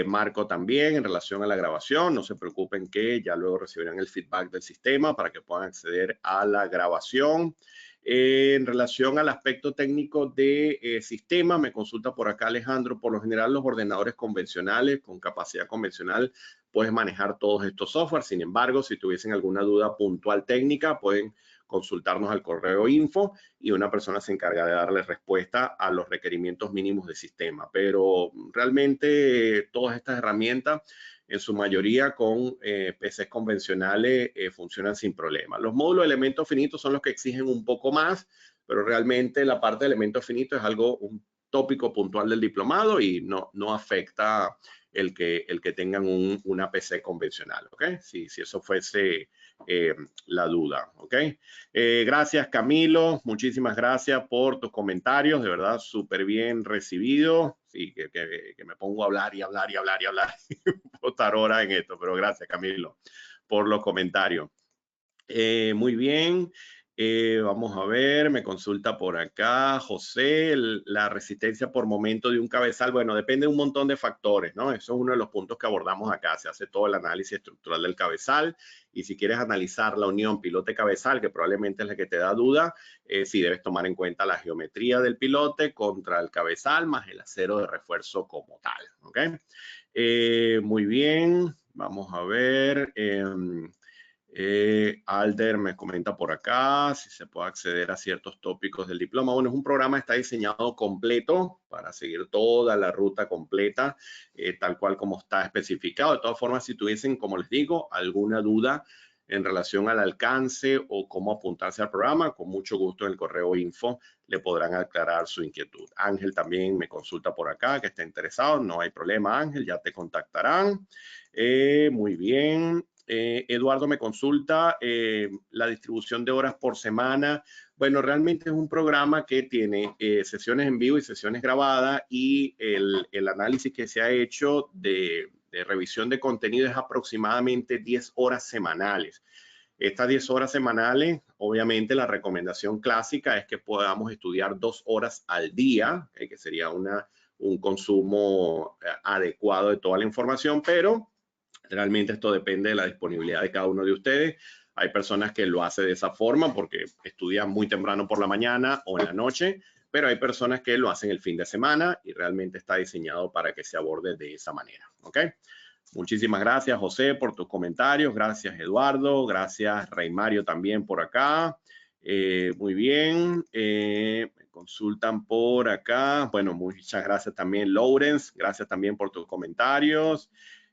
Marco también en relación a la grabación. No se preocupen que ya luego recibirán el feedback del sistema para que puedan acceder a la grabación. En relación al aspecto técnico de sistema, me consulta por acá Alejandro. Por lo general, los ordenadores convencionales con capacidad convencional puedes manejar todos estos software. Sin embargo, si tuviesen alguna duda puntual técnica, pueden consultarnos al correo info y una persona se encarga de darle respuesta a los requerimientos mínimos del sistema. Pero realmente todas estas herramientas, en su mayoría con PCs convencionales, funcionan sin problema. Los módulos de elementos finitos son los que exigen un poco más, pero realmente la parte de elementos finitos es algo, un tópico puntual del diplomado y no afecta el que tengan una PC convencional, ¿ok? Si eso fuese la duda, ¿ok? Gracias, Camilo. Muchísimas gracias por tus comentarios. De verdad, súper bien recibido. Sí, que me pongo a hablar y hablar y hablar y hablar. Puedo estar horas en esto, pero gracias, Camilo, por los comentarios. Muy bien. Vamos a ver, me consulta por acá José, la resistencia por momento de un cabezal. Bueno, depende de un montón de factores, ¿no? Eso es uno de los puntos que abordamos acá. Se hace todo el análisis estructural del cabezal y si quieres analizar la unión pilote-cabezal, que probablemente es la que te da duda, sí debes tomar en cuenta la geometría del pilote contra el cabezal más el acero de refuerzo como tal, ¿ok? Muy bien, vamos a ver. Alder me comenta por acá si se puede acceder a ciertos tópicos del diploma. Bueno, es un programa que está diseñado completo para seguir toda la ruta completa, tal cual como está especificado. De todas formas, si tuviesen, como les digo, alguna duda en relación al alcance o cómo apuntarse al programa, con mucho gusto en el correo info le podrán aclarar su inquietud. Ángel también me consulta por acá que está interesado. No hay problema, Ángel, ya te contactarán. Muy bien. Eduardo me consulta la distribución de horas por semana. Bueno, realmente es un programa que tiene sesiones en vivo y sesiones grabadas y el análisis que se ha hecho de revisión de contenido es aproximadamente 10 horas semanales. Estas 10 horas semanales, obviamente la recomendación clásica es que podamos estudiar 2 horas al día, que sería un consumo adecuado de toda la información, pero realmente esto depende de la disponibilidad de cada uno de ustedes. Hay personas que lo hacen de esa forma porque estudian muy temprano por la mañana o en la noche, pero hay personas que lo hacen el fin de semana y realmente está diseñado para que se aborde de esa manera, ¿ok? Muchísimas gracias, José, por tus comentarios. Gracias, Eduardo. Gracias, Rey Mario, también por acá. Muy bien. Me consultan por acá. Bueno, muchas gracias también, Lawrence. Gracias también por tus comentarios.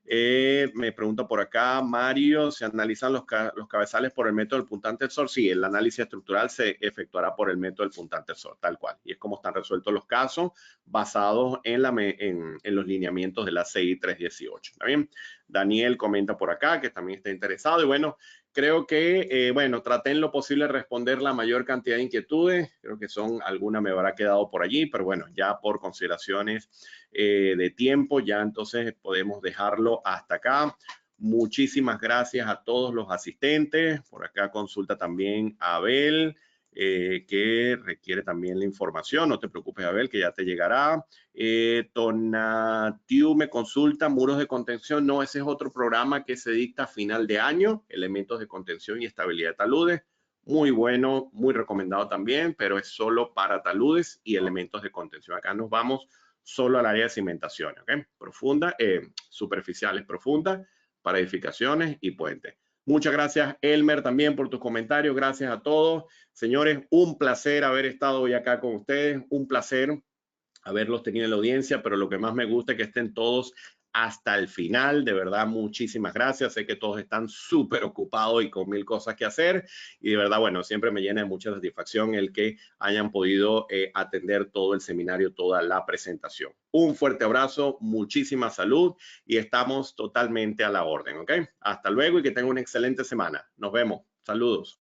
Me pregunta por acá, Mario, ¿se analizan los cabezales por el método del puntante SOR? Sí, el análisis estructural se efectuará por el método del puntante SOR, tal cual. Y es como están resueltos los casos basados en los lineamientos de la CI 318. ¿Está bien? Daniel comenta por acá que también está interesado. Y bueno, creo que, bueno, traté en lo posible de responder la mayor cantidad de inquietudes. Creo que alguna me habrá quedado por allí, pero bueno, ya por consideraciones de tiempo, ya entonces podemos dejarlo hasta acá. Muchísimas gracias a todos los asistentes. Por acá consulta también a Abel, que requiere también la información. No te preocupes, Abel, que ya te llegará. Tonatiu me consulta, muros de contención. No, ese es otro programa que se dicta a final de año, elementos de contención y estabilidad de taludes. Muy bueno, muy recomendado también, pero es solo para taludes y elementos de contención. Acá nos vamos solo al área de cimentación, ¿ok? Profunda, superficiales profundas para edificaciones y puentes. Muchas gracias, Elmer, también por tus comentarios. Gracias a todos. Señores, un placer haber estado hoy acá con ustedes. Un placer haberlos tenido en la audiencia, pero lo que más me gusta es que estén todos hasta el final. De verdad, muchísimas gracias. Sé que todos están súper ocupados y con mil cosas que hacer. Y de verdad, bueno, siempre me llena de mucha satisfacción el que hayan podido atender todo el seminario, toda la presentación. Un fuerte abrazo, muchísima salud y estamos totalmente a la orden, ¿ok? Hasta luego y que tengan una excelente semana. Nos vemos. Saludos.